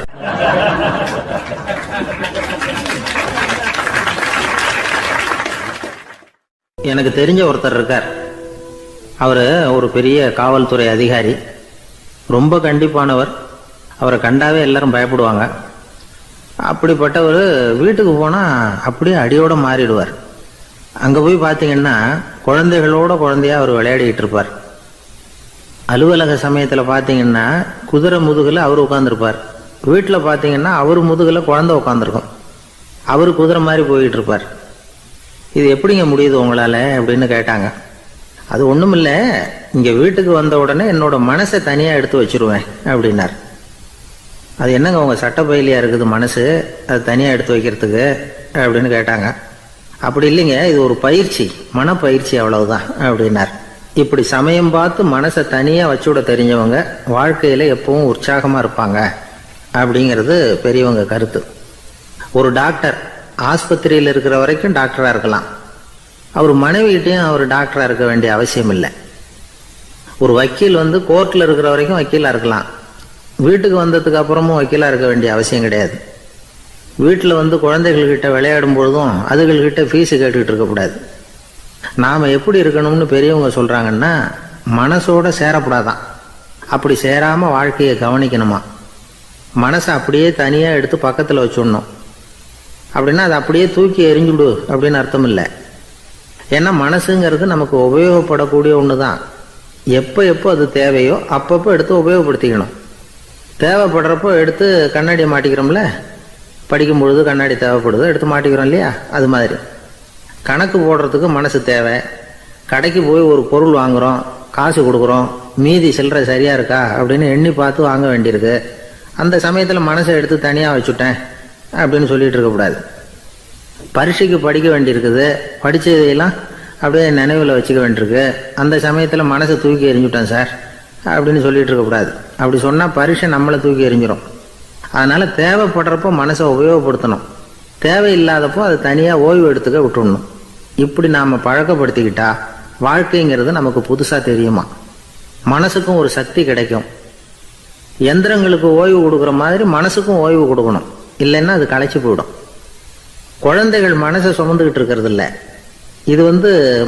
எனக்கு தெரிஞ்ச ஒருத்தர் இருக்கார். அவர் ஒரு பெரிய காவல்துறை அதிகாரி, ரொம்ப கண்டிப்பானவர். அவரை கண்டாவே எல்லாரும் பயப்படுவாங்க. அப்படிப்பட்டவர் வீட்டுக்கு போனால் அப்படியே அடியோட மாறிடுவார். அங்கே போய் பார்த்தீங்கன்னா குழந்தைகளோட குழந்தையா அவர் விளையாடிக்கிட்டு இருப்பார். அலுவலக சமயத்தில் பார்த்தீங்கன்னா குதிரை முதுகில் அவர் உட்காந்துருப்பார். வீட்டில் பார்த்தீங்கன்னா அவர் முதுகில் குழந்தை உட்காந்துருக்கும். அவர் குதிரை மாதிரி போயிட்டு இருப்பார். இது எப்படிங்க முடியுது உங்களால் அப்படின்னு கேட்டாங்க. அது ஒன்றும் இல்லை, இங்கே வீட்டுக்கு வந்த உடனே என்னோட மனசை தனியாக எடுத்து வச்சிருவேன் அப்படின்னார். அது என்னங்க உங்கள் சட்டப்பையிலையா இருக்குது மனசு, அது தனியாக எடுத்து வைக்கிறதுக்கு அப்படின்னு கேட்டாங்க. அப்படி இல்லைங்க, இது ஒரு பயிற்சி, மனப்பயிற்சி, அவ்வளவுதான் அப்படின்னார். இப்படி சமயம் பார்த்து மனசை தனியாக வச்சுவிட தெரிஞ்சவங்க வாழ்க்கையில் எப்பவும் உற்சாகமாக இருப்பாங்க அப்படிங்கிறது பெரியவங்க கருத்து. ஒரு டாக்டர் ஆஸ்பத்திரியில் இருக்கிற வரைக்கும் டாக்டராக இருக்கலாம். அவர் மனைவிகிட்டையும் அவர் டாக்டராக இருக்க வேண்டிய அவசியம் இல்லை. ஒரு வக்கீல் கோர்ட்டில் இருக்கிற வரைக்கும் வக்கீலாக இருக்கலாம். வீட்டுக்கு வந்ததுக்கு அப்புறமும் வக்கீலாக இருக்க வேண்டிய அவசியம் கிடையாது. வீட்டில் குழந்தைகள்கிட்ட விளையாடும் பொழுதும் அதுகள்கிட்ட ஃபீஸு கேட்டுக்கிட்டு இருக்கக்கூடாது. நாம் எப்படி இருக்கணும்னு பெரியவங்க சொல்கிறாங்கன்னா, மனசோட சேரக்கூடாதான். அப்படி சேராமல் வாழ்க்கையை கவனிக்கணுமா. மனசை அப்படியே தனியாக எடுத்து பக்கத்தில் வச்சுடணும். அப்படின்னா அதை அப்படியே தூக்கி எறிஞ்சுடு அப்படின்னு அர்த்தம் இல்லை. ஏன்னா மனசுங்கிறது நமக்கு உபயோகப்படக்கூடிய ஒன்று தான். எப்போ எப்போ அது தேவையோ அப்பப்போ எடுத்து உபயோகப்படுத்திக்கணும். தேவைப்படுறப்போ எடுத்து கண்ணாடியை மாட்டிக்கிறோம்ல, படிக்கும் பொழுது கண்ணாடி தேவைப்படுது, எடுத்து மாட்டிக்கிறோம் இல்லையா, அது மாதிரி கணக்கு போடுறதுக்கு மனசு தேவை. கடைக்கு போய் ஒரு பொருள் வாங்குகிறோம், காசு கொடுக்குறோம், மீதி சில்லறை சரியாக இருக்கா அப்படின்னு எண்ணி பார்த்து வாங்க வேண்டியிருக்கு. அந்த சமயத்தில் மனசை எடுத்து தனியாக வச்சுட்டேன் அப்படின்னு சொல்லிகிட்டு இருக்கக்கூடாது. பரீட்சைக்கு படிக்க வேண்டியிருக்குது, படித்ததையெல்லாம் அப்படியே நினைவில் வச்சுக்க வேண்டியிருக்கு. அந்த சமயத்தில் மனசை தூக்கி எறிஞ்சுட்டேன் சார் அப்படின்னு சொல்லிகிட்டு இருக்கக்கூடாது. அப்படி சொன்னால் பரீட்சை நம்மளை தூக்கி எறிஞ்சிடும். அதனால் தேவைப்படுறப்போ மனசை உபயோகப்படுத்தணும், தேவையில்லாதப்போ அதை தனியாக ஓய்வு எடுத்துக்க விட்டுடணும். இப்படி நாம் பழக்கப்படுத்திக்கிட்டா வாழ்க்கைங்கிறது நமக்கு புதுசாக தெரியுமா. மனசுக்கும் ஒரு சக்தி கிடைக்கும். எந்திரங்களுக்கு ஓய்வு கொடுக்குற மாதிரி மனசுக்கும் ஓய்வு கொடுக்கணும், இல்லைன்னா அது களைச்சி போயிடும். குழந்தைகள் மனசை சுமந்துக்கிட்டு இருக்கிறது இல்லை. இது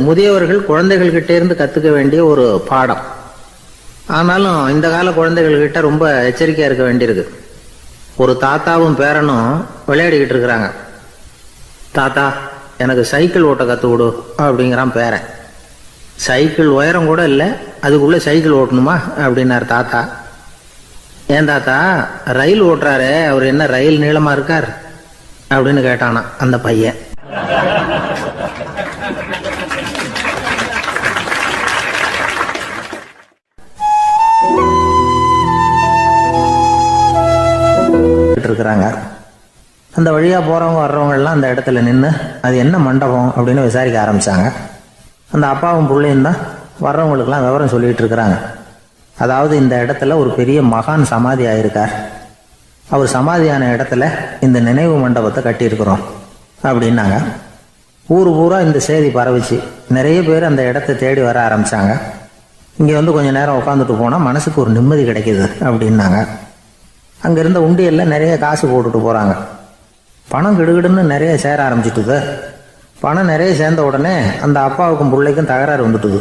முதியவர்கள் குழந்தைகள்கிட்டே இருந்து கற்றுக்க வேண்டிய ஒரு பாடம். ஆனாலும் இந்த கால குழந்தைகள்கிட்ட ரொம்ப எச்சரிக்கையாக இருக்க வேண்டியிருக்கு. ஒரு தாத்தாவும் பேரனும் விளையாடிக்கிட்டு இருக்கிறாங்க. தாத்தா, எனக்கு சைக்கிள் ஓட்ட கற்றுக் கொடு அப்படிங்கிறான் பேரன். சைக்கிள் உயரம் கூட இல்லை, அதுக்குள்ளே சைக்கிள் ஓட்டணுமா அப்படின்னார் தாத்தா. ஏன் தாத்தா, ரயில் ஓட்டுறாரு, அவர் என்ன ரயில் நீளமாக இருக்கார் அப்படின்னு கேட்டானா அந்த பையன். இருக்கிறாங்க. அந்த வழியாக போகிறவங்க வர்றவங்கெல்லாம் அந்த இடத்துல நின்று அது என்ன மண்டபம் அப்படின்னு விசாரிக்க ஆரம்பித்தாங்க. அந்த அப்பாவும் பிள்ளையும் தான் வர்றவங்களுக்கெல்லாம் விவரம் சொல்லிகிட்டு இருக்கிறாங்க. அதாவது இந்த இடத்துல ஒரு பெரிய மகான் சமாதி ஆயிருக்கார், அவர் சமாதியான இடத்துல இந்த நினைவு மண்டபத்தை கட்டியிருக்கிறோம் அப்படின்னாங்க. ஊர் பூரா இந்த செய்தி பரவிச்சு. நிறைய பேர் அந்த இடத்த தேடி வர ஆரம்பித்தாங்க. இங்கே கொஞ்சம் நேரம் உட்காந்துட்டு போனால் மனசுக்கு ஒரு நிம்மதி கிடைக்கிது அப்படின்னாங்க. அங்கே இருந்த உண்டியலில் நிறைய காசு போட்டுட்டு போகிறாங்க. பணம் கிடுகிடுன்னு நிறைய சேர ஆரம்பிச்சிட்டுது. பணம் நிறைய சேர்ந்த உடனே அந்த அப்பாவுக்கும் பிள்ளைக்கும் தகராறு வந்துட்டுது.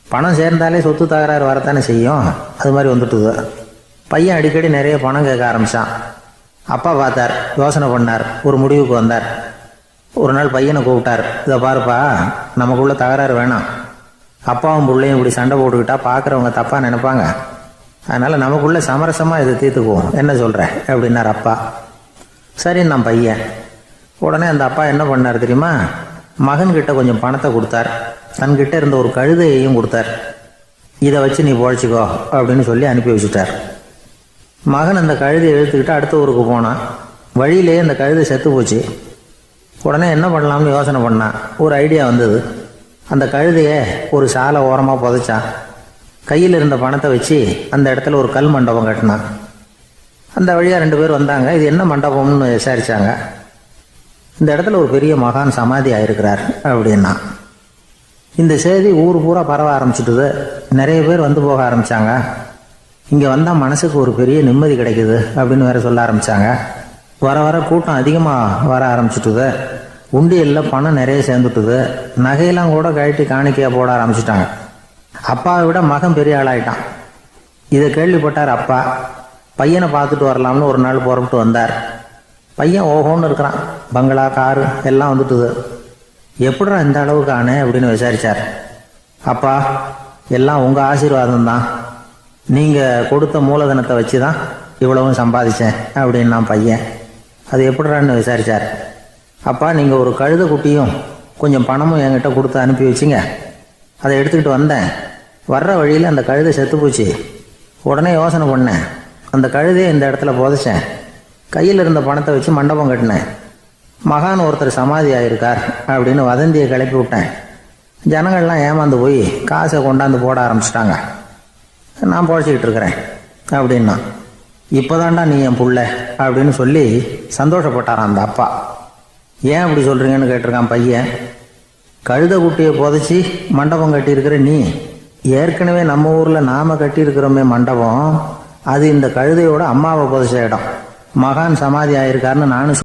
பணம் சேர்ந்தாலே சொத்து தகராறு வரத்தானே செய்யும், அது மாதிரி வந்துட்டுது. பையன் அடிக்கடி நிறைய பணம் கேட்க ஆரம்பித்தான். அப்பா பார்த்தார், யோசனை பண்ணார், ஒரு முடிவுக்கு வந்தார். ஒரு நாள் பையனை கூப்பிட்டார். இதை பாருப்பா, நமக்குள்ள தகராறு வேணாம். அப்பாவும் பிள்ளையும் இப்படி சண்டை போட்டுக்கிட்டா பார்க்குறவங்க தப்பாக நினைப்பாங்க. அதனால் நமக்குள்ள சமரசமாக இதை தீர்த்துக்குவோம், என்ன சொல்கிற அப்படின்னார் அப்பா. சரின்னு நான் பையன். உடனே அந்த அப்பா என்ன பண்ணார் தெரியுமா, மகன்கிட்ட கொஞ்சம் பணத்தை கொடுத்தார். தன்கிட்ட இருந்த ஒரு கழுதையையும் கொடுத்தார். இதை வச்சு நீ பொழைச்சிக்கோ அப்படின்னு சொல்லி அனுப்பி வச்சுட்டார். மகன் அந்த கழுதையை இழுத்துக்கிட்டு அடுத்த ஊருக்கு போனான். வழியிலேயே அந்த கழுதை செத்து போச்சு. உடனே என்ன பண்ணலாம்னு யோசனை பண்ணான். ஒரு ஐடியா வந்தது. அந்த கழுதையை ஒரு சாலை ஓரமாக புதைச்சான். கையில் இருந்த பணத்தை வச்சு அந்த இடத்துல ஒரு கல் மண்டபம் கட்டினான். அந்த வழியாக 2 பேர் வந்தாங்க. இது என்ன மண்டபம்னு விசாரித்தாங்க. இந்த இடத்துல ஒரு பெரிய மகான் சமாதி ஆயிருக்கிறார் அப்படின்னா. இந்த செய்தி ஊர் பூரா பரவ ஆரம்பிச்சுட்டுது. நிறைய பேர் போக ஆரம்பித்தாங்க. இங்கே வந்தால் மனசுக்கு ஒரு பெரிய நிம்மதி கிடைக்குது அப்படின்னு வேற சொல்ல ஆரம்பித்தாங்க. வர வர கூட்டம் அதிகமாக வர ஆரம்பிச்சுட்டுது. உண்டியலில் பணம் நிறைய சேர்ந்துட்டுது. நகையெல்லாம் கூட கழட்டி காணிக்கையாக போட ஆரம்பிச்சுட்டாங்க. அப்பாவை விட மகன் பெரிய ஆளாயிட்டான். இதை கேள்விப்பட்டார் அப்பா. பையனை பார்த்துட்டு வரலாம்னு ஒரு நாள் புறப்பட்டு வந்தார். பையன் ஓஹோன்னு இருக்கிறான். பங்களா, காரு எல்லாம் வந்துட்டுது. எப்படிடா இந்த அளவுக்கு ஆனே அப்படின்னு விசாரிச்சார். அப்பா, எல்லாம் உங்கள் ஆசீர்வாதம் தான். நீங்கள் கொடுத்த மூலதனத்தை வச்சு தான் இவ்வளவும் சம்பாதிச்சேன் அப்படின்னு நான் பையன். அது எப்படிறான்னு விசாரிச்சார். அப்பா, நீங்கள் ஒரு கழுதை குட்டியும் கொஞ்சம் பணமும் என்கிட்ட கொடுத்து அனுப்பி வச்சிங்க. அதை எடுத்துக்கிட்டு வந்தேன். வர்ற வழியில் அந்த கழுதை செத்து போச்சு. உடனே யோசனை பண்ணேன், அந்த கழுதையை இந்த இடத்துல புதைச்சேன். கையில் இருந்த பணத்தை வச்சு மண்டபம் கட்டினேன். மகான் ஒருத்தர் சமாதி ஆகிருக்கார் அப்படின்னு வதந்தியை கிளப்பி விட்டேன். ஜனங்கள்லாம் ஏமாந்து போய் காசை கொண்டாந்து போட ஆரம்பிச்சிட்டாங்க. நான் பொழைச்சிக்கிட்டு இருக்கிறேன் அப்படின்னா. இப்போதான்டா நீ என் புள்ள அப்படின்னு சொல்லி சந்தோஷப்பட்டாரான் அந்த அப்பா. ஏன் அப்படி சொல்கிறீங்கன்னு கேட்டிருக்கான் பையன். கழுதை குட்டியை புதைச்சி மண்டபம் கட்டியிருக்கிற நீ, ஏற்கனவே நம்ம ஊரில் நாம் கட்டியிருக்கிறோமே மண்டபம், அது இந்த கழுதையோட அம்மாவை புதைச்ச இடம். மகான் சமாதி ஆயிருக்காருன்னு நானும்